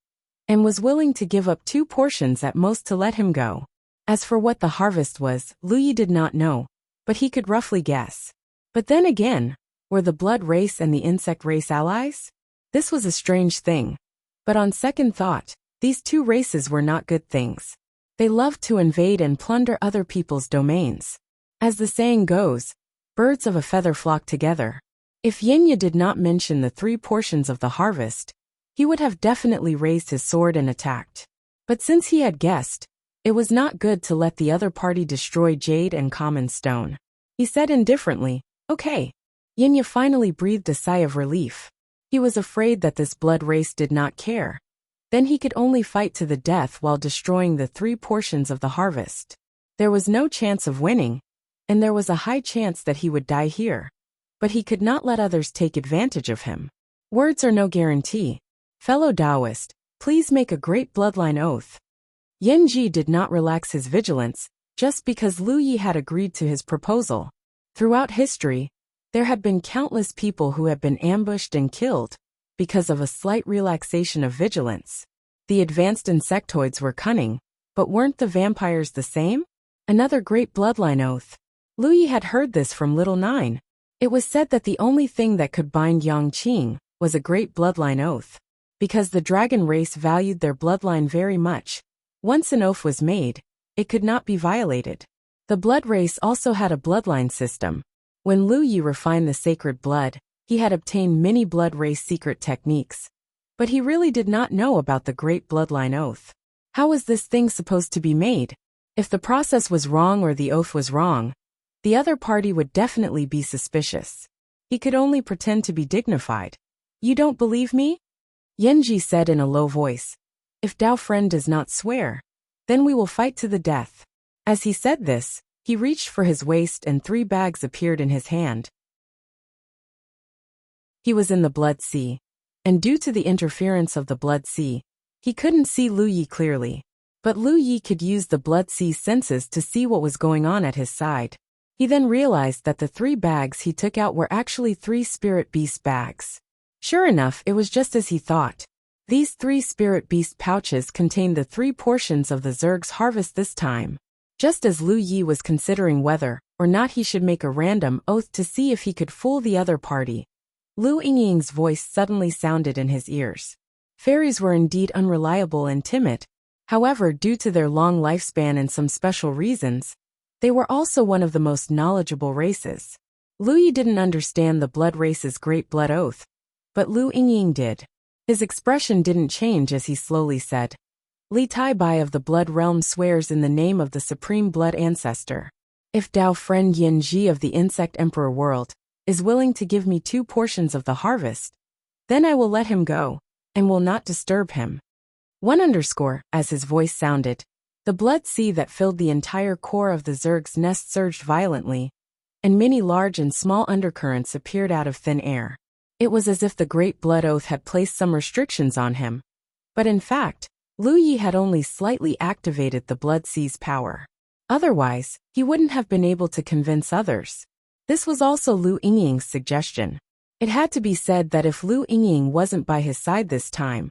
and was willing to give up 2 portions at most to let him go. As for what the harvest was, Lu Ye did not know, but he could roughly guess. But then again, were the blood race and the insect race allies? This was a strange thing. But on second thought, these 2 races were not good things. They loved to invade and plunder other people's domains. As the saying goes, birds of a feather flock together. If Yinya did not mention the 3 portions of the harvest, he would have definitely raised his sword and attacked. But since he had guessed, it was not good to let the other party destroy jade and common stone. He said indifferently, "Okay." Yinya finally breathed a sigh of relief. He was afraid that this blood race did not care. Then he could only fight to the death while destroying the 3 portions of the harvest. There was no chance of winning, and there was a high chance that he would die here. But he could not let others take advantage of him. Words are no guarantee. Fellow Taoist, please make a great bloodline oath. Yen Ji did not relax his vigilance, just because Lu Yi had agreed to his proposal. Throughout history, there had been countless people who had been ambushed and killed because of a slight relaxation of vigilance. The advanced insectoids were cunning, but weren't the vampires the same? Another great bloodline oath. Lu Yi had heard this from Little Nine. It was said that the only thing that could bind Yang Qing was a great bloodline oath. Because the dragon race valued their bloodline very much, once an oath was made, it could not be violated. The blood race also had a bloodline system. When Lu Yi refined the sacred blood, he had obtained many blood race secret techniques. But he really did not know about the great bloodline oath. How was this thing supposed to be made? If the process was wrong or the oath was wrong, the other party would definitely be suspicious. He could only pretend to be dignified. "You don't believe me?" Yenji said in a low voice. "If Dao friend does not swear, then we will fight to the death." As he said this, he reached for his waist and 3 bags appeared in his hand. He was in the blood sea, and due to the interference of the blood sea, he couldn't see Lu Yi clearly. But Lu Yi could use the blood sea's senses to see what was going on at his side. He then realized that the 3 bags he took out were actually 3 spirit beast bags. Sure enough, it was just as he thought. These 3 spirit beast pouches contained the 3 portions of the Zerg's harvest this time. Just as Lu Yi was considering whether or not he should make a random oath to see if he could fool the other party, Lu Yingying's voice suddenly sounded in his ears. Fairies were indeed unreliable and timid. However, due to their long lifespan and some special reasons, they were also one of the most knowledgeable races. Lu Yi didn't understand the blood race's great blood oath, but Lu Yingying did. His expression didn't change as he slowly said, "Li Tai Bai of the Blood Realm swears in the name of the Supreme Blood Ancestor. If Dao friend Yin Ji of the Insect Emperor world is willing to give me 2 portions of the harvest, then I will let him go, and will not disturb him." 1_ as his voice sounded, the blood sea that filled the entire core of the Zerg's nest surged violently, and many large and small undercurrents appeared out of thin air. It was as if the Great Blood Oath had placed some restrictions on him. But in fact, Lu Yi had only slightly activated the blood sea's power. Otherwise, he wouldn't have been able to convince others. This was also Lu Yingying's suggestion. It had to be said that if Lu Yingying wasn't by his side this time,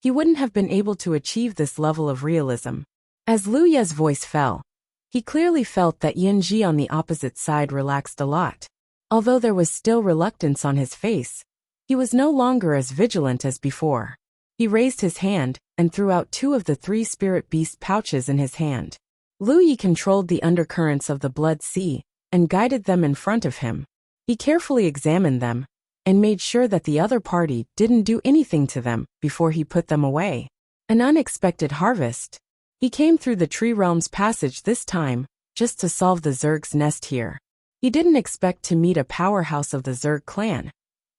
he wouldn't have been able to achieve this level of realism. As Lu Ye's voice fell, he clearly felt that Yin Ji on the opposite side relaxed a lot. Although there was still reluctance on his face, he was no longer as vigilant as before. He raised his hand and threw out 2 of the 3 spirit beast pouches in his hand. Lu Yi controlled the undercurrents of the blood sea and guided them in front of him. He carefully examined them and made sure that the other party didn't do anything to them before he put them away. An unexpected harvest. He came through the Tree Realm's passage this time, just to solve the Zerg's nest here. He didn't expect to meet a powerhouse of the Zerg clan,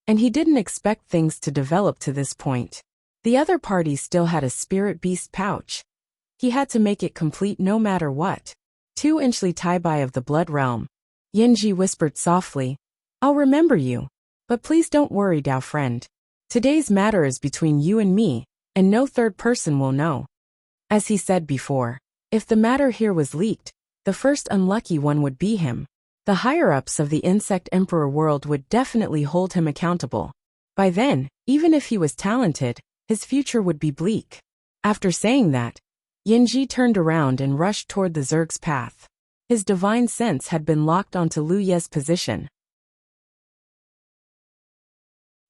and he didn't expect things to develop to this point. The other party still had a spirit beast pouch. He had to make it complete no matter what. 2-inchly Taibai of the Blood Realm. Yanji whispered softly, I'll remember you. But please don't worry, Dao friend. Today's matter is between you and me, and no third person will know. As he said before, if the matter here was leaked, the first unlucky one would be him. The higher-ups of the Insect Emperor world would definitely hold him accountable. By then, even if he was talented, his future would be bleak. After saying that, Yanji turned around and rushed toward the Zerg's path. His divine sense had been locked onto Lu Ye's position.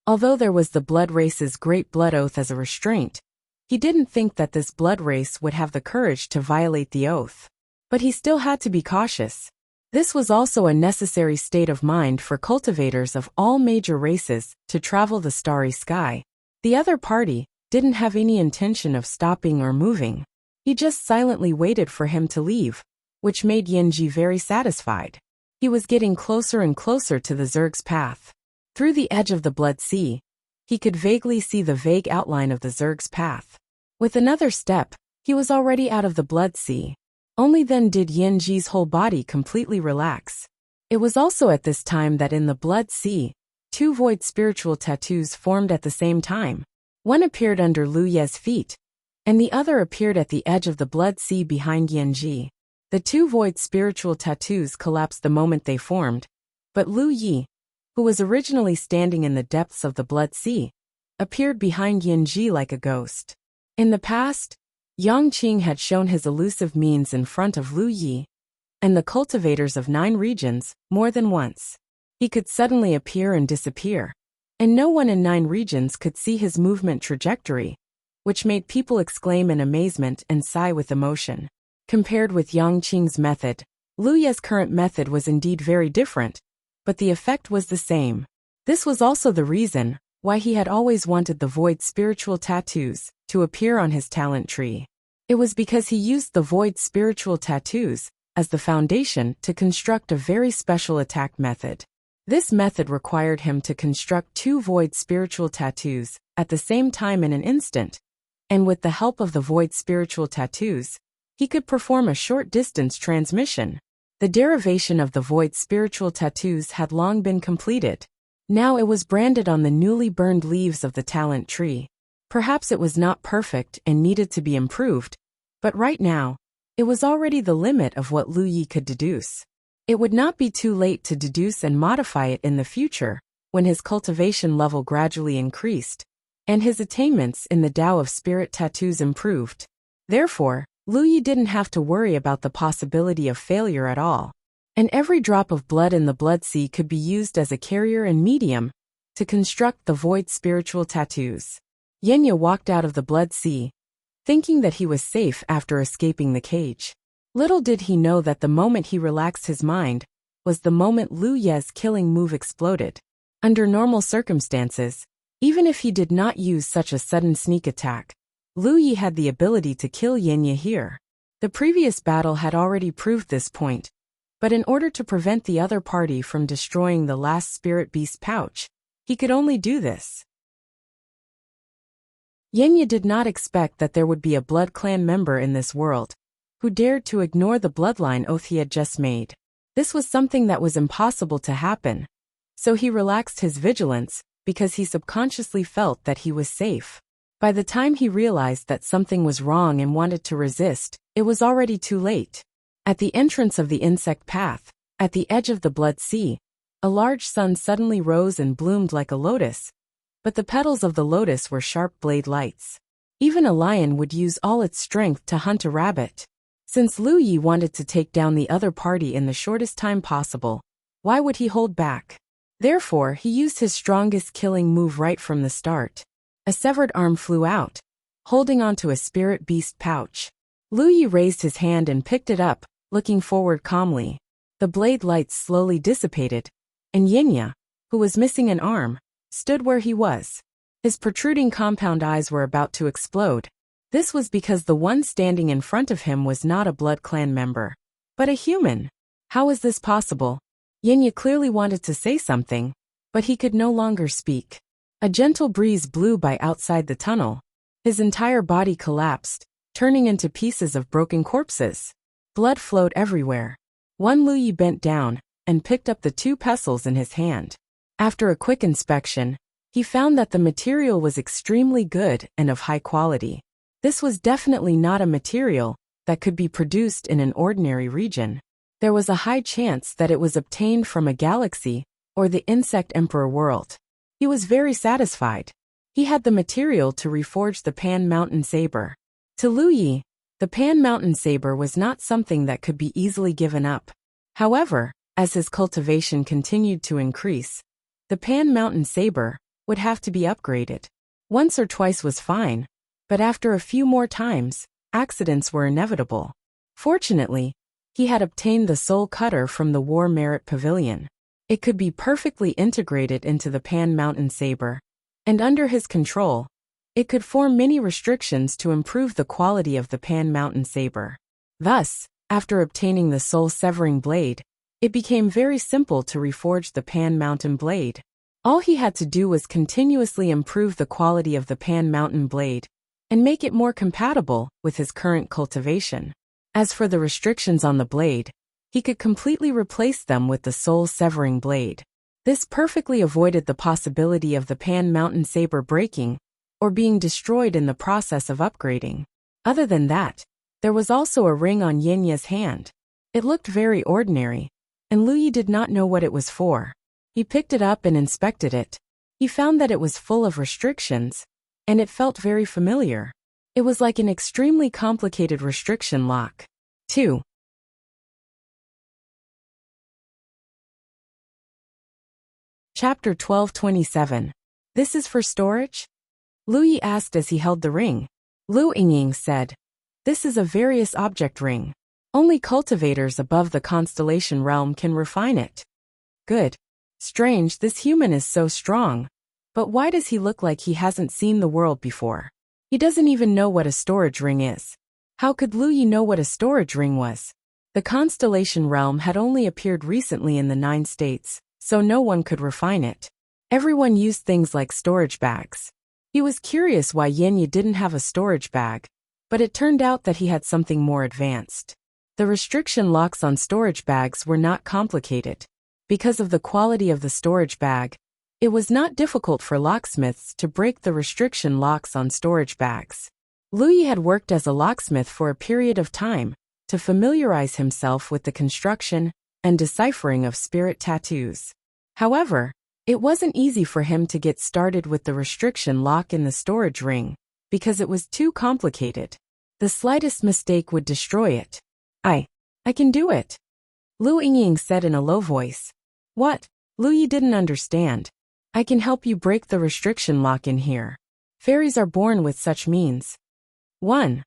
Although there was the blood race's great blood oath as a restraint, he didn't think that this blood race would have the courage to violate the oath. But he still had to be cautious. This was also a necessary state of mind for cultivators of all major races to travel the starry sky. The other party didn't have any intention of stopping or moving. He just silently waited for him to leave, which made Yanji very satisfied. He was getting closer and closer to the Zerg's path. Through the edge of the Blood Sea, he could vaguely see the vague outline of the Zerg's path. With another step, he was already out of the Blood Sea. Only then did Yanji's whole body completely relax. It was also at this time that in the Blood Sea, 2 void spiritual tattoos formed at the same time. One appeared under Lu Ye's feet, and the other appeared at the edge of the Blood Sea behind Yanji. The 2 void spiritual tattoos collapsed the moment they formed, but Lu Yi, who was originally standing in the depths of the Blood Sea, appeared behind Yanji like a ghost. In the past, Yang Qing had shown his elusive means in front of Lu Yi and the cultivators of 9 regions more than once. He could suddenly appear and disappear, and no one in 9 regions could see his movement trajectory, which made people exclaim in amazement and sigh with emotion. Compared with Yang Qing's method, Lu Ye's current method was indeed very different, but the effect was the same. This was also the reason why he had always wanted the void spiritual tattoos to appear on his talent tree. It was because he used the void spiritual tattoos as the foundation to construct a very special attack method. This method required him to construct 2 void spiritual tattoos at the same time in an instant, and with the help of the void spiritual tattoos, he could perform a short-distance transmission. The derivation of the void spiritual tattoos had long been completed. Now it was branded on the newly burned leaves of the talent tree. Perhaps it was not perfect and needed to be improved, but right now, it was already the limit of what Lu Yi could deduce. It would not be too late to deduce and modify it in the future, when his cultivation level gradually increased, and his attainments in the Tao of Spirit tattoos improved. Therefore, Lu Yi didn't have to worry about the possibility of failure at all. And every drop of blood in the Blood Sea could be used as a carrier and medium to construct the void spiritual tattoos. Yenya walked out of the Blood Sea, thinking that he was safe after escaping the cage. Little did he know that the moment he relaxed his mind was the moment Lu Ye's killing move exploded. Under normal circumstances, even if he did not use such a sudden sneak attack, Lu Yi had the ability to kill Yenya here. The previous battle had already proved this point, but in order to prevent the other party from destroying the last spirit beast pouch, he could only do this. Yenya did not expect that there would be a Blood Clan member in this world who dared to ignore the bloodline oath he had just made. This was something that was impossible to happen, so he relaxed his vigilance because he subconsciously felt that he was safe. By the time he realized that something was wrong and wanted to resist, it was already too late. At the entrance of the insect path, at the edge of the Blood Sea, a large sun suddenly rose and bloomed like a lotus, but the petals of the lotus were sharp blade lights. Even a lion would use all its strength to hunt a rabbit. Since Lu Yi wanted to take down the other party in the shortest time possible, why would he hold back? Therefore, he used his strongest killing move right from the start. A severed arm flew out, holding onto a spirit beast pouch. Lu Yi raised his hand and picked it up, looking forward calmly. The blade lights slowly dissipated, and Yenya, who was missing an arm, stood where he was. His protruding compound eyes were about to explode. This was because the one standing in front of him was not a Blood Clan member, but a human. How was this possible? Yenya clearly wanted to say something, but he could no longer speak. A gentle breeze blew by outside the tunnel. His entire body collapsed, turning into pieces of broken corpses. Blood flowed everywhere. One Lu Yi bent down and picked up the 2 pestles in his hand. After a quick inspection, he found that the material was extremely good and of high quality. This was definitely not a material that could be produced in an ordinary region. There was a high chance that it was obtained from a galaxy or the Insect Emperor world. He was very satisfied. He had the material to reforge the Pan Mountain Saber. To Lu Yi, the Pan Mountain Saber was not something that could be easily given up. However, as his cultivation continued to increase, the Pan Mountain Saber would have to be upgraded. Once or twice was fine, but after a few more times, accidents were inevitable. Fortunately, he had obtained the Soul Cutter from the War Merit Pavilion. It could be perfectly integrated into the Pan Mountain Saber, and under his control, it could form many restrictions to improve the quality of the Pan Mountain Saber. Thus, after obtaining the Soul Severing Blade, it became very simple to reforge the Pan Mountain Blade. All he had to do was continuously improve the quality of the Pan Mountain Blade and make it more compatible with his current cultivation. As for the restrictions on the blade, he could completely replace them with the Soul Severing Blade. This perfectly avoided the possibility of the Pan Mountain Saber breaking or being destroyed in the process of upgrading. Other than that, there was also a ring on Yinya's hand. It looked very ordinary, and Lu Yi did not know what it was for. He picked it up and inspected it. He found that it was full of restrictions, and it felt very familiar. It was like an extremely complicated restriction lock. 2. Chapter 12:27. This is for storage? Lu Yi asked as he held the ring. Lu Yingying said, "This is a various object ring. Only cultivators above the constellation realm can refine it." Good. Strange, this human is so strong. But why does he look like he hasn't seen the world before? He doesn't even know what a storage ring is. How could Lu Yi know what a storage ring was? The constellation realm had only appeared recently in the 9 states, so no one could refine it. Everyone used things like storage bags. He was curious why Yinya didn't have a storage bag, but it turned out that he had something more advanced. The restriction locks on storage bags were not complicated. Because of the quality of the storage bag, it was not difficult for locksmiths to break the restriction locks on storage bags. Lu Yi had worked as a locksmith for a period of time to familiarize himself with the construction and deciphering of spirit tattoos. However, it wasn't easy for him to get started with the restriction lock in the storage ring, because it was too complicated. The slightest mistake would destroy it. I can do it," Lu Yingying said in a low voice. "What?" Lu Yi didn't understand. "I can help you break the restriction lock in here. Fairies are born with such means." 1.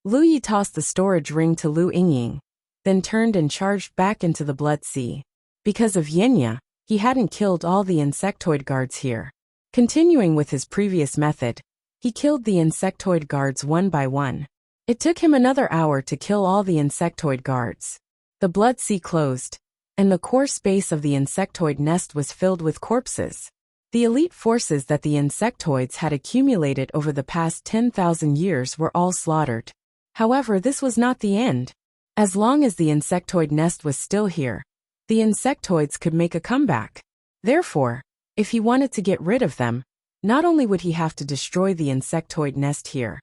Lu Yi tossed the storage ring to Lu Yingying, then turned and charged back into the Blood Sea. Because of Yinya, he hadn't killed all the insectoid guards here. Continuing with his previous method, he killed the insectoid guards one by one. It took him another hour to kill all the insectoid guards. The Blood Sea closed, and the core space of the insectoid nest was filled with corpses. The elite forces that the insectoids had accumulated over the past 10,000 years were all slaughtered. However, this was not the end. As long as the insectoid nest was still here, the insectoids could make a comeback. Therefore, if he wanted to get rid of them, not only would he have to destroy the insectoid nest here,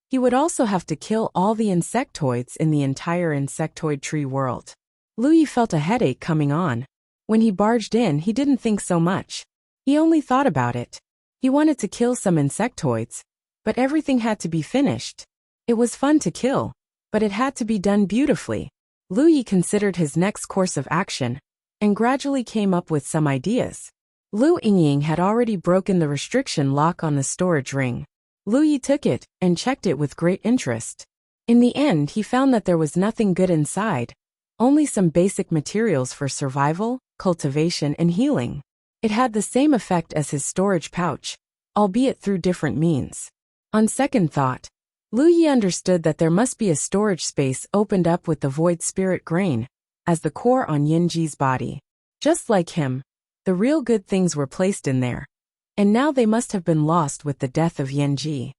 he would also have to kill all the insectoids in the entire insectoid tree world. Lu Yi felt a headache coming on. When he barged in, he didn't think so much. He only thought about it. He wanted to kill some insectoids, but everything had to be finished. It was fun to kill, but it had to be done beautifully. Lu Yi considered his next course of action, and gradually came up with some ideas. Lu Yingying had already broken the restriction lock on the storage ring. Lu Yi took it and checked it with great interest. In the end, he found that there was nothing good inside, only some basic materials for survival, cultivation, and healing. It had the same effect as his storage pouch, albeit through different means. On second thought, Lu Yi understood that there must be a storage space opened up with the void spirit grain as the core on Yinji's body. Just like him, the real good things were placed in there, and now they must have been lost with the death of Yinji.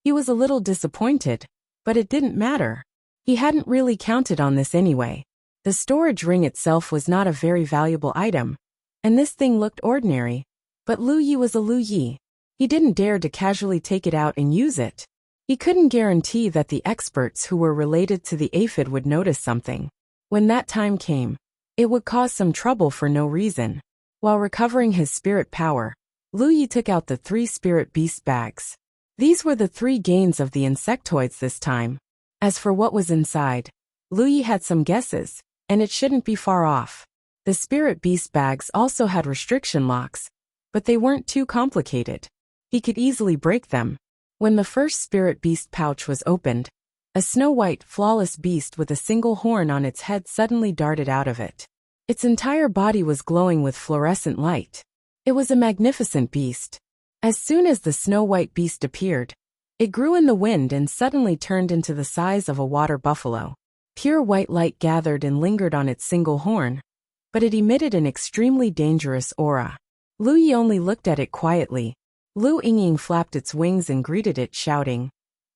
He was a little disappointed, but it didn't matter. He hadn't really counted on this anyway. The storage ring itself was not a very valuable item, and this thing looked ordinary. But Lu Yi was a Lu Yi. He didn't dare to casually take it out and use it. He couldn't guarantee that the experts who were related to the aphid would notice something. When that time came, it would cause some trouble for no reason. While recovering his spirit power, Lu Yi took out the 3 spirit beast bags. These were the 3 gains of the insectoids this time. As for what was inside, Lu Yi had some guesses, and it shouldn't be far off. The spirit beast bags also had restriction locks, but they weren't too complicated. He could easily break them. When the first spirit beast pouch was opened, a snow-white, flawless beast with a single horn on its head suddenly darted out of it. Its entire body was glowing with fluorescent light. It was a magnificent beast. As soon as the snow-white beast appeared, it grew in the wind and suddenly turned into the size of a water buffalo. Pure white light gathered and lingered on its single horn, but it emitted an extremely dangerous aura. Lu Yi only looked at it quietly. Lu Yingying flapped its wings and greeted it, shouting,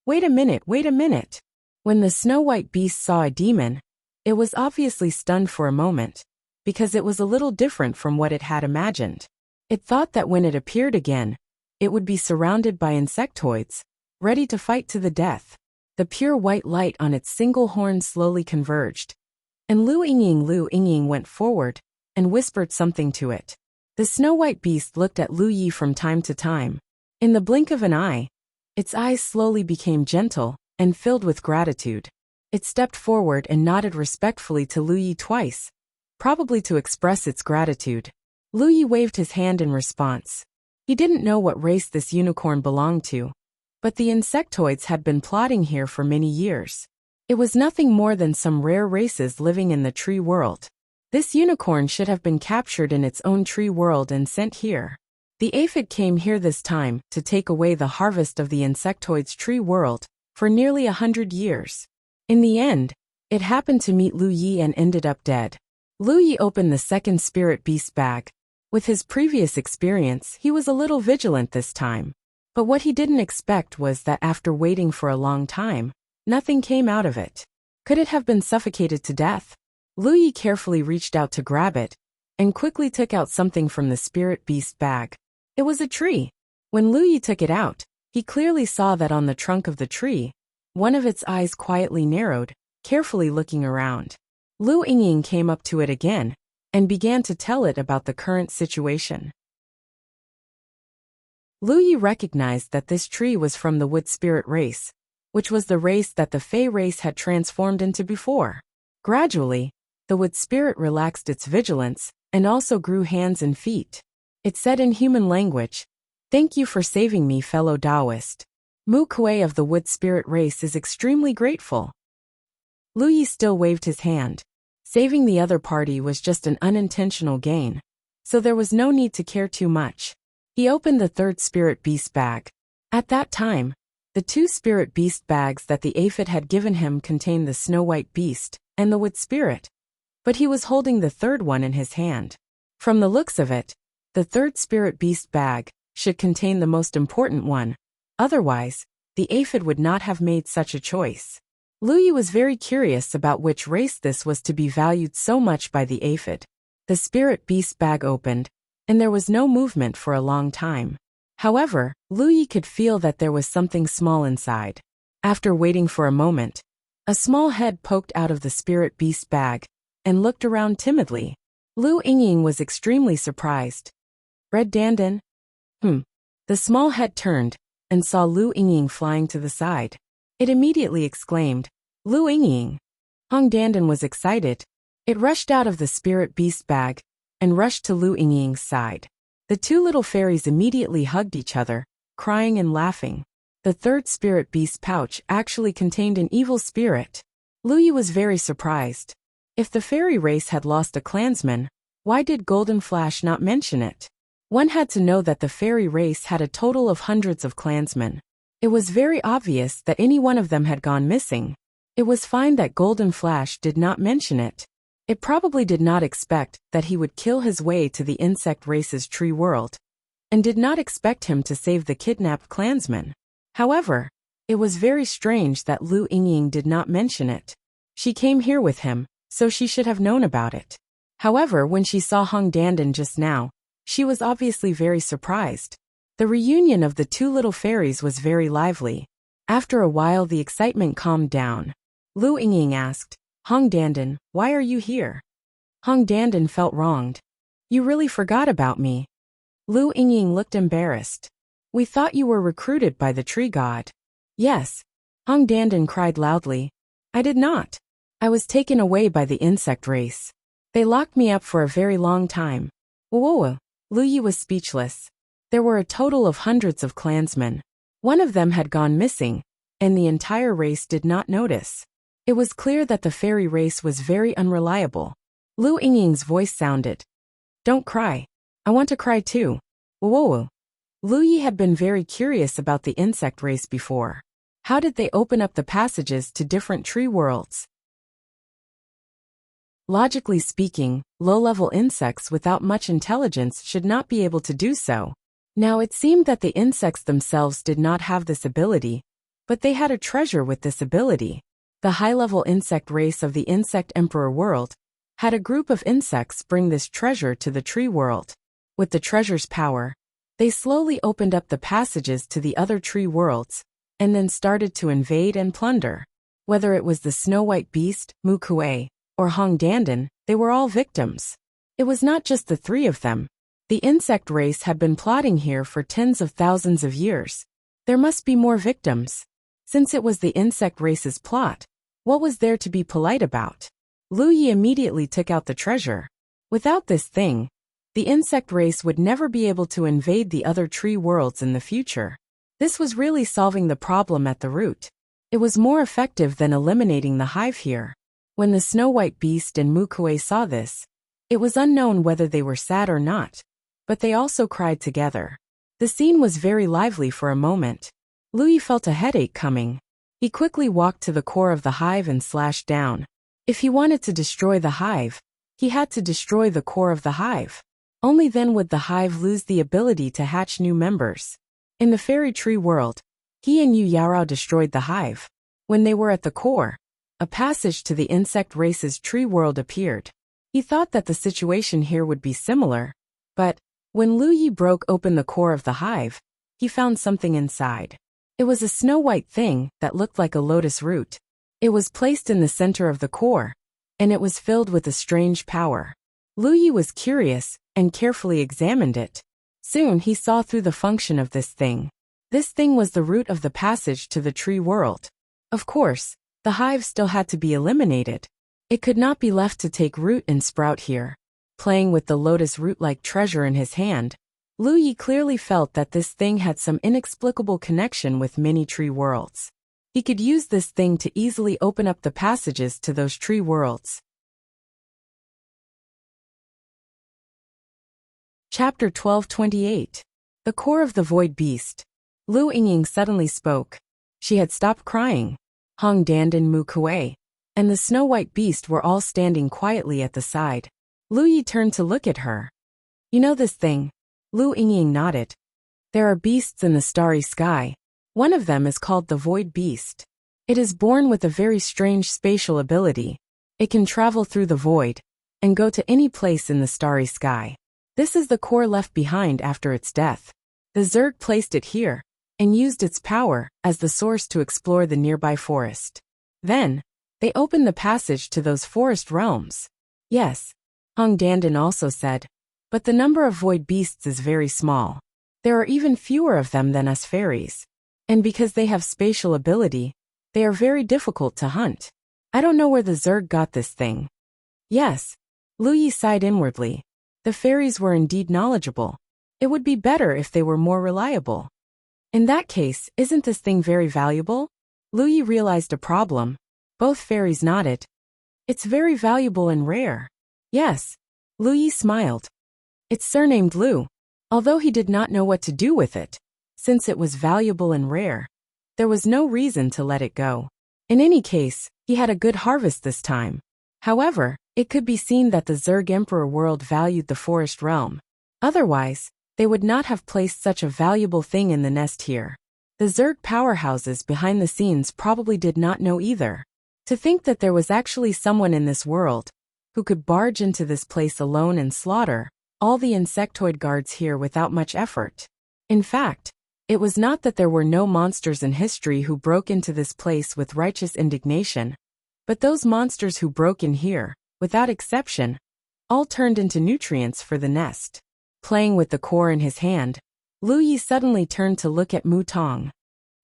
"Wait a minute, wait a minute." When the snow-white beast saw a demon, it was obviously stunned for a moment, because it was a little different from what it had imagined. It thought that when it appeared again, it would be surrounded by insectoids, ready to fight to the death. The pure white light on its single horn slowly converged, and Lu Yingying went forward and whispered something to it. The snow-white beast looked at Lu Yi from time to time. In the blink of an eye, its eyes slowly became gentle and filled with gratitude. It stepped forward and nodded respectfully to Lu Yi twice, probably to express its gratitude. Lu Yi waved his hand in response. He didn't know what race this unicorn belonged to, but the insectoids had been plotting here for many years. It was nothing more than some rare races living in the tree world. This unicorn should have been captured in its own tree world and sent here. The aphid came here this time to take away the harvest of the insectoid's tree world for nearly 100 years. In the end, it happened to meet Lu Yi and ended up dead. Lu Yi opened the second spirit beast bag. With his previous experience, he was a little vigilant this time. But what he didn't expect was that after waiting for a long time, nothing came out of it. Could it have been suffocated to death? Lu Yi carefully reached out to grab it, and quickly took out something from the spirit beast bag. It was a tree. When Lu Yi took it out, he clearly saw that on the trunk of the tree, one of its eyes quietly narrowed, carefully looking around. Lu Yingying came up to it again, and began to tell it about the current situation. Lu Yi recognized that this tree was from the wood spirit race, which was the race that the Fey race had transformed into before. Gradually, the wood spirit relaxed its vigilance, and also grew hands and feet. It said in human language, "Thank you for saving me, fellow Taoist. Mu Kuei of the wood spirit race is extremely grateful." Lu Yi still waved his hand. Saving the other party was just an unintentional gain, so there was no need to care too much. He opened the third spirit beast bag. At that time, the 2 spirit beast bags that the aphid had given him contained the snow-white beast and the wood spirit, but he was holding the third one in his hand. From the looks of it, the third spirit beast bag should contain the most important one. Otherwise, the aphid would not have made such a choice. Lu Yi was very curious about which race this was to be valued so much by the aphid. The spirit beast bag opened, and there was no movement for a long time. However, Lu Yi could feel that there was something small inside. After waiting for a moment, a small head poked out of the spirit beast bag and looked around timidly. Lu Yingying was extremely surprised. "Red Dandan?" The small head turned and saw Lu Yingying flying to the side. It immediately exclaimed, "Lu Yingying!" Hong Dandan was excited. It rushed out of the spirit beast bag and rushed to Lu Yingying's side. The 2 little fairies immediately hugged each other, crying and laughing. The third spirit beast pouch actually contained an evil spirit. Lu Yi was very surprised. If the fairy race had lost a clansman, why did Golden Flash not mention it? One had to know that the fairy race had a total of hundreds of clansmen. It was very obvious that any one of them had gone missing. It was fine that Golden Flash did not mention it. It probably did not expect that he would kill his way to the insect race's tree world, and did not expect him to save the kidnapped clansman. However, It was very strange that Lu Yingying did not mention it. She came here with him, so she should have known about it. However, when she saw Hong Dandan just now, she was obviously very surprised. The reunion of the two little fairies was very lively. After a while the excitement calmed down. Lu Yingying asked, "Hong Dandan, why are you here?" Hong Dandan felt wronged. "You really forgot about me." Lu Yingying looked embarrassed. "We thought you were recruited by the tree god." "Yes." Hong Dandan cried loudly. "I did not. I was taken away by the insect race. They locked me up for a very long time." Whoa! Lu Yi was speechless. There were a total of hundreds of clansmen. One of them had gone missing, and the entire race did not notice. It was clear that the fairy race was very unreliable. Lu Yingying's voice sounded. "Don't cry. I want to cry too." Whoa! Lu Yi had been very curious about the insect race before. How did they open up the passages to different tree worlds? Logically speaking, low-level insects without much intelligence should not be able to do so. Now it seemed that the insects themselves did not have this ability, but they had a treasure with this ability. The high-level insect race of the Insect Emperor world had a group of insects bring this treasure to the tree world. With the treasure's power, they slowly opened up the passages to the other tree worlds, and then started to invade and plunder. Whether it was the Snow-White Beast, Mu Kuei, or Hong Dandan, they were all victims. It was not just the three of them. The insect race had been plotting here for tens of thousands of years. There must be more victims. Since it was the insect race's plot, what was there to be polite about? Lu Yi immediately took out the treasure. Without this thing, the insect race would never be able to invade the other tree worlds in the future. This was really solving the problem at the root. It was more effective than eliminating the hive here. When the Snow-White Beast and Mu Kuei saw this, it was unknown whether they were sad or not, but they also cried together. The scene was very lively for a moment. Lu Yi felt a headache coming. He quickly walked to the core of the hive and slashed down. If he wanted to destroy the hive, he had to destroy the core of the hive. Only then would the hive lose the ability to hatch new members. In the fairy tree world, he and Yu Yarao destroyed the hive. When they were at the core, a passage to the insect race's tree world appeared. He thought that the situation here would be similar, but when Lu Yi broke open the core of the hive, he found something inside. It was a snow-white thing that looked like a lotus root. It was placed in the center of the core, and it was filled with a strange power. Lu Yi was curious and carefully examined it. Soon he saw through the function of this thing. This thing was the root of the passage to the tree world. Of course, the hive still had to be eliminated. It could not be left to take root and sprout here. Playing with the lotus root-like treasure in his hand, Lu Yi clearly felt that this thing had some inexplicable connection with many tree worlds. He could use this thing to easily open up the passages to those tree worlds. Chapter 1228. The Core of the Void Beast. Lu Yingying suddenly spoke. She had stopped crying. Hong Dandan, Mu Kuei, and the Snow-White Beast were all standing quietly at the side. Lu Yi turned to look at her. "You know this thing?" Lu Yingying nodded. "There are beasts in the starry sky. One of them is called the Void Beast. It is born with a very strange spatial ability. It can travel through the void and go to any place in the starry sky. This is the core left behind after its death. The Zerg placed it here and used its power as the source to explore the nearby forest. Then, they opened the passage to those forest realms." "Yes," Hong Dandan also said, "but the number of void beasts is very small. There are even fewer of them than us fairies. And because they have spatial ability, they are very difficult to hunt. I don't know where the Zerg got this thing." "Yes." Lu Yi sighed inwardly. The fairies were indeed knowledgeable. It would be better if they were more reliable. In that case, isn't this thing very valuable? Lu Yi realized a problem. Both fairies nodded. "It's very valuable and rare." "Yes." Lu Yi smiled. "It's surnamed Lu." Although he did not know what to do with it, since it was valuable and rare, there was no reason to let it go. In any case, he had a good harvest this time. However, it could be seen that the Zerg Emperor world valued the forest realm. Otherwise, they would not have placed such a valuable thing in the nest here. The Zerg powerhouses behind the scenes probably did not know either. To think that there was actually someone in this world who could barge into this place alone and slaughter all the insectoid guards here without much effort. In fact, it was not that there were no monsters in history who broke into this place with righteous indignation, but those monsters who broke in here, without exception, all turned into nutrients for the nest. Playing with the core in his hand, Lu Yi suddenly turned to look at Mu Tong.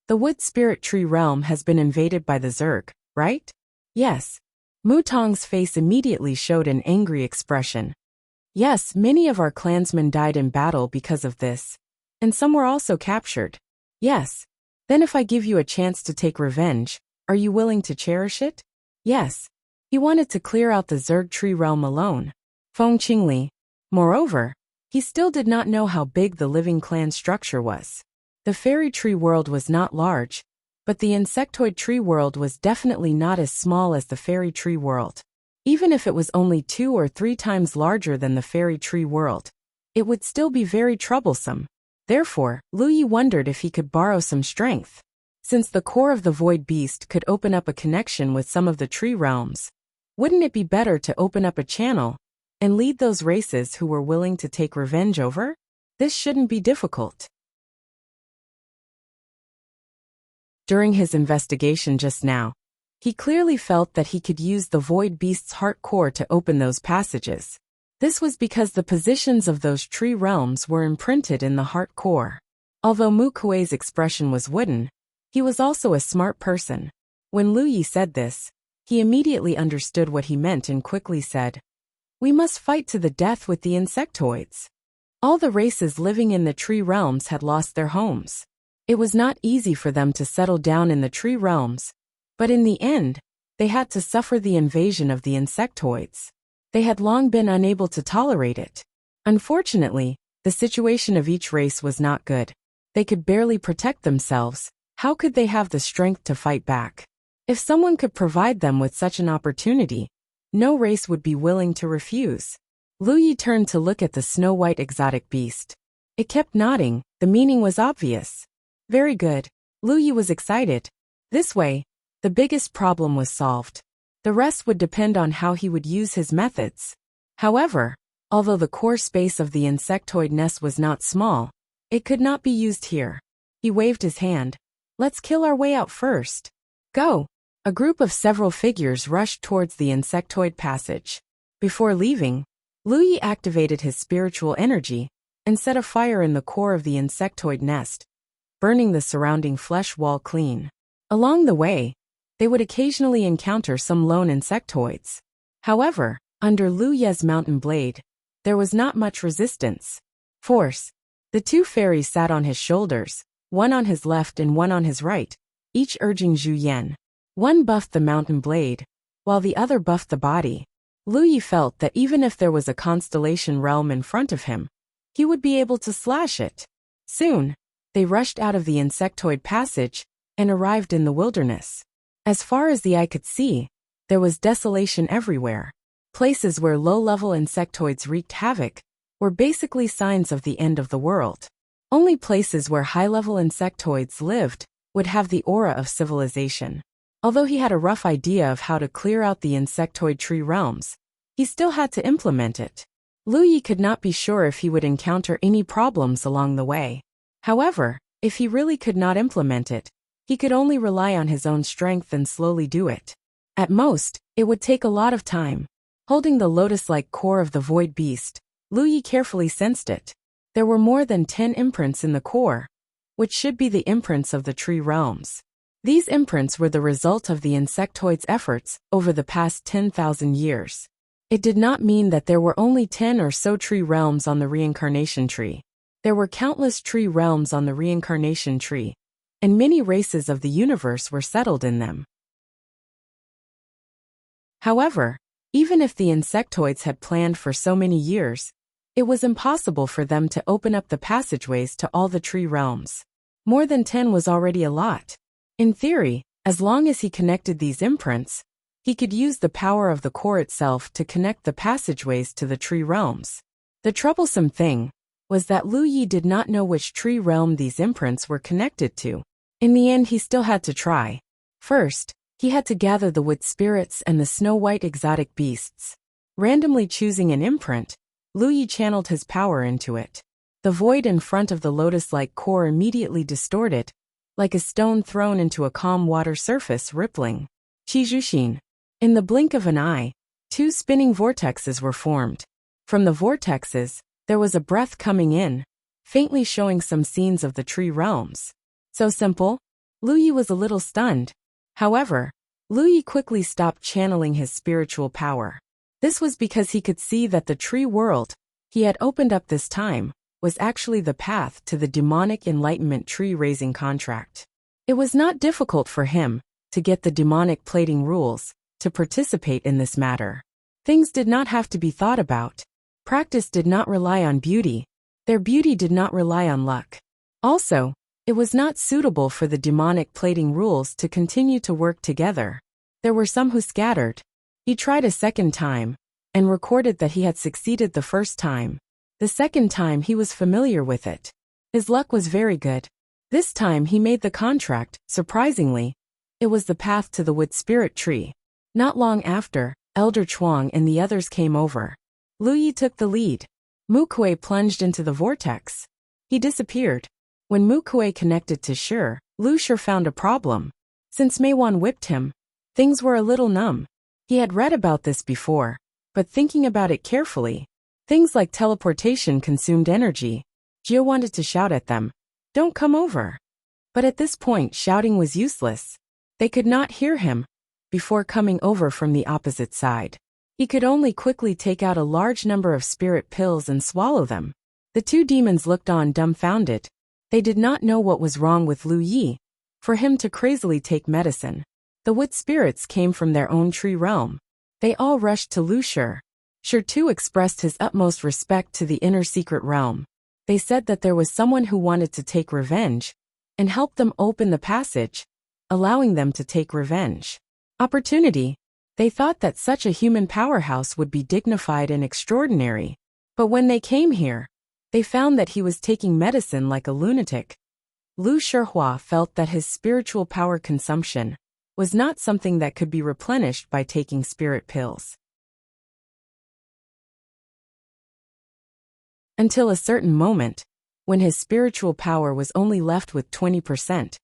The wood spirit tree realm has been invaded by the Zerg, right? Yes. Mu Tong's face immediately showed an angry expression. Yes, many of our clansmen died in battle because of this, and some were also captured. Yes. Then if I give you a chance to take revenge, are you willing to cherish it? Yes. He wanted to clear out the Zerg tree realm alone. Feng Qingli. Moreover, he still did not know how big the living clan structure was. The fairy tree world was not large, but the insectoid tree world was definitely not as small as the fairy tree world. Even if it was only 2 or 3 times larger than the fairy tree world, it would still be very troublesome. Therefore, Lu Yi wondered if he could borrow some strength. Since the core of the void beast could open up a connection with some of the tree realms, wouldn't it be better to open up a channel and lead those races who were willing to take revenge over? This shouldn't be difficult. During his investigation just now, he clearly felt that he could use the void beast's heart core to open those passages. This was because the positions of those tree realms were imprinted in the heart core. Although Mu Kuei's expression was wooden, he was also a smart person. When Lu Yi said this, he immediately understood what he meant and quickly said, "We must fight to the death with the insectoids." All the races living in the tree realms had lost their homes. It was not easy for them to settle down in the tree realms, but in the end, they had to suffer the invasion of the insectoids. They had long been unable to tolerate it. Unfortunately, the situation of each race was not good. They could barely protect themselves. How could they have the strength to fight back? If someone could provide them with such an opportunity, no race would be willing to refuse. Lu Yi turned to look at the snow-white exotic beast. It kept nodding. The meaning was obvious. Very good. Lu Yi was excited. This way, the biggest problem was solved. The rest would depend on how he would use his methods. However, although the core space of the insectoid nest was not small, it could not be used here. He waved his hand. Let's kill our way out first. Go. A group of several figures rushed towards the insectoid passage. Before leaving, Lu Yi activated his spiritual energy and set a fire in the core of the insectoid nest, burning the surrounding flesh wall clean. Along the way, they would occasionally encounter some lone insectoids. However, under Lu Ye's mountain blade, there was not much resistance. Force. The 2 fairies sat on his shoulders, one on his left and one on his right, each urging Zhu Yan. One buffed the mountain blade, while the other buffed the body. Lu Yi felt that even if there was a constellation realm in front of him, he would be able to slash it. Soon, they rushed out of the insectoid passage and arrived in the wilderness. As far as the eye could see, there was desolation everywhere. Places where low-level insectoids wreaked havoc were basically signs of the end of the world. Only places where high-level insectoids lived would have the aura of civilization. Although he had a rough idea of how to clear out the insectoid tree realms, he still had to implement it. Lu Yi could not be sure if he would encounter any problems along the way. However, if he really could not implement it, he could only rely on his own strength and slowly do it. At most, it would take a lot of time. Holding the lotus-like core of the void beast, Lu Yi carefully sensed it. There were more than 10 imprints in the core, which should be the imprints of the tree realms. These imprints were the result of the insectoid's efforts over the past 10,000 years. It did not mean that there were only 10 or so tree realms on the reincarnation tree. There were countless tree realms on the reincarnation tree, and many races of the universe were settled in them. However, even if the insectoids had planned for so many years, it was impossible for them to open up the passageways to all the tree realms. More than 10 was already a lot. In theory, as long as he connected these imprints, he could use the power of the core itself to connect the passageways to the tree realms. The troublesome thing was that Lu Yi did not know which tree realm these imprints were connected to. In the end, he still had to try. First, he had to gather the wood spirits and the snow-white exotic beasts. Randomly choosing an imprint, Lu Yi channeled his power into it. The void in front of the lotus-like core immediately distorted, like a stone thrown into a calm water surface rippling. Qizhuxin. In the blink of an eye, 2 spinning vortexes were formed. From the vortexes, there was a breath coming in, faintly showing some scenes of the tree realms. So simple? Lu Yi was a little stunned. However, Lu Yi quickly stopped channeling his spiritual power. This was because he could see that the tree world he had opened up this time was actually the path to the demonic enlightenment tree-raising contract. It was not difficult for him to get the demonic plating rules to participate in this matter. Things did not have to be thought about. Practice did not rely on beauty. Their beauty did not rely on luck. Also, it was not suitable for the demonic plating rules to continue to work together. There were some who scattered. He tried a second time and recorded that he had succeeded the first time. The second time he was familiar with it. His luck was very good. This time he made the contract. Surprisingly, it was the path to the wood spirit tree. Not long after, Elder Chuang and the others came over. Lu Yi took the lead. Mu Kuei plunged into the vortex. He disappeared. When Mu Kuei connected to Shi, Lu Shi found a problem. Since Meiwan whipped him, things were a little numb. He had read about this before, but thinking about it carefully, things like teleportation consumed energy. Jia wanted to shout at them, "Don't come over." But at this point shouting was useless. They could not hear him before coming over from the opposite side. He could only quickly take out a large number of spirit pills and swallow them. The 2 demons looked on dumbfounded. They did not know what was wrong with Lu Yi for him to crazily take medicine. The wood spirits came from their own tree realm. They all rushed to Lu Shi. Shi too expressed his utmost respect to the inner secret realm. They said that there was someone who wanted to take revenge and help them open the passage, allowing them to take revenge. Opportunity. They thought that such a human powerhouse would be dignified and extraordinary. But when they came here, they found that he was taking medicine like a lunatic. Lu Shihua felt that his spiritual power consumption was not something that could be replenished by taking spirit pills. Until a certain moment, when his spiritual power was only left with 20%,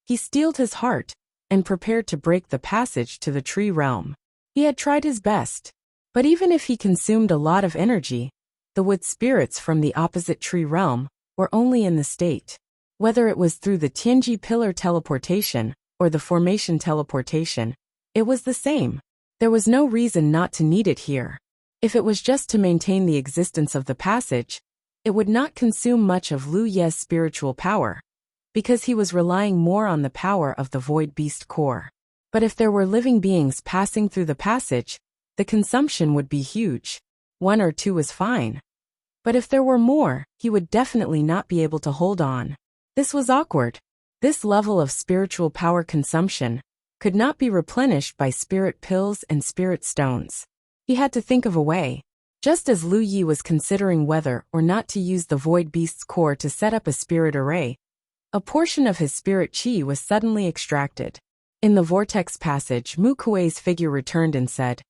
he steeled his heart and prepared to break the passage to the tree realm. He had tried his best, but even if he consumed a lot of energy, the wood spirits from the opposite tree realm were only in the state. Whether it was through the Tianji pillar teleportation or the formation teleportation, it was the same. There was no reason not to need it here. If it was just to maintain the existence of the passage, it would not consume much of Lu Ye's spiritual power, because he was relying more on the power of the void beast core. But if there were living beings passing through the passage, the consumption would be huge. 1 or 2 was fine. But if there were more, he would definitely not be able to hold on. This was awkward. This level of spiritual power consumption could not be replenished by spirit pills and spirit stones. He had to think of a way. Just as Lu Yi was considering whether or not to use the void beast's core to set up a spirit array, a portion of his spirit chi was suddenly extracted. In the vortex passage, Mu Kuei's figure returned and said,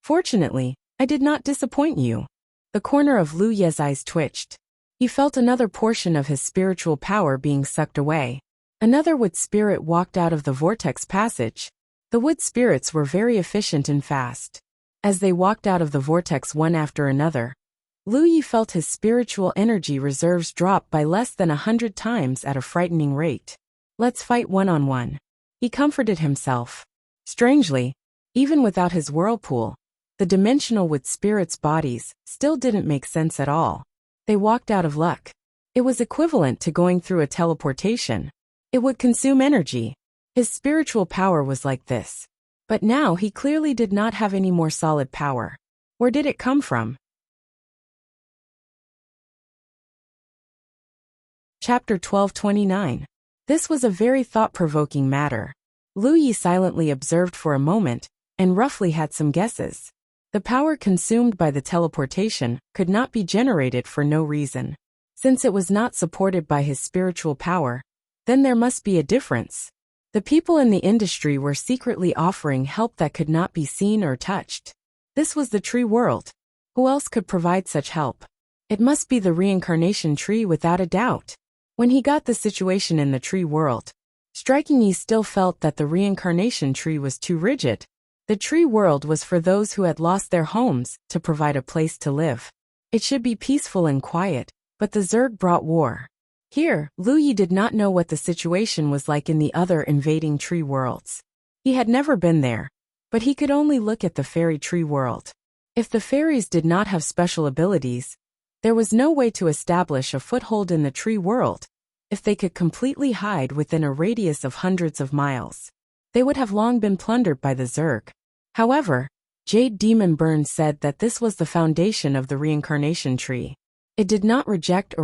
"Fortunately, I did not disappoint you." The corner of Lu Ye's eyes twitched. He felt another portion of his spiritual power being sucked away. Another wood spirit walked out of the vortex passage. The wood spirits were very efficient and fast. As they walked out of the vortex one after another, Lu Yi felt his spiritual energy reserves drop by less than 100 times at a frightening rate. "Let's fight one-on-one." He comforted himself. Strangely, even without his whirlpool, the dimensional wood spirits' bodies still didn't make sense at all. They walked out of luck. It was equivalent to going through a teleportation. It would consume energy. His spiritual power was like this. But now he clearly did not have any more solid power. Where did it come from? Chapter 1229. This was a very thought-provoking matter. Lu Yi silently observed for a moment, and roughly had some guesses. The power consumed by the teleportation could not be generated for no reason. Since it was not supported by his spiritual power, then there must be a difference. The people in the industry were secretly offering help that could not be seen or touched. This was the tree world. Who else could provide such help? It must be the reincarnation tree without a doubt. When he got the situation in the tree world, Strikingly still felt that the reincarnation tree was too rigid. The tree world was for those who had lost their homes, to provide a place to live. It should be peaceful and quiet, but the Zerg brought war. Here, Lu Yi did not know what the situation was like in the other invading tree worlds. He had never been there, but he could only look at the fairy tree world. If the fairies did not have special abilities, there was no way to establish a foothold in the tree world. If they could completely hide within a radius of hundreds of miles, they would have long been plundered by the Zerg. However, Jade Demon Burn said that this was the foundation of the reincarnation tree. It did not reject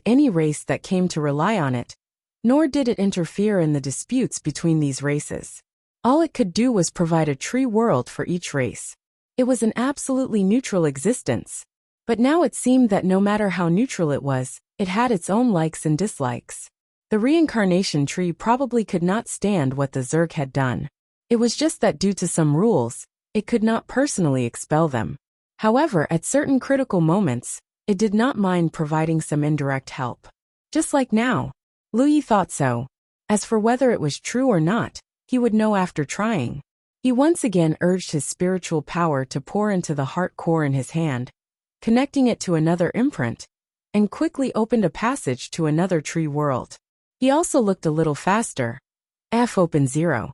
any race that came to rely on it, nor did it interfere in the disputes between these races. All it could do was provide a tree world for each race. It was an absolutely neutral existence. But now it seemed that no matter how neutral it was, it had its own likes and dislikes. The reincarnation tree probably could not stand what the Zerg had done. It was just that due to some rules, it could not personally expel them. However, at certain critical moments, it did not mind providing some indirect help. Just like now. Lu Yi thought so. As for whether it was true or not, he would know after trying. He once again urged his spiritual power to pour into the heart core in his hand, connecting it to another imprint, and quickly opened a passage to another tree world. He also looked a little faster. Open 0.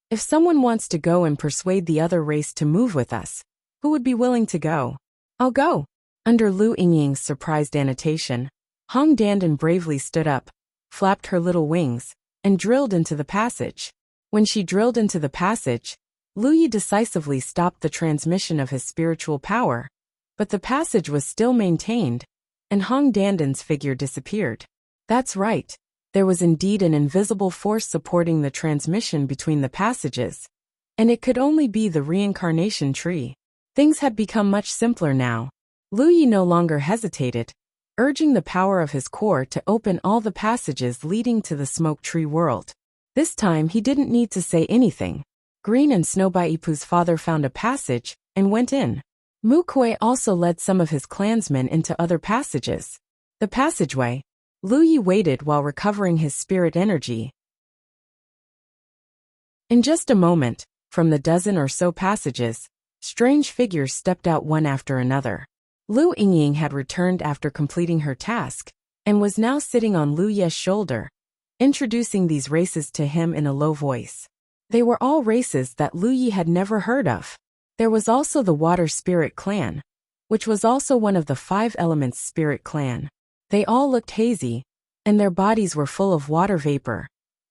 If someone wants to go and persuade the other race to move with us, who would be willing to go? I'll go. Under Lu Yingying's surprised annotation, Hong Dandan bravely stood up, flapped her little wings, and drilled into the passage. When she drilled into the passage, Lu Yi decisively stopped the transmission of his spiritual power, but the passage was still maintained, and Hong Dandan's figure disappeared. That's right. There was indeed an invisible force supporting the transmission between the passages, and it could only be the reincarnation tree. Things had become much simpler now. Lu Yi no longer hesitated, urging the power of his core to open all the passages leading to the smoke tree world. This time he didn't need to say anything. Green and Snowbaipu's father found a passage and went in. Mu Kuei also led some of his clansmen into other passages. The passageway. Lu Yi waited while recovering his spirit energy. In just a moment, from the dozen or so passages, strange figures stepped out one after another. Lu Yingying had returned after completing her task, and was now sitting on Lu Ye's shoulder, introducing these races to him in a low voice. They were all races that Lu Yi had never heard of. There was also the Water Spirit Clan, which was also one of the 5 Elements Spirit Clan. They all looked hazy, and their bodies were full of water vapor,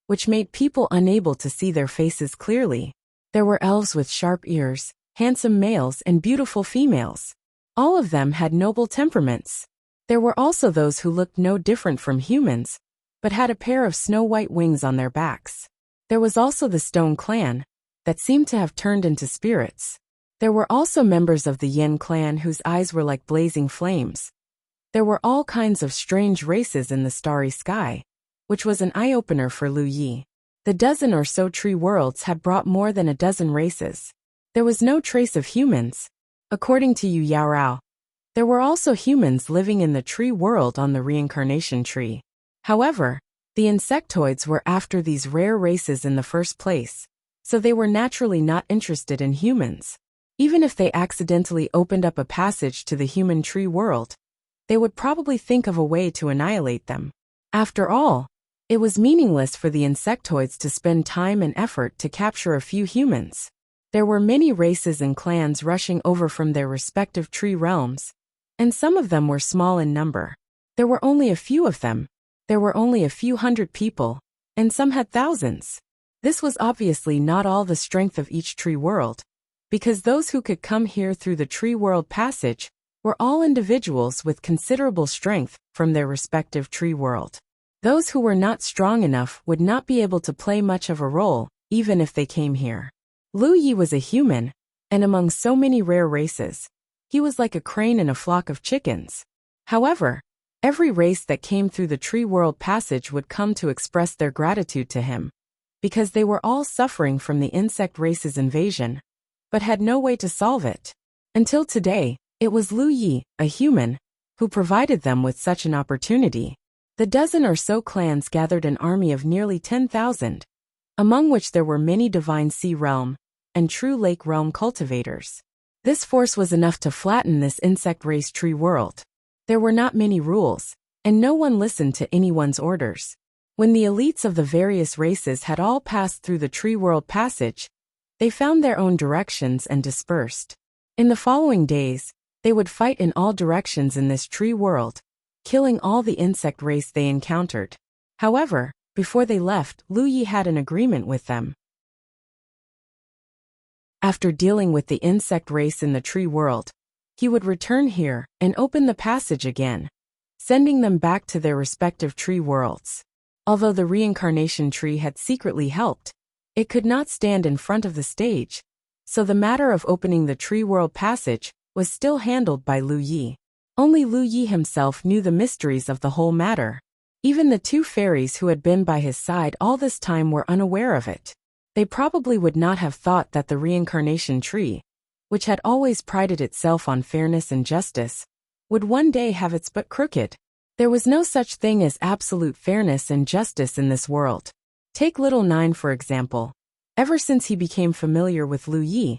which made people unable to see their faces clearly. There were elves with sharp ears, handsome males and beautiful females. All of them had noble temperaments. There were also those who looked no different from humans, but had a pair of snow-white wings on their backs. There was also the Stone Clan, that seemed to have turned into spirits. There were also members of the Yin clan whose eyes were like blazing flames. There were all kinds of strange races in the starry sky, which was an eye-opener for Lu Yi. The dozen or so tree worlds had brought more than a dozen races. There was no trace of humans. According to Yu Yaorao, there were also humans living in the tree world on the reincarnation tree. However, the insectoids were after these rare races in the first place, so they were naturally not interested in humans. Even if they accidentally opened up a passage to the human tree world, they would probably think of a way to annihilate them. After all, it was meaningless for the insectoids to spend time and effort to capture a few humans. There were many races and clans rushing over from their respective tree realms, and some of them were small in number. There were only a few of them. There were only a few hundred people, and some had thousands. This was obviously not all the strength of each tree world, because those who could come here through the tree world passage were all individuals with considerable strength from their respective tree world. Those who were not strong enough would not be able to play much of a role, even if they came here. Lu Yi was a human, and among so many rare races, he was like a crane in a flock of chickens. However, Every race that came through the tree world passage would come to express their gratitude to him, because they were all suffering from the insect race's invasion, but had no way to solve it. Until today, it was Lu Yi, a human, who provided them with such an opportunity. The dozen or so clans gathered an army of nearly 10,000, among which there were many divine sea realm and true lake realm cultivators. This force was enough to flatten this insect race tree world. There were not many rules, and no one listened to anyone's orders. When the elites of the various races had all passed through the tree world passage, they found their own directions and dispersed. In the following days, they would fight in all directions in this tree world, killing all the insect race they encountered. However, before they left, Lu Yi had an agreement with them. After dealing with the insect race in the tree world, he would return here and open the passage again, sending them back to their respective tree worlds. Although the reincarnation tree had secretly helped, it could not stand in front of the stage, so the matter of opening the tree world passage was still handled by Lu Yi. Only Lu Yi himself knew the mysteries of the whole matter. Even the two fairies who had been by his side all this time were unaware of it. They probably would not have thought that the reincarnation tree, which had always prided itself on fairness and justice, would one day have its butt crooked. There was no such thing as absolute fairness and justice in this world. Take Little Nine for example. Ever since he became familiar with Lu Yi,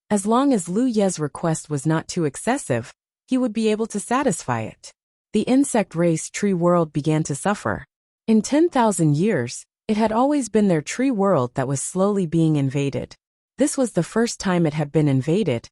as long as Lu Ye's request was not too excessive, he would be able to satisfy it. The insect race tree world began to suffer. In 10,000 years, it had always been their tree world that was slowly being invaded. This was the first time it had been invaded,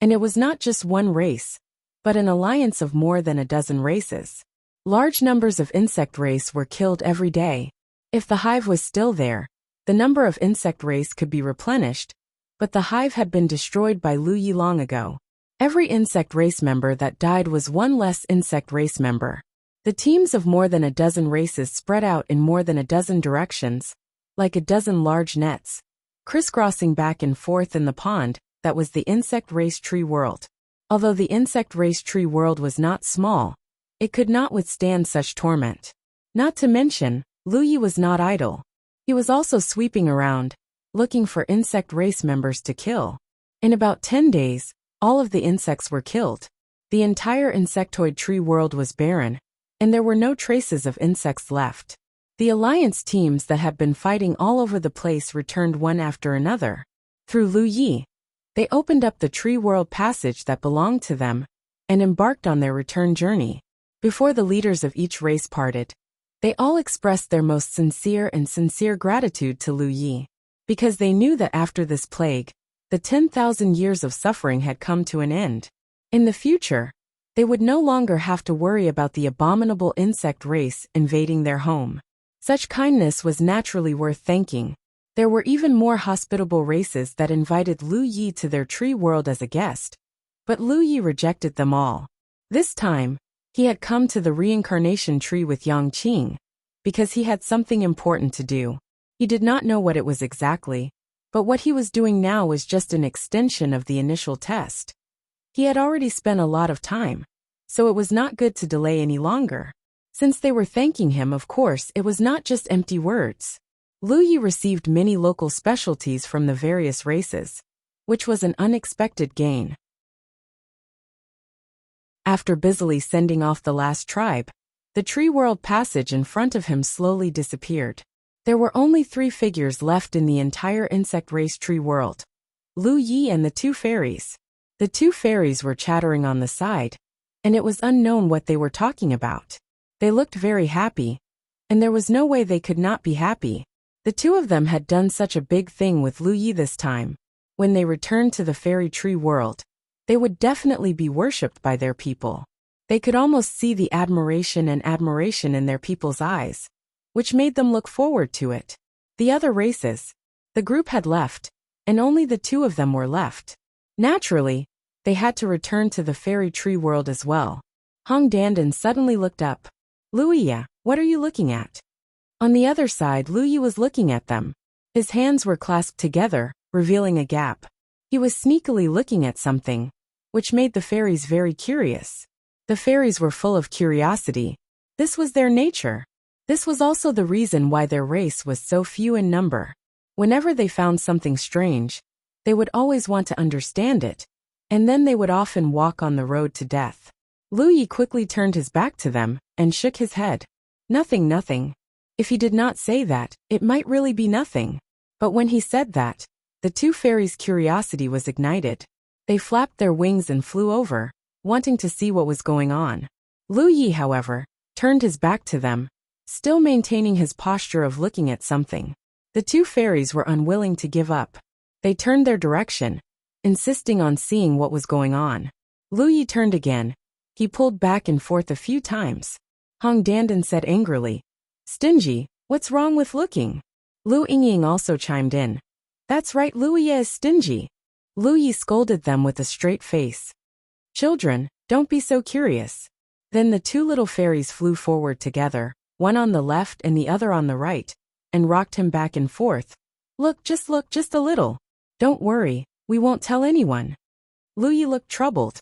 and it was not just one race, but an alliance of more than a dozen races. Large numbers of insect race were killed every day. If the hive was still there, the number of insect race could be replenished, but the hive had been destroyed by Lu Yi long ago. Every insect race member that died was one less insect race member. The teams of more than a dozen races spread out in more than a dozen directions, like a dozen large nets, crisscrossing back and forth in the pond that was the insect race tree world. Although the insect race tree world was not small, it could not withstand such torment. Not to mention, Lu Yi was not idle. He was also sweeping around, looking for insect race members to kill. In about 10 days, all of the insects were killed. The entire insectoid tree world was barren, and there were no traces of insects left. The alliance teams that had been fighting all over the place returned one after another. Through Lu Yi, they opened up the tree world passage that belonged to them, and embarked on their return journey. Before the leaders of each race parted, they all expressed their most sincere gratitude to Lu Yi, because they knew that after this plague, the 10,000 years of suffering had come to an end. In the future, they would no longer have to worry about the abominable insect race invading their home. Such kindness was naturally worth thanking. There were even more hospitable races that invited Lu Yi to their tree world as a guest, but Lu Yi rejected them all. This time, he had come to the reincarnation tree with Yang Qing, because he had something important to do. He did not know what it was exactly, but what he was doing now was just an extension of the initial test. He had already spent a lot of time, so it was not good to delay any longer. Since they were thanking him, of course, it was not just empty words. Lu Yi received many local specialties from the various races, which was an unexpected gain. After busily sending off the last tribe, the tree world passage in front of him slowly disappeared. There were only 3 figures left in the entire insect race tree world: Lu Yi and the 2 fairies. The 2 fairies were chattering on the side, and it was unknown what they were talking about. They looked very happy, and there was no way they could not be happy. The 2 of them had done such a big thing with Lu Yi this time. When they returned to the fairy tree world, they would definitely be worshipped by their people. They could almost see the admiration in their people's eyes, which made them look forward to it. The other races, the group had left, and only the 2 of them were left. Naturally, they had to return to the fairy tree world as well. Hong Dandan suddenly looked up. "Lu Yi, what are you looking at?" On the other side, Lu Yi was looking at them. His hands were clasped together, revealing a gap. He was sneakily looking at something, which made the fairies very curious. The fairies were full of curiosity, This was their nature. This was also the reason why their race was so few in number. Whenever they found something strange, they would always want to understand it, and then they would often walk on the road to death. Lu Yi quickly turned his back to them and shook his head. Nothing, nothing. If he did not say that, it might really be nothing. But when he said that, the two fairies' curiosity was ignited. They flapped their wings and flew over, wanting to see what was going on. Lu Yi, however, turned his back to them, still maintaining his posture of looking at something. The two fairies were unwilling to give up. They turned their direction, insisting on seeing what was going on. Lu Yi turned again. He pulled back and forth a few times. Hong Dandan said angrily, "Stingy, what's wrong with looking?" Lu Yingying also chimed in. "That's right, Lu Yi is stingy." Lu Yi scolded them with a straight face. "Children, don't be so curious." Then the two little fairies flew forward together, one on the left and the other on the right, and rocked him back and forth. Look just a little. Don't worry, we won't tell anyone." Lu Yi looked troubled.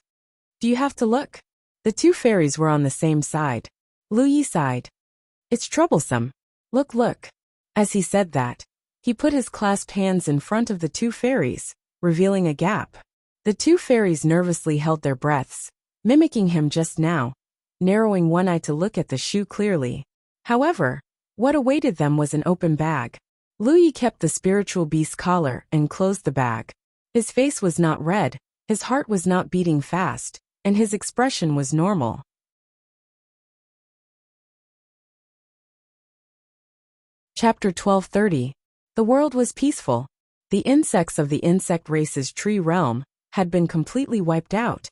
"Do you have to look?" The two fairies were on the same side. Lu Yi sighed. "It's troublesome. Look. As he said that, he put his clasped hands in front of the two fairies, revealing a gap. The two fairies nervously held their breaths, mimicking him just now, narrowing one eye to look at the shoe clearly. However, what awaited them was an open bag. Lu Yi kept the spiritual beast's collar and closed the bag. His face was not red, his heart was not beating fast, and his expression was normal. Chapter 12:30. The world was peaceful. The insects of the insect race's tree realm had been completely wiped out,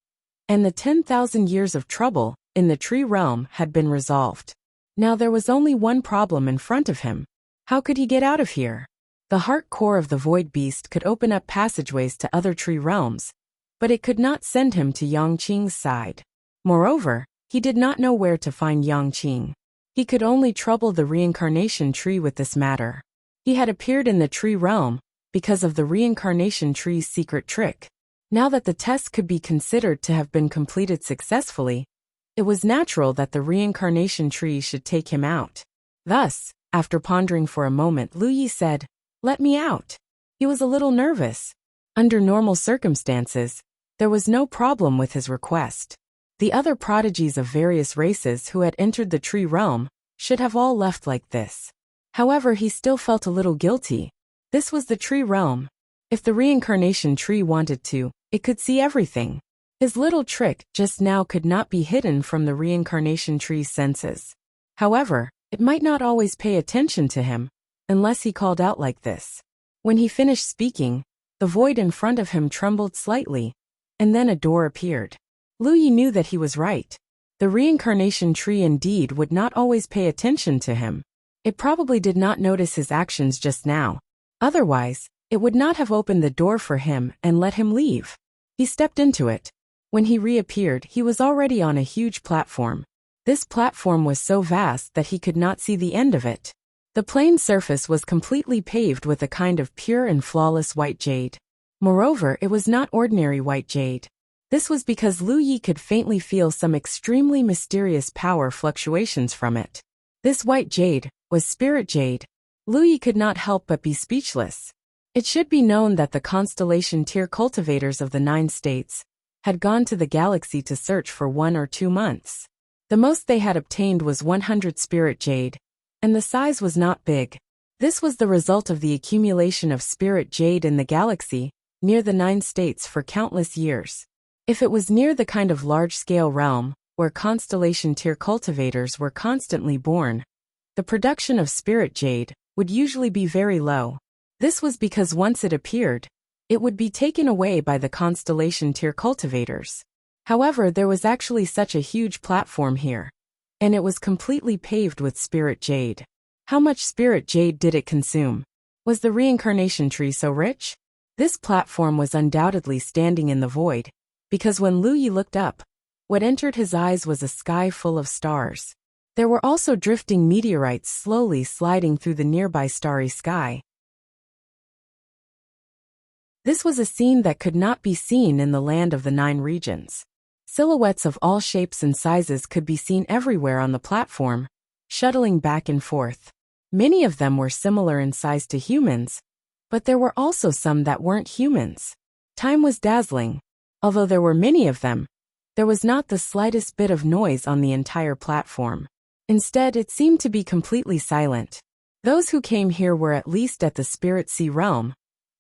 and the 10,000 years of trouble in the tree realm had been resolved. Now there was only one problem in front of him. How could he get out of here? The heart core of the void beast could open up passageways to other tree realms, but it could not send him to Yangqing's side. Moreover, he did not know where to find Yangqing. He could only trouble the reincarnation tree with this matter. He had appeared in the tree realm because of the reincarnation tree's secret trick. Now that the test could be considered to have been completed successfully, it was natural that the reincarnation tree should take him out. Thus, after pondering for a moment, Lu Yi said, "Let me out." He was a little nervous. Under normal circumstances, there was no problem with his request. The other prodigies of various races who had entered the tree realm should have all left like this. However, he still felt a little guilty. This was the tree realm. If the reincarnation tree wanted to, it could see everything. His little trick just now could not be hidden from the reincarnation tree's senses. However, it might not always pay attention to him, unless he called out like this. When he finished speaking, the void in front of him trembled slightly, and then a door appeared. Lu Yi knew that he was right. The reincarnation tree indeed would not always pay attention to him. It probably did not notice his actions just now. Otherwise, it would not have opened the door for him and let him leave. He stepped into it. When he reappeared, he was already on a huge platform. This platform was so vast that he could not see the end of it. The plain surface was completely paved with a kind of pure and flawless white jade. Moreover, it was not ordinary white jade. This was because Lu Yi could faintly feel some extremely mysterious power fluctuations from it. This white jade was spirit jade. Lu Yi could not help but be speechless. It should be known that the constellation tier cultivators of the 9 states had gone to the galaxy to search for 1 or 2 months. The most they had obtained was 100 spirit jade, and the size was not big. This was the result of the accumulation of spirit jade in the galaxy, near the 9 states for countless years. If it was near the kind of large-scale realm, where constellation tier cultivators were constantly born, the production of spirit jade would usually be very low. This was because once it appeared, it would be taken away by the constellation tier cultivators. However, there was actually such a huge platform here, and it was completely paved with spirit jade. How much spirit jade did it consume? Was the reincarnation tree so rich? This platform was undoubtedly standing in the void, because when Lu Yi looked up, what entered his eyes was a sky full of stars. There were also drifting meteorites slowly sliding through the nearby starry sky. This was a scene that could not be seen in the land of the 9 regions. Silhouettes of all shapes and sizes could be seen everywhere on the platform, shuttling back and forth. Many of them were similar in size to humans, but there were also some that weren't humans. Time was dazzling. Although there were many of them, there was not the slightest bit of noise on the entire platform. Instead, it seemed to be completely silent. Those who came here were at least at the Spirit Sea realm,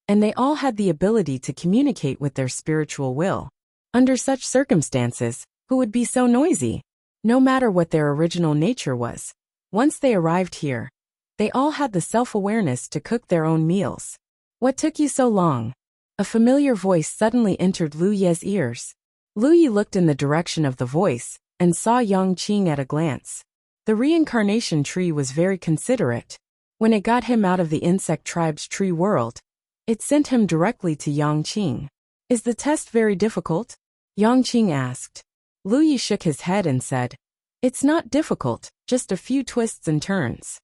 and they all had the ability to communicate with their spiritual will. Under such circumstances, who would be so noisy? No matter what their original nature was, once they arrived here, they all had the self-awareness to cook their own meals. What took you so long? A familiar voice suddenly entered Lu Ye's ears. Lu Ye looked in the direction of the voice and saw Yang Qing at a glance. The reincarnation tree was very considerate. When it got him out of the insect tribe's tree world, it sent him directly to Yang Qing. Is the test very difficult? Yang Qing asked. Lu Ye shook his head and said, It's not difficult, just a few twists and turns.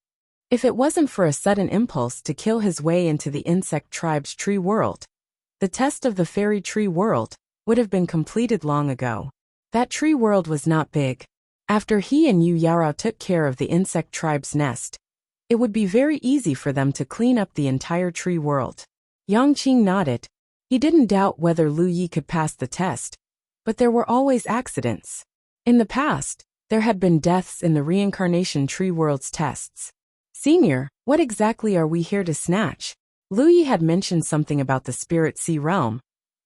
If it wasn't for a sudden impulse to kill his way into the insect tribe's tree world, the test of the fairy tree world would have been completed long ago. That tree world was not big. After he and Yu Yarao took care of the insect tribe's nest, it would be very easy for them to clean up the entire tree world. Yang Qing nodded. He didn't doubt whether Lu Ye could pass the test, but there were always accidents. In the past, there had been deaths in the reincarnation tree world's tests. Senior, what exactly are we here to snatch? Lu Ye had mentioned something about the Spirit Sea realm,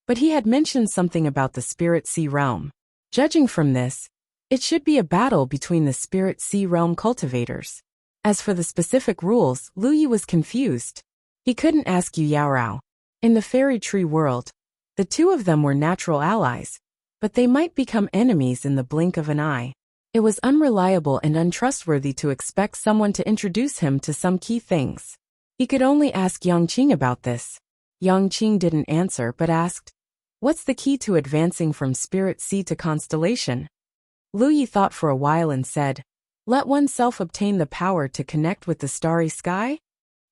but he had mentioned something about the Spirit Sea realm. Judging from this, it should be a battle between the Spirit Sea realm cultivators. As for the specific rules, Lu Ye was confused. He couldn't ask Yu Yarao. In the fairy tree world, the two of them were natural allies, but they might become enemies in the blink of an eye. It was unreliable and untrustworthy to expect someone to introduce him to some key things. He could only ask Yang Qing about this. Yang Qing didn't answer but asked, What's the key to advancing from Spirit Sea to Constellation? Lu Ye thought for a while and said, Let oneself obtain the power to connect with the starry sky?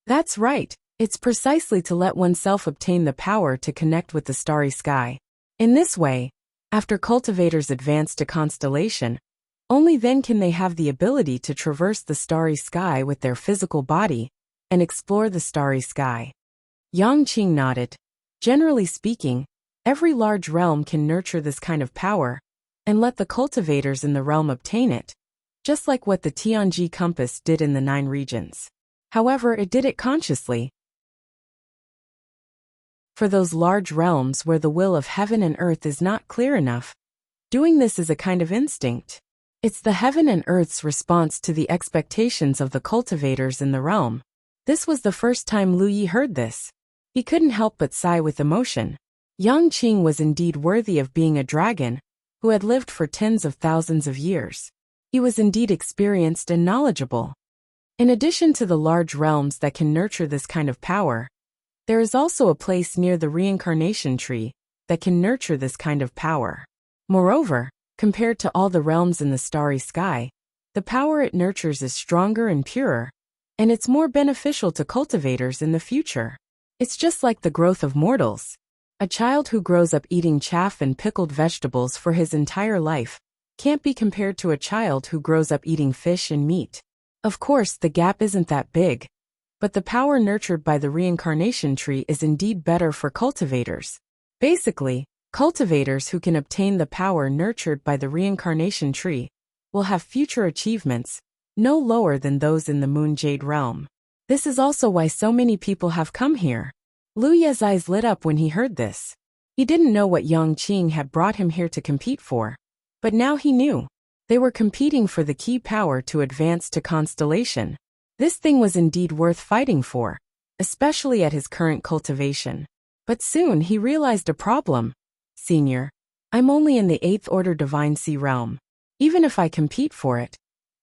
That's right, it's precisely to let oneself obtain the power to connect with the starry sky. In this way, after cultivators advance to Constellation, only then can they have the ability to traverse the starry sky with their physical body and explore the starry sky. Yang Qing nodded. Generally speaking, every large realm can nurture this kind of power and let the cultivators in the realm obtain it, just like what the Tianji compass did in the 9 regions. However, it did it consciously. For those large realms where the will of heaven and earth is not clear enough, doing this is a kind of instinct. It's the heaven and earth's response to the expectations of the cultivators in the realm. This was the first time Lu Ye heard this. He couldn't help but sigh with emotion. Yang Qing was indeed worthy of being a dragon, who had lived for tens of thousands of years. He was indeed experienced and knowledgeable. In addition to the large realms that can nurture this kind of power, there is also a place near the reincarnation tree that can nurture this kind of power. Moreover, compared to all the realms in the starry sky, the power it nurtures is stronger and purer, and it's more beneficial to cultivators in the future. It's just like the growth of mortals. A child who grows up eating chaff and pickled vegetables for his entire life can't be compared to a child who grows up eating fish and meat. Of course, the gap isn't that big, but the power nurtured by the reincarnation tree is indeed better for cultivators. Basically, cultivators who can obtain the power nurtured by the reincarnation tree will have future achievements no lower than those in the Moon Jade realm. This is also why so many people have come here. Lu Ye's eyes lit up when he heard this. He didn't know what Yang Qing had brought him here to compete for, but now he knew. They were competing for the key power to advance to Constellation. This thing was indeed worth fighting for, especially at his current cultivation. But soon he realized a problem. Senior, I'm only in the 8th Order Divine Sea realm. Even if I compete for it,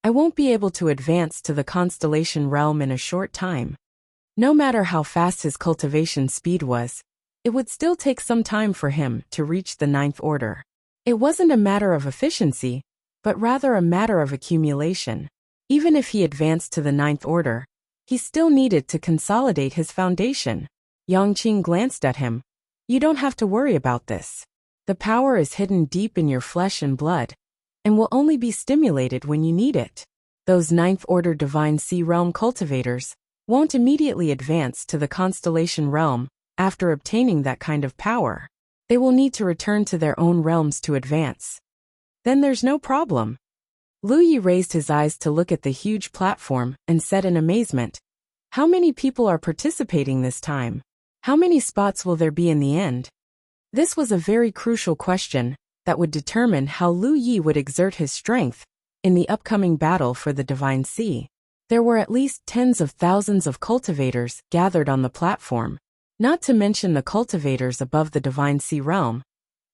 I won't be able to advance to the Constellation realm in a short time. No matter how fast his cultivation speed was, it would still take some time for him to reach the 9th Order. It wasn't a matter of efficiency, but rather a matter of accumulation. Even if he advanced to the 9th Order, he still needed to consolidate his foundation. Yang Qing glanced at him. You don't have to worry about this. The power is hidden deep in your flesh and blood, and will only be stimulated when you need it. Those ninth-order Divine Sea Realm cultivators won't immediately advance to the constellation realm after obtaining that kind of power. They will need to return to their own realms to advance. Then there's no problem. Lu Yi raised his eyes to look at the huge platform and said in amazement, "How many people are participating this time? How many spots will there be in the end?" This was a very crucial question that would determine how Lu Yi would exert his strength in the upcoming battle for the Divine Sea. There were at least tens of thousands of cultivators gathered on the platform, not to mention the cultivators above the Divine Sea Realm.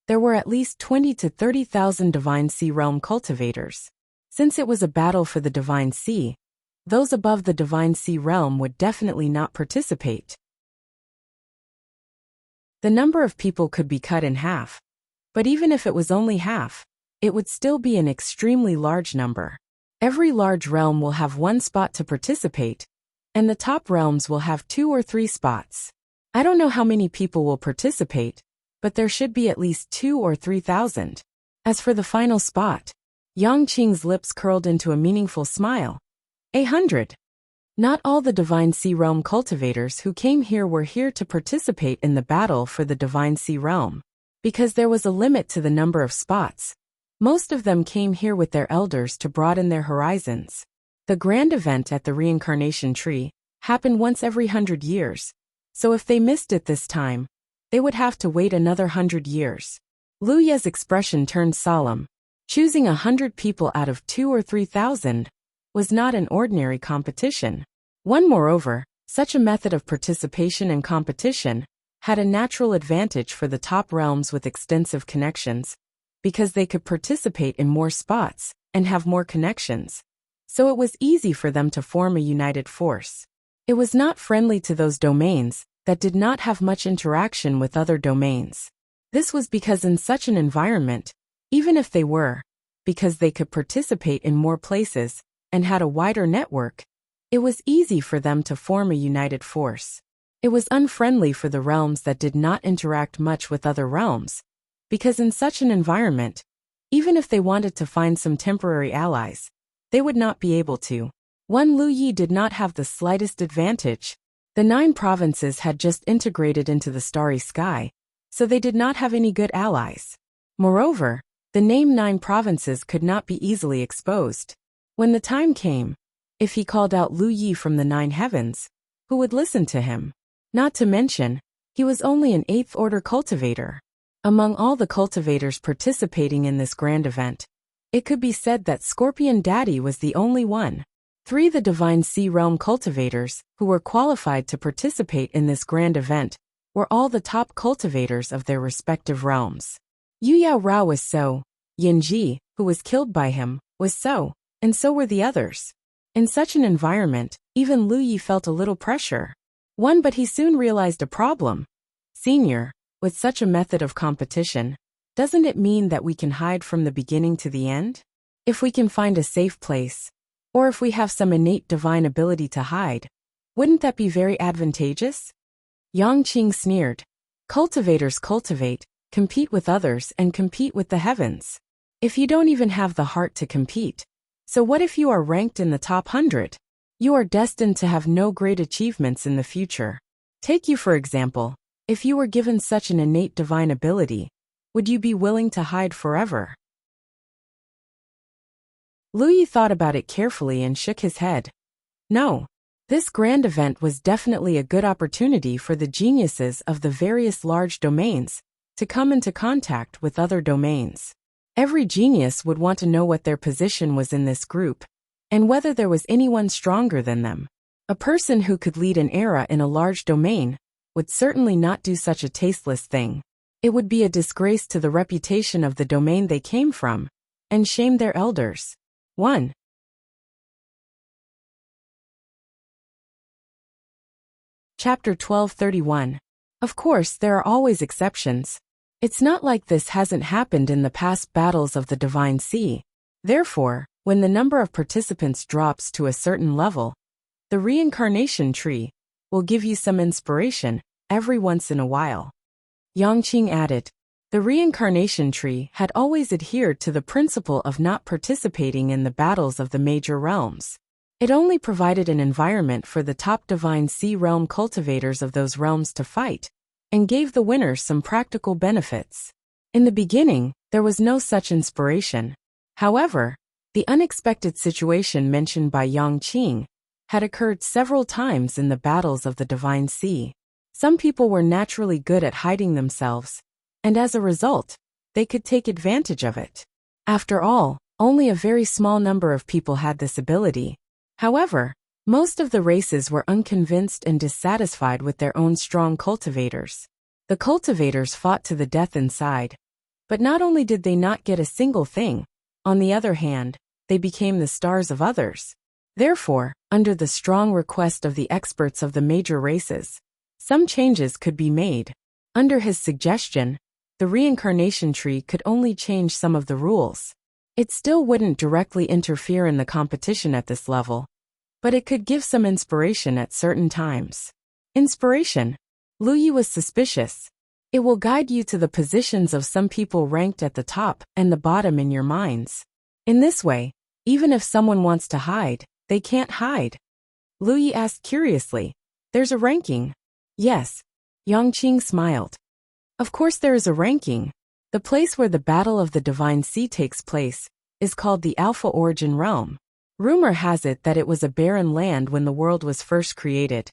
There were at least 20 to 30,000 Divine Sea Realm cultivators. Since it was a battle for the Divine Sea, those above the Divine Sea Realm would definitely not participate. The number of people could be cut in half, but even if it was only half, it would still be an extremely large number. Every large realm will have one spot to participate, and the top realms will have 2 or 3 spots. I don't know how many people will participate, but there should be at least 2 or 3,000. As for the final spot, Yang Qing's lips curled into a meaningful smile. 100. Not all the Divine Sea Realm cultivators who came here were here to participate in the battle for the Divine Sea Realm. Because there was a limit to the number of spots, most of them came here with their elders to broaden their horizons. The grand event at the reincarnation tree happened once every 100 years, so if they missed it this time, they would have to wait another 100 years. Lu Ye's expression turned solemn. Choosing 100 people out of 2 or 3,000 was not an ordinary competition. Moreover, such a method of participation and competition had a natural advantage for the top realms with extensive connections, because they could participate in more spots and have more connections. So it was easy for them to form a united force. It was not friendly to those domains that did not have much interaction with other domains. This was because in such an environment, even if they were, because they could participate in more places and had a wider network, it was easy for them to form a united force. It was unfriendly for the realms that did not interact much with other realms, because in such an environment, even if they wanted to find some temporary allies, they would not be able to. Lu Yi did not have the slightest advantage. The 9 provinces had just integrated into the starry sky, so they did not have any good allies. Moreover, the name 9 provinces could not be easily exposed. When the time came, if he called out Lu Yi from the 9 heavens, who would listen to him? Not to mention, he was only an 8th-order cultivator. Among all the cultivators participating in this grand event, it could be said that Scorpion Daddy was the only one. 3 the Divine Sea Realm cultivators who were qualified to participate in this grand event were all the top cultivators of their respective realms. Yu Yao Rao was so, Yin Ji, who was killed by him, was so, and so were the others. In such an environment, even Lu Yi felt a little pressure. But he soon realized a problem. Senior, with such a method of competition, doesn't it mean that we can hide from the beginning to the end? If we can find a safe place, or if we have some innate divine ability to hide, wouldn't that be very advantageous? Yang Qing sneered. Cultivators cultivate, compete with others and compete with the heavens. If you don't even have the heart to compete, so what if you are ranked in the top 100? You are destined to have no great achievements in the future. Take you for example, if you were given such an innate divine ability, would you be willing to hide forever? Lu Yi thought about it carefully and shook his head. No. This grand event was definitely a good opportunity for the geniuses of the various large domains to come into contact with other domains. Every genius would want to know what their position was in this group, and whether there was anyone stronger than them. A person who could lead an era in a large domain would certainly not do such a tasteless thing. It would be a disgrace to the reputation of the domain they came from, and shame their elders. 1. Chapter 1231. Of course, there are always exceptions. It's not like this hasn't happened in the past battles of the Divine Sea. Therefore, when the number of participants drops to a certain level, the reincarnation tree will give you some inspiration every once in a while. Yang Qing added, The reincarnation tree had always adhered to the principle of not participating in the battles of the major realms. It only provided an environment for the top divine sea realm cultivators of those realms to fight, and gave the winners some practical benefits. In the beginning, there was no such inspiration. However, the unexpected situation mentioned by Yang Qing had occurred several times in the battles of the divine sea. Some people were naturally good at hiding themselves, and as a result, they could take advantage of it. After all, only a very small number of people had this ability. However, most of the races were unconvinced and dissatisfied with their own strong cultivators. The cultivators fought to the death inside. But not only did they not get a single thing, on the other hand, they became the stars of others. Therefore, under the strong request of the experts of the major races, some changes could be made. Under his suggestion, the reincarnation tree could only change some of the rules. It still wouldn't directly interfere in the competition at this level, but it could give some inspiration at certain times. Inspiration? Lu Yi was suspicious. It will guide you to the positions of some people ranked at the top and the bottom in your minds. In this way, even if someone wants to hide, they can't hide. Lu Yi asked curiously, "There's a ranking?" "Yes." Yang Qing smiled. "Of course there is a ranking. The place where the Battle of the Divine Sea takes place is called the Alpha Origin Realm. Rumor has it that it was a barren land when the world was first created.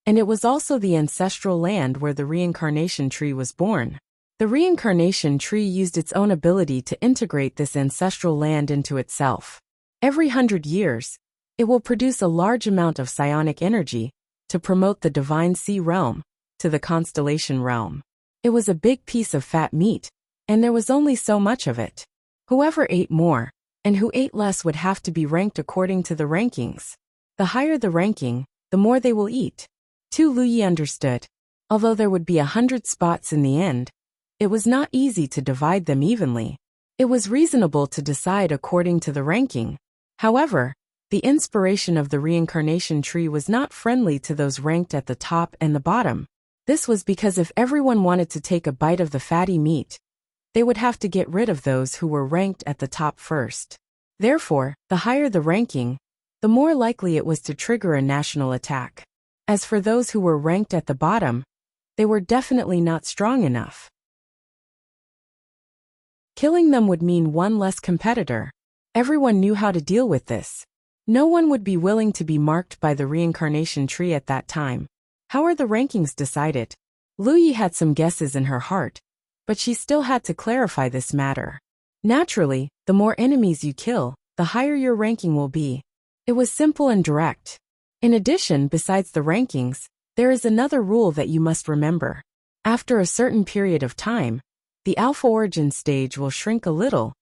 And it was also the ancestral land where the reincarnation tree was born. The reincarnation tree used its own ability to integrate this ancestral land into itself. Every 100 years, it will produce a large amount of psionic energy to promote the divine sea realm to the constellation realm. It was a big piece of fat meat, and there was only so much of it. Whoever ate more, and who ate less would have to be ranked according to the rankings. The higher the ranking, the more they will eat." Lu Yi understood. Although there would be 100 spots in the end, it was not easy to divide them evenly. It was reasonable to decide according to the ranking. However, the inspiration of the reincarnation tree was not friendly to those ranked at the top and the bottom. This was because if everyone wanted to take a bite of the fatty meat, they would have to get rid of those who were ranked at the top first. Therefore, the higher the ranking, the more likely it was to trigger a national attack. As for those who were ranked at the bottom, they were definitely not strong enough. Killing them would mean one less competitor. Everyone knew how to deal with this. No one would be willing to be marked by the reincarnation tree at that time. How are the rankings decided? Lu Yi had some guesses in her heart, but she still had to clarify this matter. Naturally, the more enemies you kill, the higher your ranking will be. It was simple and direct. In addition, besides the rankings, there is another rule that you must remember. After a certain period of time, the Alpha Origin stage will shrink a little,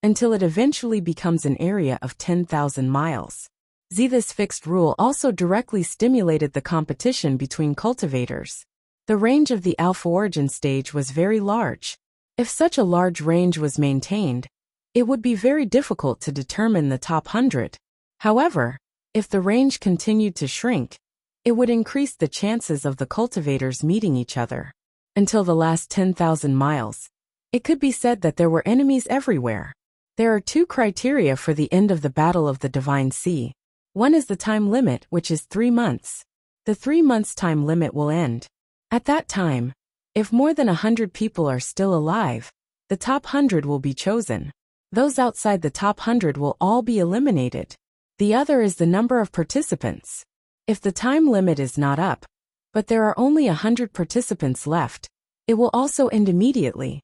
until it eventually becomes an area of 10,000 miles. This fixed rule also directly stimulated the competition between cultivators. The range of the Alpha Origin stage was very large. If such a large range was maintained, it would be very difficult to determine the top 100. However, if the range continued to shrink, it would increase the chances of the cultivators meeting each other. Until the last 10,000 miles, it could be said that there were enemies everywhere. There are two criteria for the end of the Battle of the Divine Sea. One is the time limit, which is 3 months. The 3 months time limit will end. At that time, if more than 100 people are still alive, the top 100 will be chosen. Those outside the top 100 will all be eliminated. The other is the number of participants. If the time limit is not up, but there are only 100 participants left, it will also end immediately.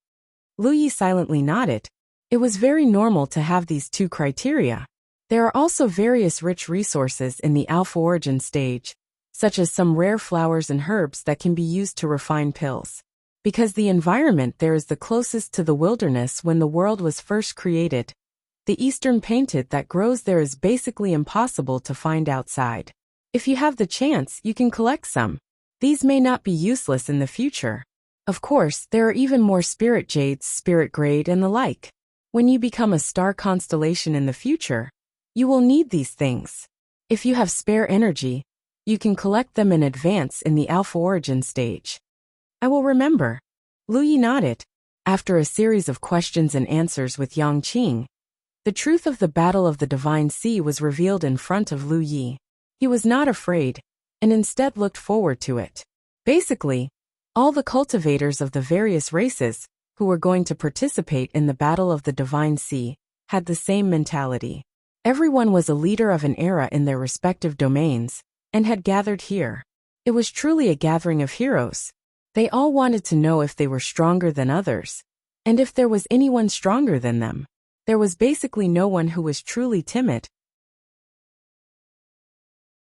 Lu Yi silently nodded. It was very normal to have these two criteria. There are also various rich resources in the Alpha Origin stage, such as some rare flowers and herbs that can be used to refine pills. Because the environment there is the closest to the wilderness when the world was first created, the eastern painted that grows there is basically impossible to find outside. If you have the chance, you can collect some. These may not be useless in the future. Of course, there are even more spirit jades, spirit grade, and the like. When you become a star constellation in the future, you will need these things. If you have spare energy, you can collect them in advance in the Alpha Origin stage. I will remember. Lu Yi nodded. After a series of questions and answers with Yang Qing, the truth of the Battle of the Divine Sea was revealed in front of Lu Yi. He was not afraid, and instead looked forward to it. Basically, all the cultivators of the various races, who were going to participate in the Battle of the Divine Sea, had the same mentality. Everyone was a leader of an era in their respective domains, and had gathered here. It was truly a gathering of heroes. They all wanted to know if they were stronger than others, and if there was anyone stronger than them. There was basically no one who was truly timid.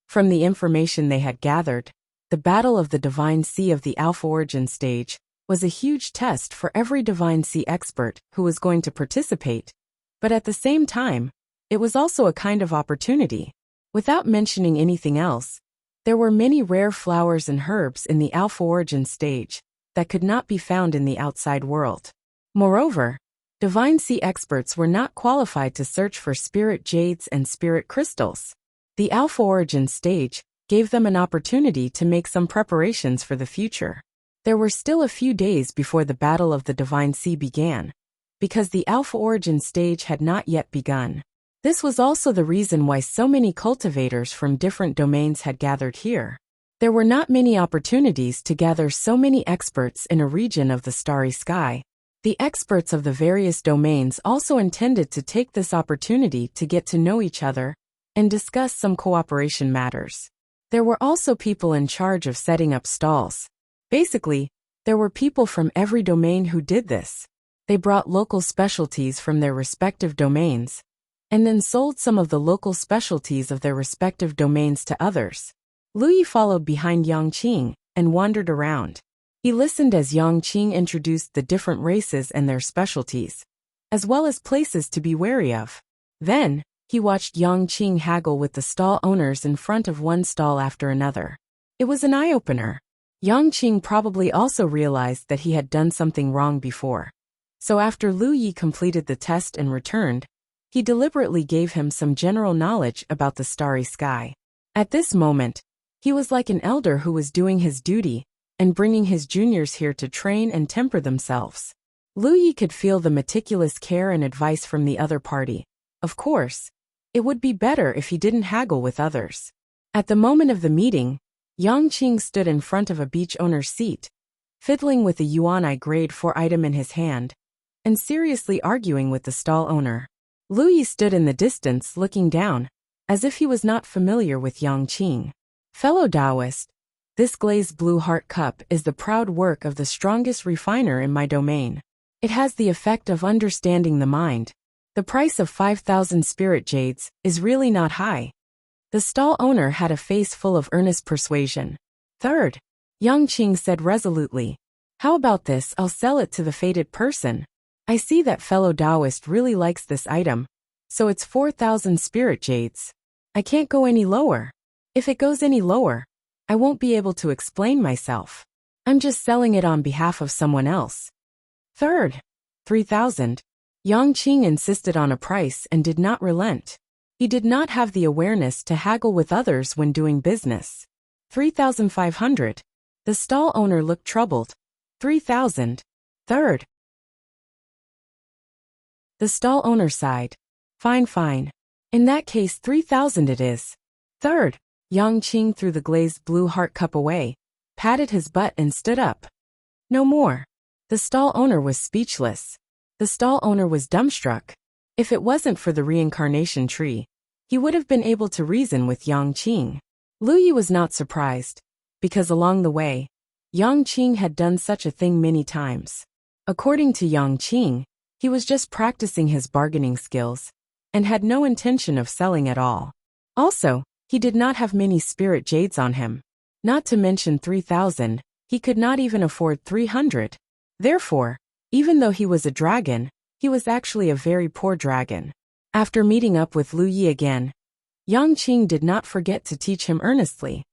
From the information they had gathered, the Battle of the Divine Sea of the Alpha Origin stage was a huge test for every Divine Sea expert who was going to participate, but at the same time, it was also a kind of opportunity. Without mentioning anything else, there were many rare flowers and herbs in the Alpha Origin stage that could not be found in the outside world. Moreover, Divine Sea experts were not qualified to search for spirit jades and spirit crystals. The Alpha Origin stage gave them an opportunity to make some preparations for the future. There were still a few days before the Battle of the Divine Sea began, because the Alpha Origin stage had not yet begun. This was also the reason why so many cultivators from different domains had gathered here. There were not many opportunities to gather so many experts in a region of the starry sky. The experts of the various domains also intended to take this opportunity to get to know each other and discuss some cooperation matters. There were also people in charge of setting up stalls. Basically, there were people from every domain who did this. They brought local specialties from their respective domains, and then sold some of the local specialties of their respective domains to others. Lu Yi followed behind Yang Qing and wandered around. He listened as Yang Qing introduced the different races and their specialties, as well as places to be wary of. Then, he watched Yang Qing haggle with the stall owners in front of one stall after another. It was an eye-opener. Yang Qing probably also realized that he had done something wrong before. So after Lu Yi completed the test and returned, he deliberately gave him some general knowledge about the starry sky. At this moment, he was like an elder who was doing his duty and bringing his juniors here to train and temper themselves. Lu Yi could feel the meticulous care and advice from the other party. Of course, it would be better if he didn't haggle with others. At the moment of the meeting, Yang Qing stood in front of a beach owner's seat, fiddling with a Yuan grade 4 item in his hand, and seriously arguing with the stall owner. Lu Yi stood in the distance looking down, as if he was not familiar with Yang Qing. Fellow Taoist, this glazed blue heart cup is the proud work of the strongest refiner in my domain. It has the effect of understanding the mind. The price of 5,000 spirit jades is really not high. The stall owner had a face full of earnest persuasion. Third, Yang Qing said resolutely, "How about this? I'll sell it to the fated person. I see that fellow Taoist really likes this item, so it's 4,000 spirit jades. I can't go any lower. If it goes any lower, I won't be able to explain myself. I'm just selling it on behalf of someone else." Third, 3,000. Yang Qing insisted on a price and did not relent. He did not have the awareness to haggle with others when doing business. 3,500. The stall owner looked troubled. 3,000. Third. The stall owner sighed. Fine, fine. In that case 3,000 it is. Third. Yang Qing threw the glazed blue heart cup away, patted his butt and stood up. No more. The stall owner was speechless. The stall owner was dumbstruck. If it wasn't for the reincarnation tree, he would have been able to reason with Yang Qing. Lu Yi was not surprised, because along the way, Yang Qing had done such a thing many times. According to Yang Qing, he was just practicing his bargaining skills, and had no intention of selling at all. Also, he did not have many spirit jades on him. Not to mention 3,000, he could not even afford 300. Therefore, even though he was a dragon, he was actually a very poor dragon. After meeting up with Lu Yi again, Yang Qing did not forget to teach him earnestly.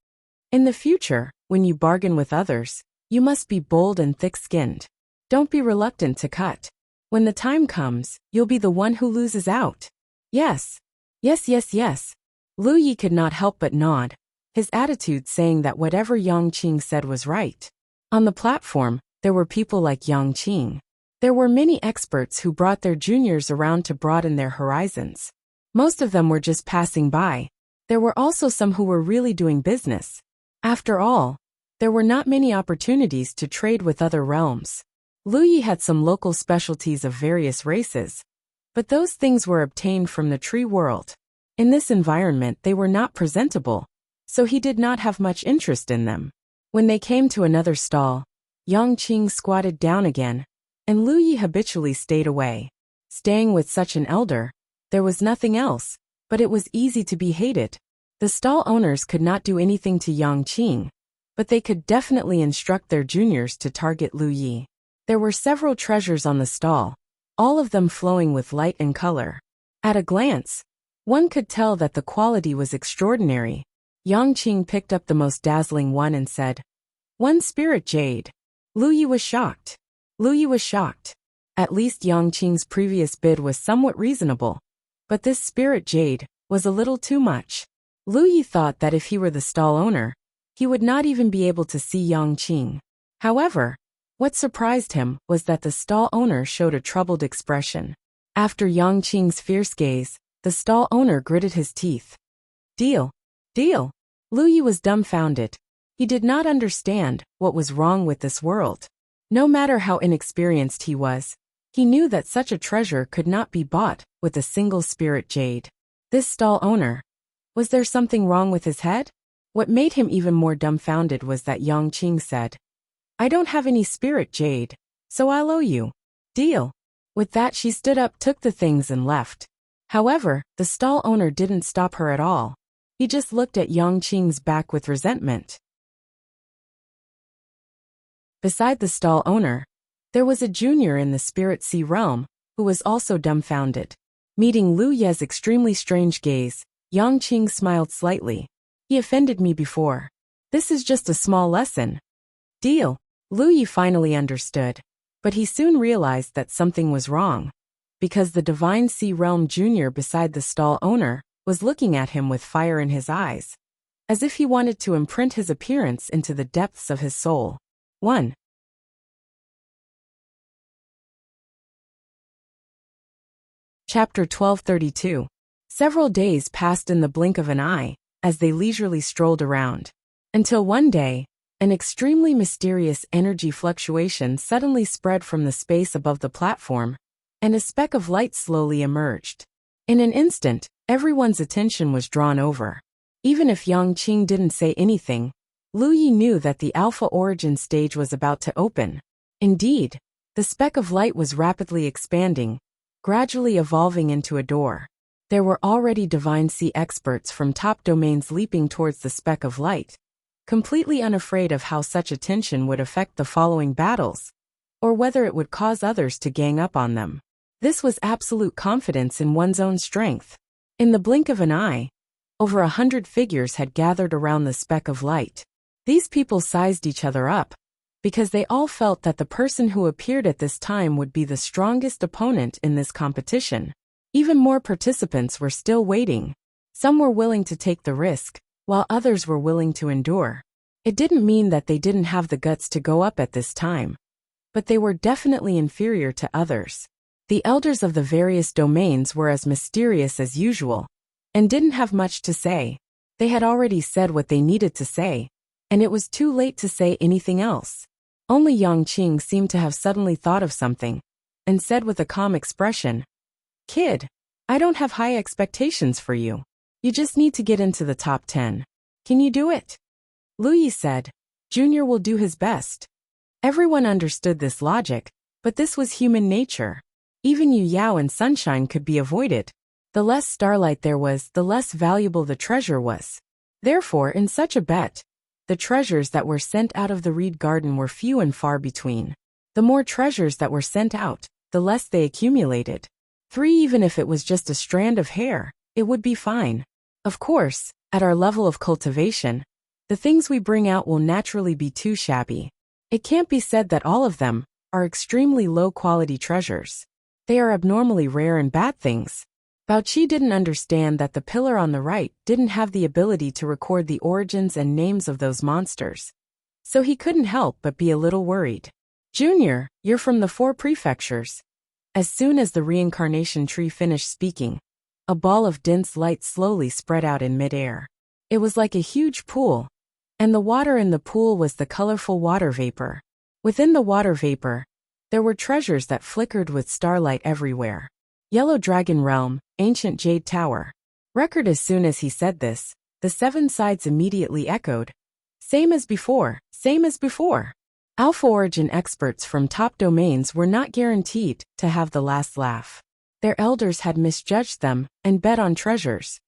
In the future, when you bargain with others, you must be bold and thick-skinned. Don't be reluctant to cut. When the time comes, you'll be the one who loses out. Yes. Yes, yes, yes. Lu Yi could not help but nod, his attitude saying that whatever Yang Qing said was right. On the platform, there were people like Yang Qing. There were many experts who brought their juniors around to broaden their horizons. Most of them were just passing by. There were also some who were really doing business. After all, there were not many opportunities to trade with other realms. Lu Yi had some local specialties of various races, but those things were obtained from the tree world. In this environment they were not presentable, so he did not have much interest in them. When they came to another stall, Yang Qing squatted down again, and Lu Yi habitually stayed away. Staying with such an elder, there was nothing else, but it was easy to be hated. The stall owners could not do anything to Yang Qing, but they could definitely instruct their juniors to target Lu Yi. There were several treasures on the stall, all of them flowing with light and color. At a glance, one could tell that the quality was extraordinary. Yang Qing picked up the most dazzling one and said, "One spirit jade." Lu Yi was shocked. At least Yang Qing's previous bid was somewhat reasonable, but this spirit jade was a little too much. Lu Yi thought that if he were the stall owner, he would not even be able to see Yang Qing. However, what surprised him was that the stall owner showed a troubled expression. After Yang Qing's fierce gaze, the stall owner gritted his teeth. "Deal. Deal." Lu Yi was dumbfounded. He did not understand what was wrong with this world. No matter how inexperienced he was, he knew that such a treasure could not be bought with a single spirit jade. This stall owner, was there something wrong with his head? What made him even more dumbfounded was that Yang Qing said, "I don't have any spirit jade, so I'll owe you. Deal." With that she stood up, took the things and left. However, the stall owner didn't stop her at all. He just looked at Yang Qing's back with resentment. Beside the stall owner, there was a junior in the Spirit Sea realm, who was also dumbfounded. Meeting Lu Ye's extremely strange gaze, Yang Qing smiled slightly. "He offended me before. This is just a small lesson." Deal. Lu Yi finally understood, but he soon realized that something was wrong, because the Divine Sea Realm junior beside the stall owner was looking at him with fire in his eyes, as if he wanted to imprint his appearance into the depths of his soul. 1. Chapter 1232. Several days passed in the blink of an eye, as they leisurely strolled around, until one day, an extremely mysterious energy fluctuation suddenly spread from the space above the platform, and a speck of light slowly emerged. In an instant, everyone's attention was drawn over. Even if Yang Qing didn't say anything, Lu Yi knew that the Alpha Origin stage was about to open. Indeed, the speck of light was rapidly expanding, gradually evolving into a door. There were already Divine Sea experts from top domains leaping towards the speck of light, completely unafraid of how such attention would affect the following battles, or whether it would cause others to gang up on them. This was absolute confidence in one's own strength. In the blink of an eye, over 100 figures had gathered around the speck of light. These people sized each other up, because they all felt that the person who appeared at this time would be the strongest opponent in this competition. Even more participants were still waiting. Some were willing to take the risk, while others were willing to endure. It didn't mean that they didn't have the guts to go up at this time, but they were definitely inferior to others. The elders of the various domains were as mysterious as usual, and didn't have much to say. They had already said what they needed to say, and it was too late to say anything else. Only Yang Qing seemed to have suddenly thought of something, and said with a calm expression, "Kid, I don't have high expectations for you. You just need to get into the top 10. Can you do it?" Lu Yi said, "Junior will do his best." Everyone understood this logic, but this was human nature. Even Yu Yao and Sunshine could be avoided. The less starlight there was, the less valuable the treasure was. Therefore, in such a bet, the treasures that were sent out of the Reed Garden were few and far between. The more treasures that were sent out, the less they accumulated. 3, even if it was just a strand of hair, it would be fine. Of course, at our level of cultivation, the things we bring out will naturally be too shabby. It can't be said that all of them are extremely low-quality treasures. They are abnormally rare and bad things. Baoqi didn't understand that the pillar on the right didn't have the ability to record the origins and names of those monsters, so he couldn't help but be a little worried. Junior, you're from the 4 prefectures. As soon as the reincarnation tree finished speaking, a ball of dense light slowly spread out in midair. It was like a huge pool, and the water in the pool was the colorful water vapor. Within the water vapor, there were treasures that flickered with starlight everywhere. Yellow Dragon Realm, Ancient Jade Tower. Record. As soon as he said this, the 7 sides immediately echoed. Same as before, same as before. Alpha Origin experts from top domains were not guaranteed to have the last laugh. Their elders had misjudged them and bet on treasures.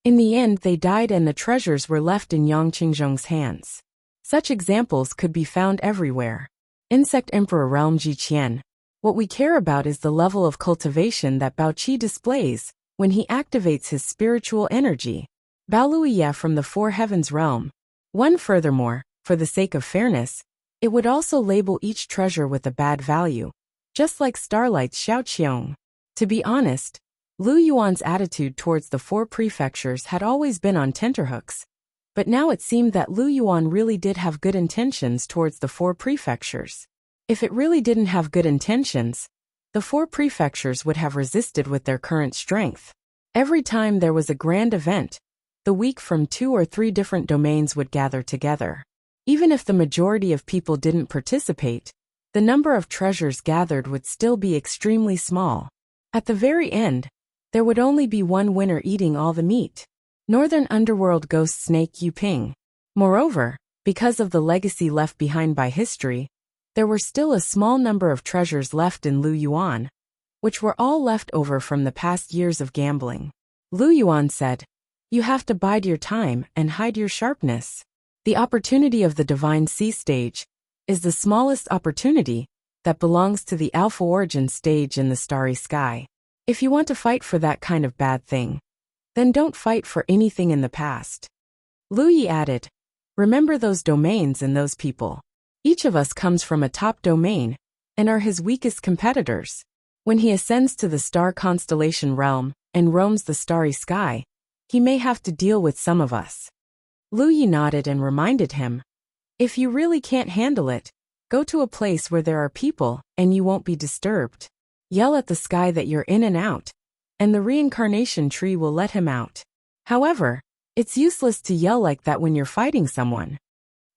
In the end, they died and the treasures were left in Yang Qingzhong's hands. Such examples could be found everywhere. Insect Emperor Realm Jiqian. What we care about is the level of cultivation that Baoqi displays when he activates his spiritual energy. Baoluya from the 4 Heavens Realm. 1. Furthermore, for the sake of fairness, it would also label each treasure with a bad value, just like Starlight's Xiaoqiong. To be honest, Lu Yuan's attitude towards the 4 prefectures had always been on tenterhooks, but now it seemed that Lu Yuan really did have good intentions towards the 4 prefectures. If it really didn't have good intentions, the 4 prefectures would have resisted with their current strength. Every time there was a grand event, the weak from 2 or 3 different domains would gather together. Even if the majority of people didn't participate, the number of treasures gathered would still be extremely small. At the very end, there would only be one winner eating all the meat. Northern Underworld Ghost Snake Yuping. Moreover, because of the legacy left behind by history, there were still a small number of treasures left in Lu Yuan, which were all left over from the past years of gambling. Lu Yuan said, "You have to bide your time and hide your sharpness. The opportunity of the Divine Sea stage is the smallest opportunity that belongs to the Alpha Origin stage in the starry sky. If you want to fight for that kind of bad thing, then don't fight for anything in the past." Lu Yi added, "Remember those domains and those people. Each of us comes from a top domain and are his weakest competitors. When he ascends to the star constellation realm and roams the starry sky, he may have to deal with some of us." Lu Yi nodded and reminded him, "If you really can't handle it, go to a place where there are people and you won't be disturbed. Yell at the sky that you're in and out, and the reincarnation tree will let him out. However, it's useless to yell like that when you're fighting someone."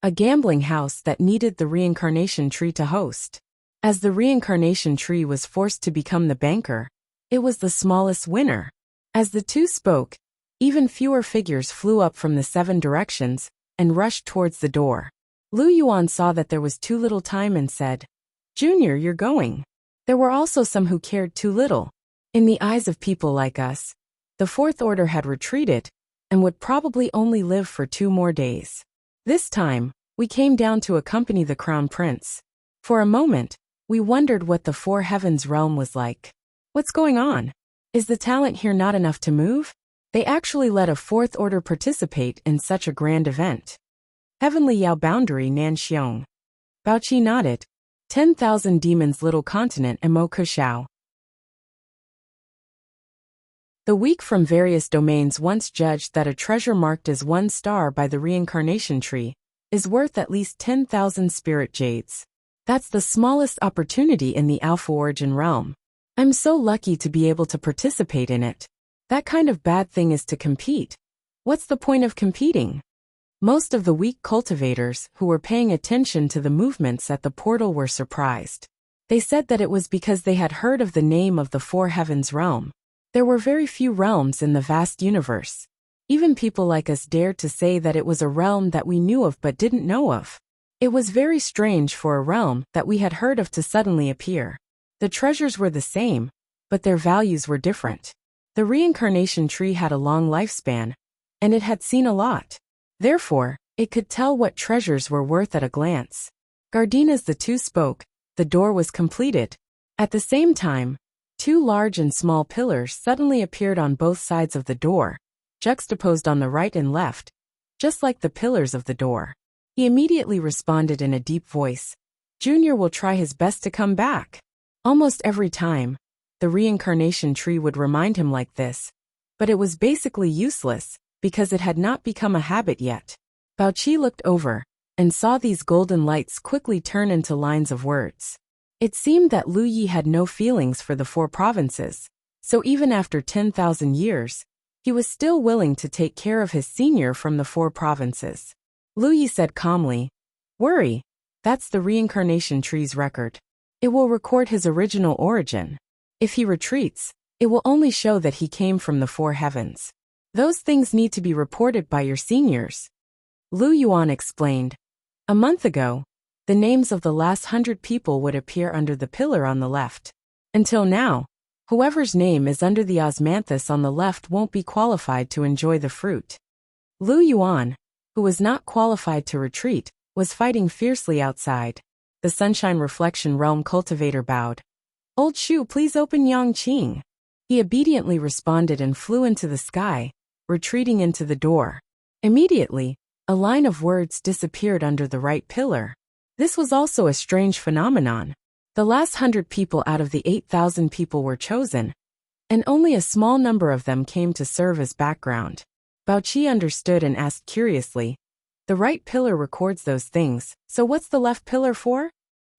A gambling house that needed the reincarnation tree to host. As the reincarnation tree was forced to become the banker, it was the smallest winner. As the two spoke, even fewer figures flew up from the 7 directions and rushed towards the door. Lu Yuan saw that there was too little time and said, "Junior, you're going." There were also some who cared too little. In the eyes of people like us, the 4th Order had retreated and would probably only live for 2 more days. This time, we came down to accompany the Crown Prince. For a moment, we wondered what the 4 Heavens realm was like. What's going on? Is the talent here not enough to move? They actually let a 4th Order participate in such a grand event. Heavenly Yao Boundary Nanxiong. Baoqi nodded. 10,000 Demons Little Continent and Mo Kushao. The weak from various domains once judged that a treasure marked as 1 star by the reincarnation tree is worth at least 10,000 spirit jades. That's the smallest opportunity in the Alpha Origin realm. I'm so lucky to be able to participate in it. That kind of bad thing is to compete. What's the point of competing? Most of the weak cultivators who were paying attention to the movements at the portal were surprised. They said that it was because they had heard of the name of the 4 Heavens realm. There were very few realms in the vast universe. Even people like us dared to say that it was a realm that we knew of but didn't know of. It was very strange for a realm that we had heard of to suddenly appear. The treasures were the same, but their values were different. The reincarnation tree had a long lifespan, and it had seen a lot. Therefore, it could tell what treasures were worth at a glance. Gardine as the two spoke, the door was completed. At the same time, 2 large and small pillars suddenly appeared on both sides of the door, juxtaposed on the right and left, just like the pillars of the door. He immediately responded in a deep voice, "Junior will try his best to come back." Almost every time, the reincarnation tree would remind him like this, but it was basically useless because it had not become a habit yet. Baoqi looked over, and saw these golden lights quickly turn into lines of words. It seemed that Lu Yi had no feelings for the 4 provinces, so even after 10,000 years, he was still willing to take care of his senior from the 4 provinces. Lu Yi said calmly, "Worry, that's the reincarnation tree's record. It will record his original origin. If he retreats, it will only show that he came from the 4 heavens. Those things need to be reported by your seniors." Lu Yuan explained. A month ago, the names of the last 100 people would appear under the pillar on the left. Until now, whoever's name is under the osmanthus on the left won't be qualified to enjoy the fruit. Lu Yuan, who was not qualified to retreat, was fighting fiercely outside. The Sunshine Reflection Realm cultivator bowed. "Old Shu, please open Yangqing." He obediently responded and flew into the sky, retreating into the door. Immediately, a line of words disappeared under the right pillar. This was also a strange phenomenon. The last 100 people out of the 8,000 people were chosen, and only a small number of them came to serve as background. Baoqi understood and asked curiously, "The right pillar records those things, so what's the left pillar for?"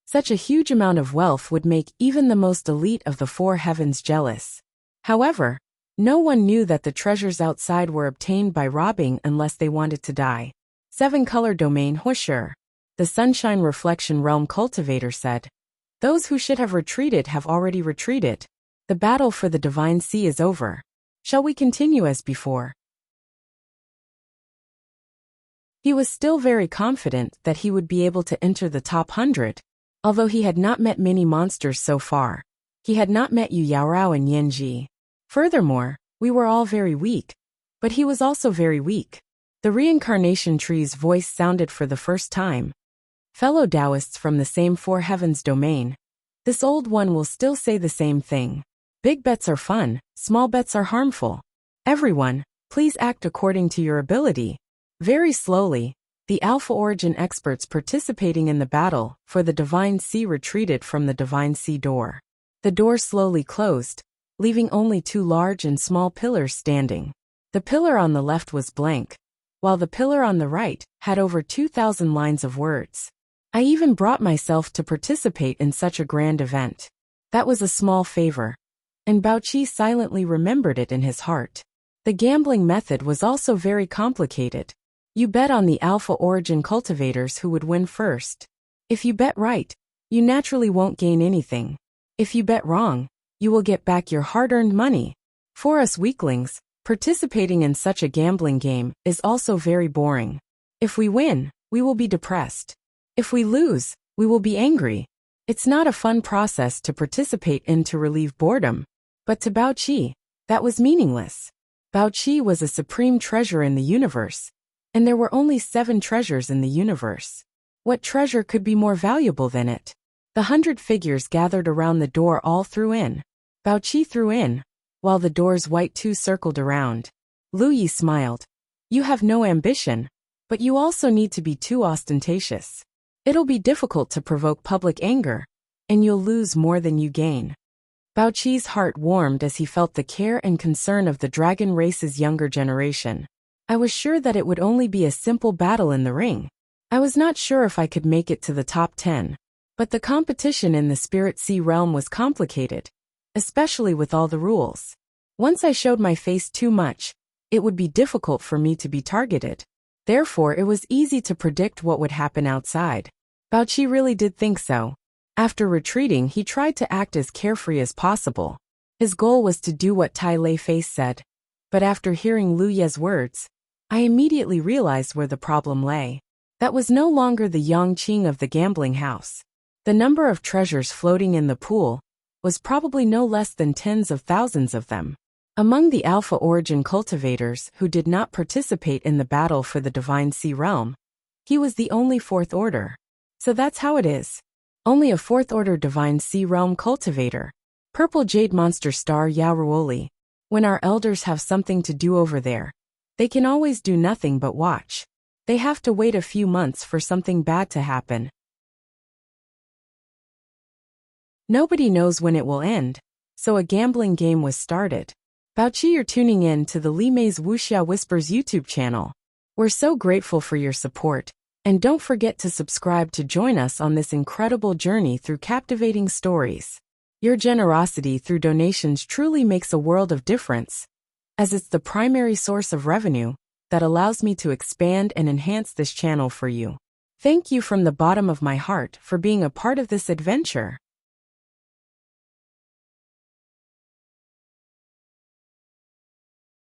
Such a huge amount of wealth would make even the most elite of the 4 heavens jealous. However, no one knew that the treasures outside were obtained by robbing unless they wanted to die. 7-color domain Wuxia. The Sunshine Reflection Realm cultivator said. "Those who should have retreated have already retreated. The battle for the Divine Sea is over. Shall we continue as before?" He was still very confident that he would be able to enter the top 100, although he had not met many monsters so far. He had not met Yu Yaorao and Yanji. Furthermore, we were all very weak, but he was also very weak. The reincarnation tree's voice sounded for the first time. "Fellow Taoists from the same 4 heavens domain, this old one will still say the same thing. Big bets are fun, small bets are harmful. Everyone, please act according to your ability." Very slowly, the Alpha Origin experts participating in the battle for the Divine Sea retreated from the Divine Sea door. The door slowly closed, leaving only 2 large and small pillars standing. The pillar on the left was blank, while the pillar on the right had over 2,000 lines of words. I even brought myself to participate in such a grand event. That was a small favor, and Baoqi silently remembered it in his heart. The gambling method was also very complicated. You bet on the Alpha Origin cultivators who would win first. If you bet right, you naturally won't gain anything. If you bet wrong, you will get back your hard-earned money. For us weaklings, participating in such a gambling game is also very boring. If we win, we will be depressed. If we lose, we will be angry. It's not a fun process to participate in to relieve boredom. But to Baoqi, that was meaningless. Baoqi was a supreme treasure in the universe, and there were only 7 treasures in the universe. What treasure could be more valuable than it? The 100 figures gathered around the door all threw in. Baoqi threw in, while the door's white 2 circled around. Lu Yi smiled. "You have no ambition, but you also need to be too ostentatious. It'll be difficult to provoke public anger, and you'll lose more than you gain." Baoqi's heart warmed as he felt the care and concern of the dragon race's younger generation. I was sure that it would only be a simple battle in the ring. I was not sure if I could make it to the top 10. But the competition in the Spirit Sea realm was complicated, especially with all the rules. Once I showed my face too much, it would be difficult for me to be targeted. Therefore, it was easy to predict what would happen outside. Baoqi really did think so. After retreating, he tried to act as carefree as possible. His goal was to do what Tai Lei Face said. But after hearing Lu Ye's words, I immediately realized where the problem lay. That was no longer the Yangqing of the gambling house. The number of treasures floating in the pool was probably no less than tens of thousands of them. Among the Alpha Origin cultivators who did not participate in the battle for the Divine Sea realm, he was the only 4th order. So that's how it is. Only a 4th order Divine Sea realm cultivator. Purple Jade Monster Star Yaoruoli. When our elders have something to do over there, they can always do nothing but watch. They have to wait a few months for something bad to happen. Nobody knows when it will end, so a gambling game was started. Baoqi, you're tuning in to the Li Mei's Wuxia Whispers YouTube channel. We're so grateful for your support, And don't forget to subscribe to join us on this incredible journey through captivating stories. Your generosity through donations truly makes a world of difference, as it's the primary source of revenue that allows me to expand and enhance this channel for you. Thank you from the bottom of my heart for being a part of this adventure.